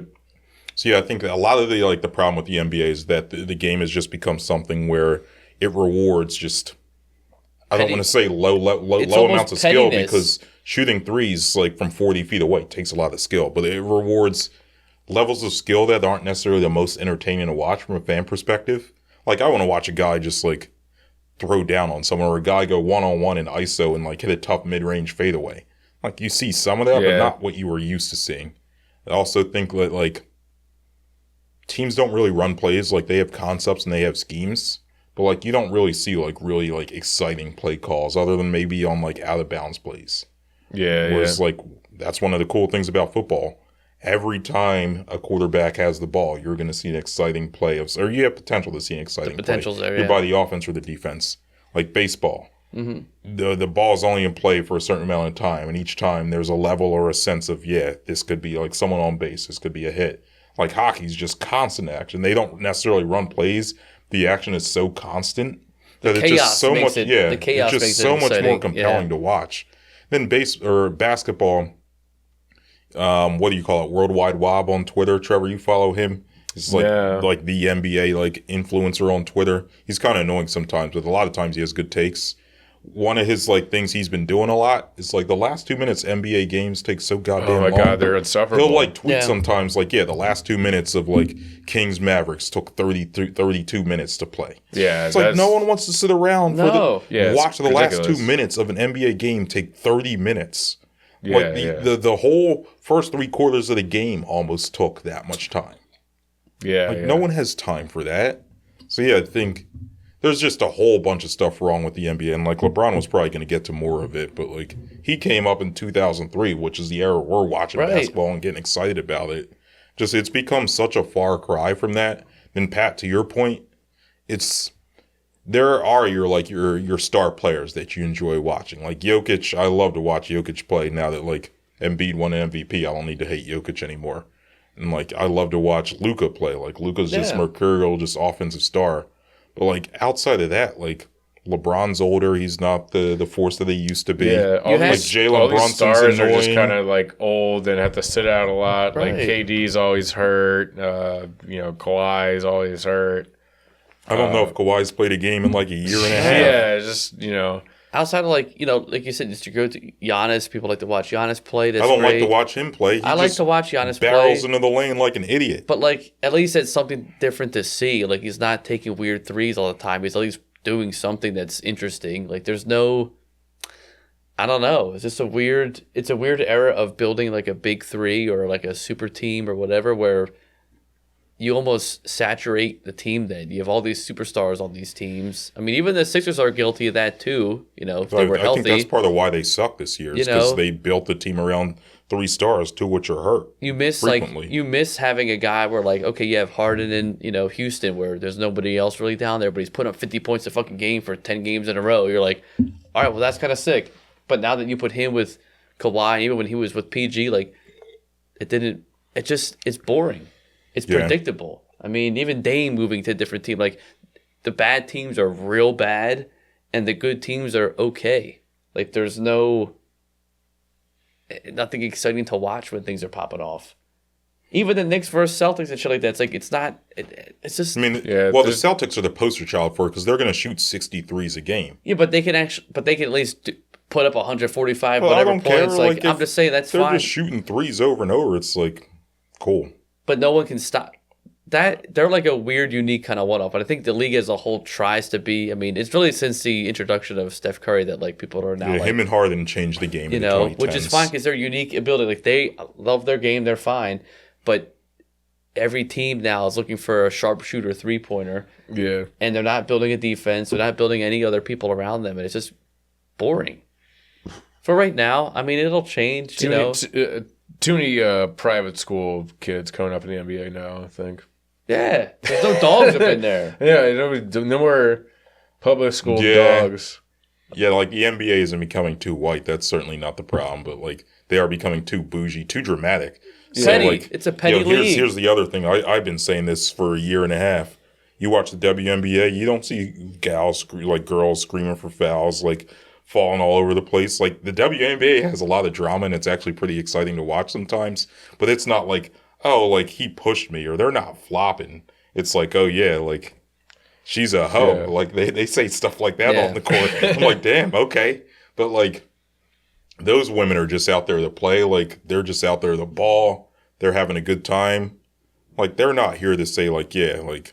[SPEAKER 3] So yeah, I think a lot of the problem with the NBA is that the game has just become something where it rewards just. I don't want to say low amounts of skill because shooting threes from 40 feet away takes a lot of skill, but it rewards levels of skill that aren't necessarily the most entertaining to watch from a fan perspective. I want to watch a guy just throw down on someone, or a guy go one-on-one in ISO and like hit a tough mid-range fadeaway. Like you see some of that, but not what you were used to seeing. I also think that like teams don't really run plays. Like they have concepts and they have schemes, but like you don't really see like really like exciting play calls other than maybe on like out of bounds plays. Whereas like that's one of the cool things about football. Every time a quarterback has the ball, you're going to see an exciting play or you have potential to see an exciting
[SPEAKER 2] potential's
[SPEAKER 3] play.
[SPEAKER 2] there,
[SPEAKER 3] Either by the offense or the defense. Like baseball. The ball's only in play for a certain amount of time, and each time there's a level or a sense of, this could be like someone on base, this could be a hit. Like hockey's just constant action. They don't necessarily run plays. The action is so constant that it's just so much it's just so much more compelling to watch. Then basketball, what do you call it? Worldwide Wob on Twitter. Trevor, you follow him? He's like the NBA like influencer on Twitter. He's kind of annoying sometimes, but a lot of times he has good takes. One of his like things he's been doing a lot is like the last 2 minutes NBA games take so goddamn long.
[SPEAKER 1] Oh my god, they're insufferable.
[SPEAKER 3] He'll like tweet sometimes like, the last 2 minutes of like Kings Mavericks took 32 minutes to play.
[SPEAKER 1] Yeah,
[SPEAKER 3] it's like no one wants to sit around watch the
[SPEAKER 1] ridiculous.
[SPEAKER 3] last 2 minutes of an NBA game take 30 minutes. The whole first 3 quarters of the game almost took that much time. No one has time for that. So I think there's just a whole bunch of stuff wrong with the NBA, and like LeBron was probably going to get to more of it, but like he came up in 2003, which is the era we're watching basketball and getting excited about it. Just it's become such a far cry from that. Then Pat, to your point, there are your star players that you enjoy watching. Like Jokic, I love to watch Jokic play now that like Embiid won an MVP. I don't need to hate Jokic anymore. And like I love to watch Luka play. Like Luka's just mercurial, just offensive star. But like outside of that, like LeBron's older, he's not the force that he used to be.
[SPEAKER 1] Yeah,
[SPEAKER 3] like Jalen Brunson's
[SPEAKER 1] stars
[SPEAKER 3] annoying.
[SPEAKER 1] are just kind of like old and have to sit out a lot.
[SPEAKER 2] Right.
[SPEAKER 1] Like KD's always hurt. Kawhi's always hurt.
[SPEAKER 3] I don't know if Kawhi's played a game in like a year and a half.
[SPEAKER 1] Yeah, just
[SPEAKER 2] outside of like you said, just to go to Giannis, people like to watch Giannis play. That's
[SPEAKER 3] I don't
[SPEAKER 2] great.
[SPEAKER 3] like to watch him play.
[SPEAKER 2] I like to watch Giannis
[SPEAKER 3] barrels
[SPEAKER 2] play.
[SPEAKER 3] into the lane like an idiot.
[SPEAKER 2] But like at least it's something different to see. Like he's not taking weird threes all the time. He's at least doing something that's interesting. Like there's no, I don't know. It's just a weird era of building like a big three or like a super team or whatever where you almost saturate the team then. You have all these superstars on these teams. I mean, even the Sixers are guilty of that too, if they were healthy.
[SPEAKER 3] I think that's part of why they suck this year is because they built the team around 3 stars, 2 which are hurt.
[SPEAKER 2] You miss having a guy where like, okay, you have Harden in, Houston where there's nobody else really down there, but he's putting up 50 points a fucking game for 10 games in a row. You're like, all right, well, that's kind of sick. But now that you put him with Kawhi, even when he was with PG, like, it's boring. It's predictable. I mean, even Dame moving to a different team, like the bad teams are real bad and the good teams are okay. Like there's nothing exciting to watch when things are popping off. Even the Knicks versus Celtics and shit like that, it's like it's just.
[SPEAKER 3] I mean, the Celtics are the poster child for it because they're going to shoot 63s a game.
[SPEAKER 2] Yeah, but they can at least put up 145 whatever points. Care. Like I'm just saying that's
[SPEAKER 3] they're
[SPEAKER 2] fine.
[SPEAKER 3] They're just shooting threes over and over. It's like cool.
[SPEAKER 2] But no one can stop that. They're like a weird, unique kind of one-off. But I think the league as a whole tries to be. I mean, it's really since the introduction of Steph Curry that like people are now. Yeah,
[SPEAKER 3] him and Harden changed the game.
[SPEAKER 2] Which is fine because they're unique ability. Like they love their game, they're fine. But every team now is looking for a sharpshooter 3-pointer.
[SPEAKER 1] Yeah,
[SPEAKER 2] and they're not building a defense. They're not building any other people around them, and it's just boring. For right now, I mean, it'll change.
[SPEAKER 1] Too many private school kids coming up in the NBA now, I think.
[SPEAKER 2] Yeah. There's no dogs up in there.
[SPEAKER 1] Yeah, no more public school dogs.
[SPEAKER 3] Yeah, like the NBA isn't becoming too white. That's certainly not the problem. But like they are becoming too bougie, too dramatic.
[SPEAKER 2] So, it's a petty league.
[SPEAKER 3] Here's the other thing. I've been saying this for a year and a half. You watch the WNBA, you don't see girls screaming for fouls, like falling all over the place. Like the WNBA has a lot of drama and it's actually pretty exciting to watch sometimes. But it's not like, oh, like he pushed me, or they're not flopping. It's like, oh yeah, like she's a hoe. Yeah. Like they say stuff like that on the court. I'm like, damn, okay. But like those women are just out there to play. Like they're just out there to ball. They're having a good time. Like they're not here to say like, yeah, like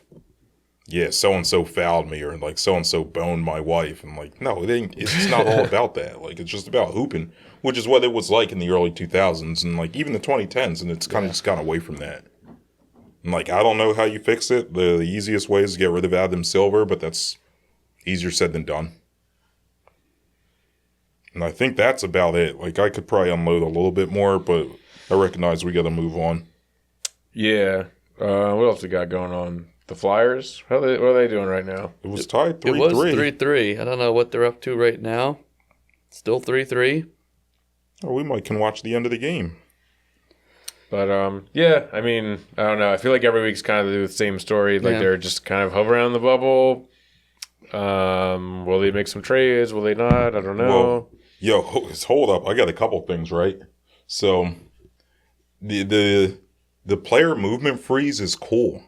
[SPEAKER 3] yeah, so and so fouled me, or like so and so boned my wife, and like, no, it ain't. It's not all about that. Like, it's just about hooping, which is what it was like in the early 2000s and like even the 2010s, and it's kind of just gone away from that. And like, I don't know how you fix it. The easiest way is to get rid of Adam Silver, but that's easier said than done. And I think that's about it. Like, I could probably unload a little bit more, but I recognize we got to move on.
[SPEAKER 1] Yeah. What else we got going on? The Flyers? What are they doing right now?
[SPEAKER 3] It was tied 3-3.
[SPEAKER 2] It was 3-3. I don't know what they're up to right now. Still 3-3.
[SPEAKER 3] Oh, we can watch the end of the game.
[SPEAKER 1] But, yeah, I mean, I don't know. I feel like every week's kind of the same story. Like, they're just kind of hovering around the bubble. Will they make some trades? Will they not? I don't know.
[SPEAKER 3] Well, hold up. I got a couple things, right? So, the player movement freeze is cool.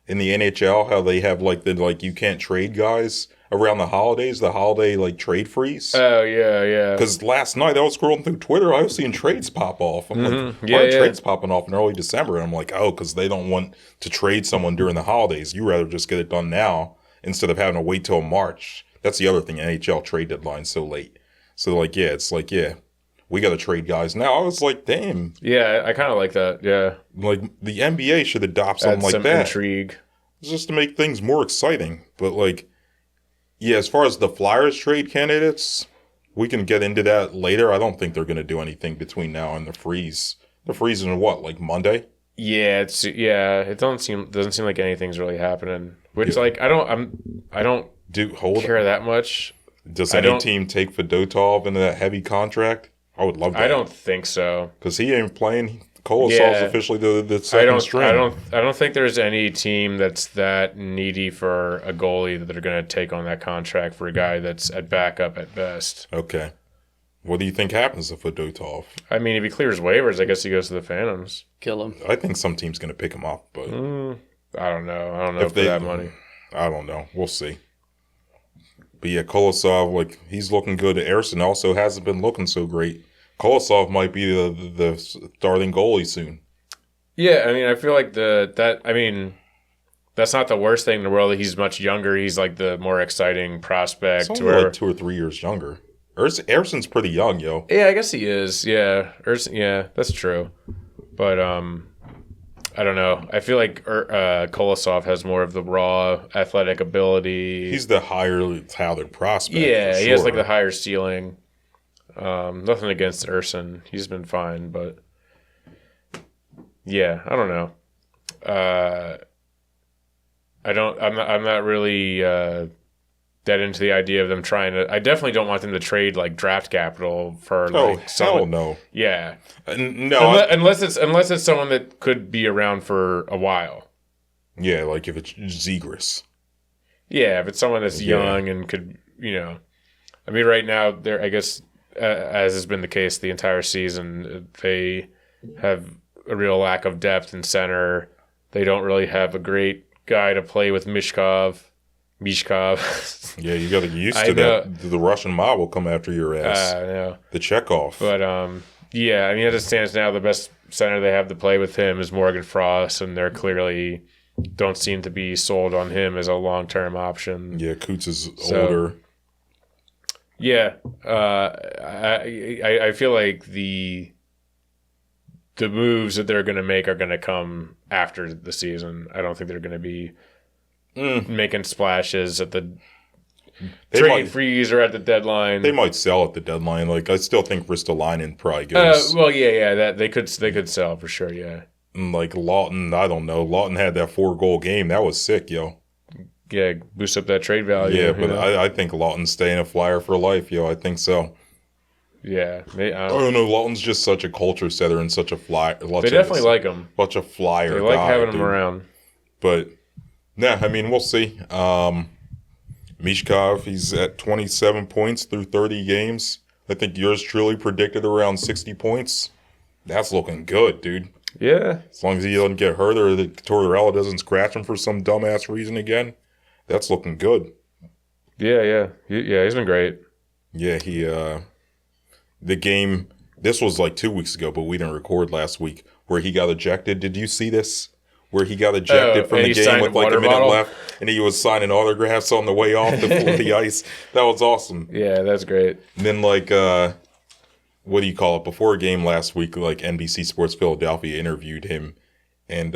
[SPEAKER 3] In the NHL, how they have you can't trade guys around the holidays, the holiday trade freeze.
[SPEAKER 1] Oh yeah.
[SPEAKER 3] Because last night I was scrolling through Twitter, I was seeing trades pop off. I'm like, why are trades popping off in early December? And I'm like, oh, because they don't want to trade someone during the holidays. You rather just get it done now instead of having to wait till March. That's the other thing. NHL trade deadline's so late. So we got to trade guys now. I was like, damn.
[SPEAKER 1] Yeah, I kind of like that. Yeah.
[SPEAKER 3] Like, the NBA should adopt something like
[SPEAKER 1] some
[SPEAKER 3] that.
[SPEAKER 1] Intrigue.
[SPEAKER 3] Just to make things more exciting. But, as far as the Flyers trade candidates, we can get into that later. I don't think they're going to do anything between now and the freeze. The freeze is what, Monday?
[SPEAKER 1] Yeah, it doesn't seem like anything's really happening. Which, I don't care that much.
[SPEAKER 3] Does any team take Fedotov into that heavy contract? I would love that.
[SPEAKER 1] I don't think so.
[SPEAKER 3] Because he ain't playing. Kolosov's officially the second string.
[SPEAKER 1] I don't think there's any team that's that needy for a goalie that they're going to take on that contract for a guy that's at backup at best.
[SPEAKER 3] Okay. What do you think happens to Fedotov?
[SPEAKER 1] I mean, if he clears waivers, I guess he goes to the Phantoms.
[SPEAKER 2] Kill him.
[SPEAKER 3] I think some team's going to pick him up, but...
[SPEAKER 1] I don't know for that money.
[SPEAKER 3] I don't know. We'll see. But yeah, Kolosov, he's looking good. Ersson also hasn't been looking so great. Kolosov might be the starting goalie soon.
[SPEAKER 1] Yeah, I mean, I feel like that's not the worst thing in the world. He's much younger. He's the more exciting prospect.
[SPEAKER 3] He's only 2 or 3 years younger. Ersson's pretty young, yo.
[SPEAKER 1] Yeah, I guess he is. Yeah, that's true. But I don't know. I feel like Kolosov has more of the raw athletic ability.
[SPEAKER 3] He's the higher touted prospect.
[SPEAKER 1] Yeah, he has the higher ceiling. Nothing against Ersson. He's been fine, but yeah, I don't know. I'm not really dead into the idea of them trying to. I definitely don't want them to trade draft capital for
[SPEAKER 3] hell no.
[SPEAKER 1] Yeah,
[SPEAKER 3] no.
[SPEAKER 1] Unless it's someone that could be around for a while.
[SPEAKER 3] Yeah, if it's Zegras.
[SPEAKER 1] Yeah, if it's someone that's young and could, I mean, right now they're, I guess, as has been the case the entire season, they have a real lack of depth in center. They don't really have a great guy to play with Mishkov.
[SPEAKER 3] Yeah, you got to get used to that. The Russian mob will come after your ass.
[SPEAKER 1] I know.
[SPEAKER 3] The Chekhov.
[SPEAKER 1] But, yeah, I mean, as it stands now, the best center they have to play with him is Morgan Frost, and they're clearly don't seem to be sold on him as a long-term option.
[SPEAKER 3] Yeah, Coots is older.
[SPEAKER 1] Yeah, I feel like the moves that they're going to make are going to come after the season. I don't think they're going to be making splashes at the trade freeze or at the deadline.
[SPEAKER 3] They might sell at the deadline. I still think Ristolainen probably goes.
[SPEAKER 1] That they could sell for sure. Yeah,
[SPEAKER 3] and Lawton, I don't know. Lawton had that 4-goal game. That was sick, yo.
[SPEAKER 1] Yeah, boost up that trade value.
[SPEAKER 3] Yeah, but I think Lawton's staying a Flyer for life, yo. I think so.
[SPEAKER 1] Yeah,
[SPEAKER 3] I don't know. Lawton's just such a culture setter and such a flyer.
[SPEAKER 1] They definitely like him.
[SPEAKER 3] Such a flyer.
[SPEAKER 1] They like having him around.
[SPEAKER 3] But yeah, I mean, we'll see. Mishkov, he's at 27 points through 30 games. I think yours truly predicted around 60 points. That's looking good, dude.
[SPEAKER 1] Yeah.
[SPEAKER 3] As long as he doesn't get hurt or the Tortorella doesn't scratch him for some dumbass reason again, that's looking good.
[SPEAKER 1] Yeah. He's been great.
[SPEAKER 3] Yeah, the game, this was 2 weeks ago, but we didn't record last week, where he got ejected. Did you see this? where he got ejected from
[SPEAKER 1] and
[SPEAKER 3] the
[SPEAKER 1] he
[SPEAKER 3] game
[SPEAKER 1] signed
[SPEAKER 3] with
[SPEAKER 1] a
[SPEAKER 3] like a
[SPEAKER 1] water
[SPEAKER 3] minute
[SPEAKER 1] bottle?
[SPEAKER 3] left, and he was signing autographs on the way off the ice. That was awesome.
[SPEAKER 1] Yeah, that's great.
[SPEAKER 3] And then like what do you call it? Before a game last week, like NBC Sports Philadelphia interviewed him, and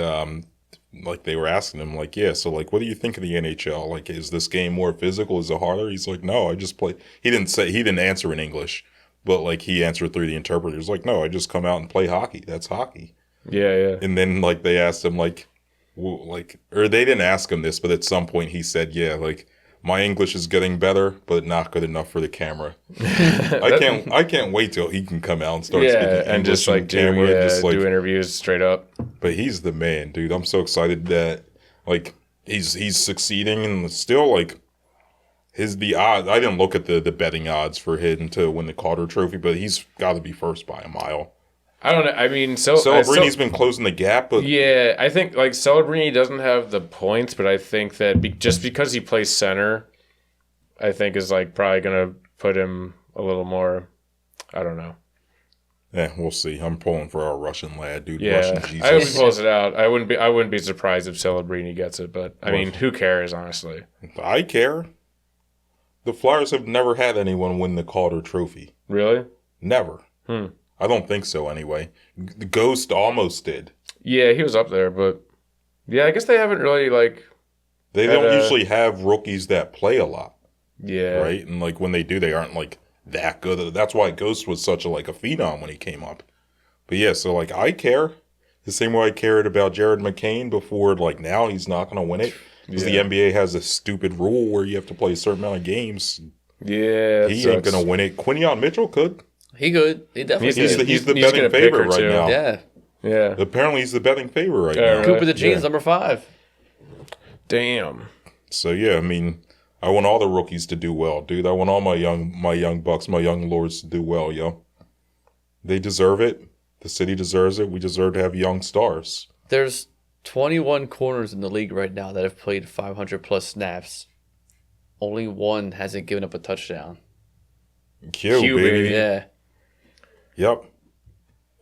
[SPEAKER 3] like they were asking him, like, yeah, so like, what do you think of the NHL? Like, is this game more physical? Is it harder? He's like, no, I just play. He didn't answer in English, but like he answered through the interpreter. He's like, no, I just come out and play hockey. That's hockey.
[SPEAKER 1] Yeah, yeah.
[SPEAKER 3] And then like they asked him or they didn't ask him this, but at some point he said, yeah, like my English is getting better, but not good enough for the camera. I can't wait till he can come out and start speaking English
[SPEAKER 1] and just like do interviews straight up.
[SPEAKER 3] But he's the man, dude. I'm so excited that like he's succeeding, and still like the odds. I didn't look at the betting odds for him to win the Calder Trophy, but he's got to be first by a mile.
[SPEAKER 1] I don't know. I mean,
[SPEAKER 3] Celebrini's been closing the gap, but
[SPEAKER 1] yeah, I think like Celebrini doesn't have the points, but I think that just because he plays center, I think is like probably gonna put him a little more. I don't know.
[SPEAKER 3] yeah, we'll see. I'm pulling for our Russian lad, dude.
[SPEAKER 1] Yeah,
[SPEAKER 3] Russian Jesus.
[SPEAKER 1] I hope he pulls it out. I wouldn't be surprised if Celebrini gets it, but I mean, who cares honestly?
[SPEAKER 3] I care. The Flyers have never had anyone win the Calder Trophy.
[SPEAKER 1] Really?
[SPEAKER 3] Never. I don't think so, anyway. The Ghost almost did.
[SPEAKER 1] Yeah, he was up there, but yeah, I guess they haven't really like.
[SPEAKER 3] They don't usually have rookies that play a lot,
[SPEAKER 1] Yeah.
[SPEAKER 3] right? And like when they do, they aren't like that good. That's why Ghost was such a phenom when he came up. But yeah, so like I care the same way I cared about Jared McCain before. Like now he's not going to win it because the NBA has a stupid rule where you have to play a certain amount of games.
[SPEAKER 1] Yeah,
[SPEAKER 3] He ain't going to win it. Quinion Mitchell could.
[SPEAKER 2] He good. He definitely good.
[SPEAKER 3] He's the
[SPEAKER 1] he's gonna
[SPEAKER 3] betting
[SPEAKER 1] pick
[SPEAKER 3] favorite
[SPEAKER 1] her
[SPEAKER 3] right
[SPEAKER 1] too.
[SPEAKER 3] now.
[SPEAKER 2] Yeah.
[SPEAKER 1] Yeah.
[SPEAKER 3] Apparently, he's the betting favorite right
[SPEAKER 1] Yeah,
[SPEAKER 3] now.
[SPEAKER 1] right.
[SPEAKER 2] Cooper the Jeans,
[SPEAKER 3] Yeah.
[SPEAKER 2] number 5.
[SPEAKER 1] Damn.
[SPEAKER 3] So yeah, I mean, I want all the rookies to do well, dude. I want all my young bucks, my young lords to do well, yo. They deserve it. The city deserves it. We deserve to have young stars.
[SPEAKER 2] There's 21 corners in the league right now that have played 500 plus snaps. Only one hasn't given up a touchdown.
[SPEAKER 3] Q, baby.
[SPEAKER 2] Yeah.
[SPEAKER 3] Yep.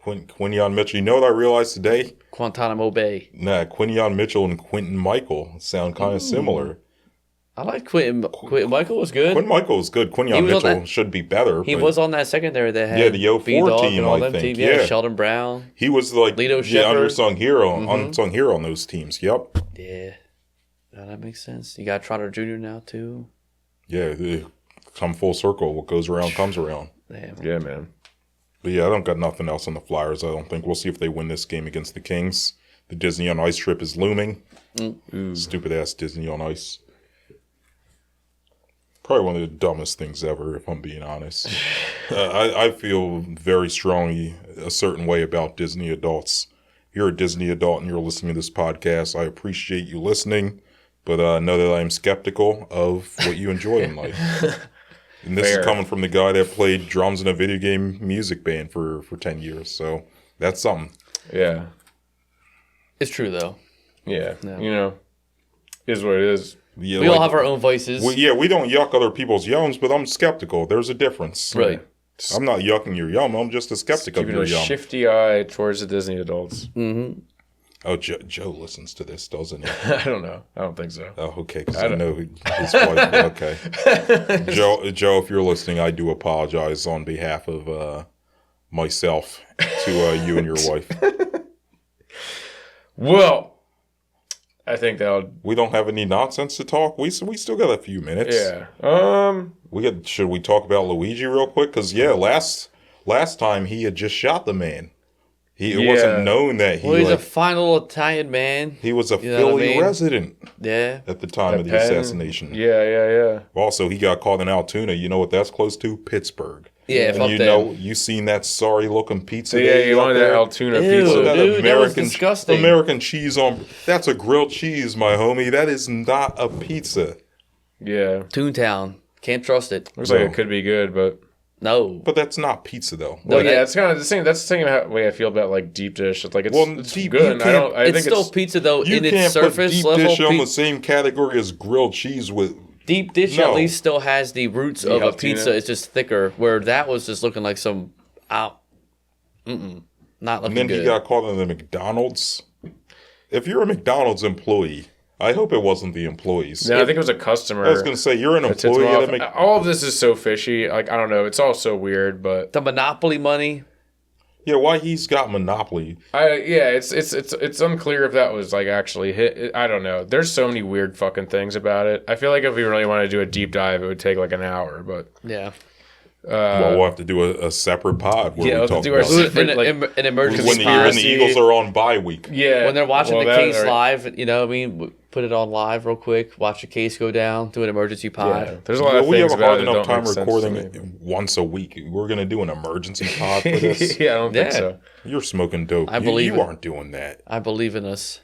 [SPEAKER 3] Quinion Mitchell. You know what I realized today?
[SPEAKER 2] Guantanamo Bay.
[SPEAKER 3] Nah, Quinion Mitchell and Quentin Michael sound kind of similar.
[SPEAKER 2] I like Quentin. Quentin Michael was good.
[SPEAKER 3] Quentin Michael was good. Quinion
[SPEAKER 2] was on
[SPEAKER 3] Mitchell
[SPEAKER 2] that-
[SPEAKER 3] should be better.
[SPEAKER 2] He
[SPEAKER 3] but
[SPEAKER 2] was on that secondary that had
[SPEAKER 3] the 04
[SPEAKER 2] B-Dog
[SPEAKER 3] team,
[SPEAKER 2] and all
[SPEAKER 3] I
[SPEAKER 2] them
[SPEAKER 3] think.
[SPEAKER 2] teams. Yeah,
[SPEAKER 3] Yeah.
[SPEAKER 2] Sheldon Brown.
[SPEAKER 3] He was like
[SPEAKER 2] Lito Shepherd.
[SPEAKER 3] unsung hero on those teams. Yep.
[SPEAKER 2] Yeah. No, that makes sense. You got Trotter Jr. now, too.
[SPEAKER 3] Yeah, come full circle. What goes around comes around.
[SPEAKER 2] Damn.
[SPEAKER 1] Yeah, man.
[SPEAKER 3] But yeah, I don't got nothing else on the Flyers. I don't think. We'll see if they win this game against the Kings. The Disney on Ice trip is looming. Stupid ass Disney on Ice. Probably one of the dumbest things ever, if I'm being honest. I feel very strongly a certain way about Disney adults. If you're a Disney adult and you're listening to this podcast, I appreciate you listening, but know that I'm skeptical of what you enjoy in life. And this
[SPEAKER 1] Fair.
[SPEAKER 3] is coming from the guy that played drums in a video game music band for 10 years. So that's something.
[SPEAKER 1] Yeah.
[SPEAKER 2] It's true, though.
[SPEAKER 1] Yeah.
[SPEAKER 2] Yeah.
[SPEAKER 1] You know, is what it is.
[SPEAKER 3] Yeah,
[SPEAKER 2] We all have our own vices.
[SPEAKER 3] we don't yuck other people's yums, but I'm skeptical. There's a difference.
[SPEAKER 2] Right.
[SPEAKER 3] I'm not yucking your yum. I'm just a skeptic of
[SPEAKER 1] Keeping
[SPEAKER 3] your
[SPEAKER 1] a
[SPEAKER 3] yum.
[SPEAKER 1] shifty eye towards the Disney adults.
[SPEAKER 3] Oh, Joe listens to this, doesn't he?
[SPEAKER 1] I don't know. I don't think so.
[SPEAKER 3] Oh, okay, because I know his wife. Okay, Joe, if you're listening, I do apologize on behalf of myself to you and your wife.
[SPEAKER 1] Well, I think that'll.
[SPEAKER 3] We don't have any nonsense to talk. We still got a few minutes.
[SPEAKER 1] Yeah.
[SPEAKER 3] Should we talk about Luigi real quick? Because last time he had just shot the man. It wasn't known that
[SPEAKER 2] Well, he's a fine little Italian man.
[SPEAKER 3] he was a
[SPEAKER 2] You know what I
[SPEAKER 3] Philly
[SPEAKER 2] mean?
[SPEAKER 3] resident
[SPEAKER 2] Yeah.
[SPEAKER 3] at the time of the
[SPEAKER 1] Penn.
[SPEAKER 3] assassination.
[SPEAKER 1] Yeah.
[SPEAKER 3] Also, he got caught in Altoona. You know what that's close to? Pittsburgh.
[SPEAKER 2] Yeah,
[SPEAKER 3] And
[SPEAKER 2] fuck
[SPEAKER 3] you
[SPEAKER 2] them.
[SPEAKER 3] know, you seen that sorry looking pizza?
[SPEAKER 1] So
[SPEAKER 3] they
[SPEAKER 1] yeah,
[SPEAKER 3] eat
[SPEAKER 1] you
[SPEAKER 3] out
[SPEAKER 1] wanted that
[SPEAKER 3] there?
[SPEAKER 1] Altoona
[SPEAKER 2] Ew,
[SPEAKER 1] pizza.
[SPEAKER 3] That
[SPEAKER 2] dude, that was disgusting.
[SPEAKER 3] American cheese on. That's a grilled cheese, my homie. That is not a pizza.
[SPEAKER 1] Yeah.
[SPEAKER 2] Toontown. Can't trust it.
[SPEAKER 1] Looks like it could be good, but
[SPEAKER 2] No.
[SPEAKER 3] But that's not pizza, though.
[SPEAKER 2] No,
[SPEAKER 3] Like,
[SPEAKER 1] yeah, it's kind of the same. That's the same way I feel about like deep dish. It's like it's,
[SPEAKER 3] Well,
[SPEAKER 1] it's
[SPEAKER 3] deep-
[SPEAKER 1] good.
[SPEAKER 3] you
[SPEAKER 1] And I
[SPEAKER 3] can't-
[SPEAKER 1] don't. I
[SPEAKER 2] It's
[SPEAKER 1] think
[SPEAKER 2] still
[SPEAKER 1] it's
[SPEAKER 2] pizza, though,
[SPEAKER 3] you
[SPEAKER 2] in its
[SPEAKER 3] can't put
[SPEAKER 2] surface
[SPEAKER 3] deep
[SPEAKER 2] level.
[SPEAKER 3] dish on the same category as grilled cheese with.
[SPEAKER 2] Deep dish
[SPEAKER 3] No.
[SPEAKER 2] at least still has the roots of a
[SPEAKER 1] Altoona.
[SPEAKER 2] pizza. It's just thicker, where that was just looking like some not
[SPEAKER 3] And
[SPEAKER 2] looking
[SPEAKER 3] then
[SPEAKER 2] good.
[SPEAKER 3] he got caught in the McDonald's. if you're a McDonald's employee, I hope it wasn't the employees.
[SPEAKER 1] No, I think it was a customer.
[SPEAKER 3] I was going to say, you're an
[SPEAKER 1] that tipped
[SPEAKER 3] employee
[SPEAKER 1] him
[SPEAKER 3] at a
[SPEAKER 1] off.
[SPEAKER 3] McDonald's.
[SPEAKER 1] All of this is so fishy. Like, I don't know. It's all so weird, but
[SPEAKER 2] The Monopoly money.
[SPEAKER 3] Yeah, why he's got Monopoly.
[SPEAKER 1] It's unclear if that was like actually hit. I don't know. There's so many weird fucking things about it. I feel like if we really want to do a deep dive, it would take like an hour. But
[SPEAKER 2] Yeah.
[SPEAKER 3] Well, we'll have to do a separate pod where we
[SPEAKER 1] let's
[SPEAKER 3] talk
[SPEAKER 1] do our
[SPEAKER 3] about
[SPEAKER 1] separate,
[SPEAKER 2] An emergency
[SPEAKER 3] when the
[SPEAKER 2] policy.
[SPEAKER 3] Eagles are on bye week.
[SPEAKER 1] yeah,
[SPEAKER 2] When they're watching
[SPEAKER 1] well,
[SPEAKER 2] the
[SPEAKER 1] that-
[SPEAKER 2] case
[SPEAKER 1] or-
[SPEAKER 2] live, you know what I mean? Put it on live real quick. Watch the case go down. Do an emergency pod.
[SPEAKER 1] Yeah, there's a lot
[SPEAKER 3] Well,
[SPEAKER 1] of
[SPEAKER 3] we have
[SPEAKER 1] things
[SPEAKER 3] a hard
[SPEAKER 1] about it that
[SPEAKER 3] enough
[SPEAKER 1] don't
[SPEAKER 3] time
[SPEAKER 1] make sense
[SPEAKER 3] recording
[SPEAKER 1] to
[SPEAKER 3] it
[SPEAKER 1] me.
[SPEAKER 3] once a week. We're going to do an emergency pod for this.
[SPEAKER 1] Yeah, I don't think
[SPEAKER 2] Yeah.
[SPEAKER 1] so.
[SPEAKER 3] You're smoking dope.
[SPEAKER 2] I believe
[SPEAKER 3] you
[SPEAKER 2] it.
[SPEAKER 3] aren't doing that.
[SPEAKER 2] I believe in us.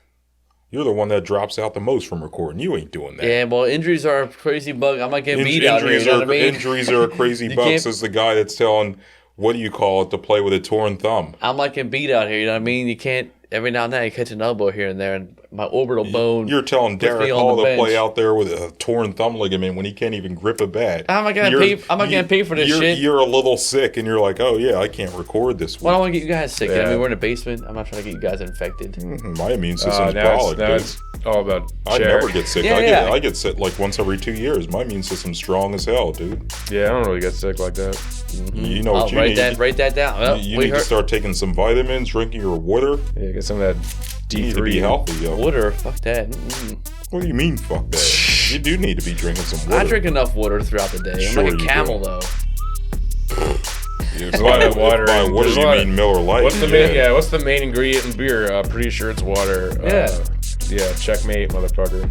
[SPEAKER 3] You're the one that drops out the most from recording. You ain't doing that.
[SPEAKER 2] Yeah, well, injuries are a crazy bug. I'm not getting beat out here. You know what I mean?
[SPEAKER 3] Injuries are a crazy
[SPEAKER 2] You
[SPEAKER 3] buck,
[SPEAKER 2] can't-
[SPEAKER 3] says the guy that's telling, what do you call it, to play with a torn thumb.
[SPEAKER 2] I'm like getting beat out here. You know what I mean? You can't. Every now and then, I catch an elbow here and there, and my orbital bone.
[SPEAKER 3] You're telling
[SPEAKER 2] puts me
[SPEAKER 3] Derek
[SPEAKER 2] on
[SPEAKER 3] Hall
[SPEAKER 2] the
[SPEAKER 3] to
[SPEAKER 2] bench.
[SPEAKER 3] play out there with a torn thumb ligament when he can't even grip a bat.
[SPEAKER 2] I'm not getting paid. I'm not getting paid for this shit.
[SPEAKER 3] You're a little sick, and you're like, oh yeah, I can't record this
[SPEAKER 2] Well, I
[SPEAKER 3] week.
[SPEAKER 2] don't want to get you guys sick. I
[SPEAKER 1] Yeah.
[SPEAKER 2] mean, we're in a basement. I'm not trying to get you guys infected.
[SPEAKER 3] My immune system's
[SPEAKER 1] Now
[SPEAKER 3] brolic, dude.
[SPEAKER 1] it's all about
[SPEAKER 3] I
[SPEAKER 1] Jared.
[SPEAKER 3] never get sick.
[SPEAKER 2] Yeah,
[SPEAKER 3] I get sick like once every 2 years. My immune system's strong as hell, dude.
[SPEAKER 1] Yeah, I don't really get sick like that.
[SPEAKER 3] You know
[SPEAKER 2] I'll
[SPEAKER 3] what you
[SPEAKER 2] write
[SPEAKER 3] need?
[SPEAKER 2] that down. Well,
[SPEAKER 3] You
[SPEAKER 2] we
[SPEAKER 3] need to
[SPEAKER 2] heard
[SPEAKER 3] start taking some vitamins, drinking your water.
[SPEAKER 1] Yeah, get some of that
[SPEAKER 3] You need to
[SPEAKER 1] D3.
[SPEAKER 3] be healthy, yo.
[SPEAKER 2] water. Fuck that.
[SPEAKER 3] What do you mean, fuck that? You do need to be drinking some water.
[SPEAKER 2] I drink enough water throughout the day. I'm
[SPEAKER 3] Sure
[SPEAKER 2] like a
[SPEAKER 3] you
[SPEAKER 2] camel,
[SPEAKER 3] do.
[SPEAKER 2] though.
[SPEAKER 3] Yeah,
[SPEAKER 1] a lot of water
[SPEAKER 3] By
[SPEAKER 1] and
[SPEAKER 3] what do
[SPEAKER 1] there's
[SPEAKER 3] you
[SPEAKER 1] a lot
[SPEAKER 3] mean,
[SPEAKER 1] of-
[SPEAKER 3] Miller Lite?
[SPEAKER 1] What's the main? What's the main ingredient in beer? Pretty sure it's water.
[SPEAKER 2] Yeah.
[SPEAKER 1] Checkmate, motherfucker.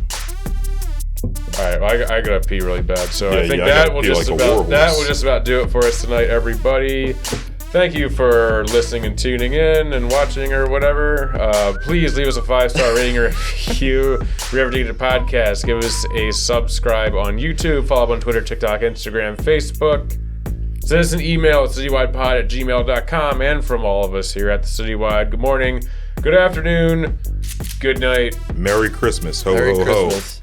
[SPEAKER 1] All right, well, I gotta pee really bad, so I think
[SPEAKER 3] I
[SPEAKER 1] that
[SPEAKER 3] gotta
[SPEAKER 1] will
[SPEAKER 3] pee
[SPEAKER 1] just
[SPEAKER 3] like a
[SPEAKER 1] about
[SPEAKER 3] warhorse.
[SPEAKER 1] will just about do it for us tonight, everybody. Thank you for listening and tuning in and watching or whatever. Please leave us a 5-star rating or review wherever you get a podcast. Give us a subscribe on YouTube. Follow up on Twitter, TikTok, Instagram, Facebook. Send us an email at citywidepod@gmail.com. And from all of us here at the Citywide, good morning, good afternoon, good night.
[SPEAKER 3] Merry Christmas. Ho,
[SPEAKER 2] Merry
[SPEAKER 3] ho, ho.
[SPEAKER 2] Christmas.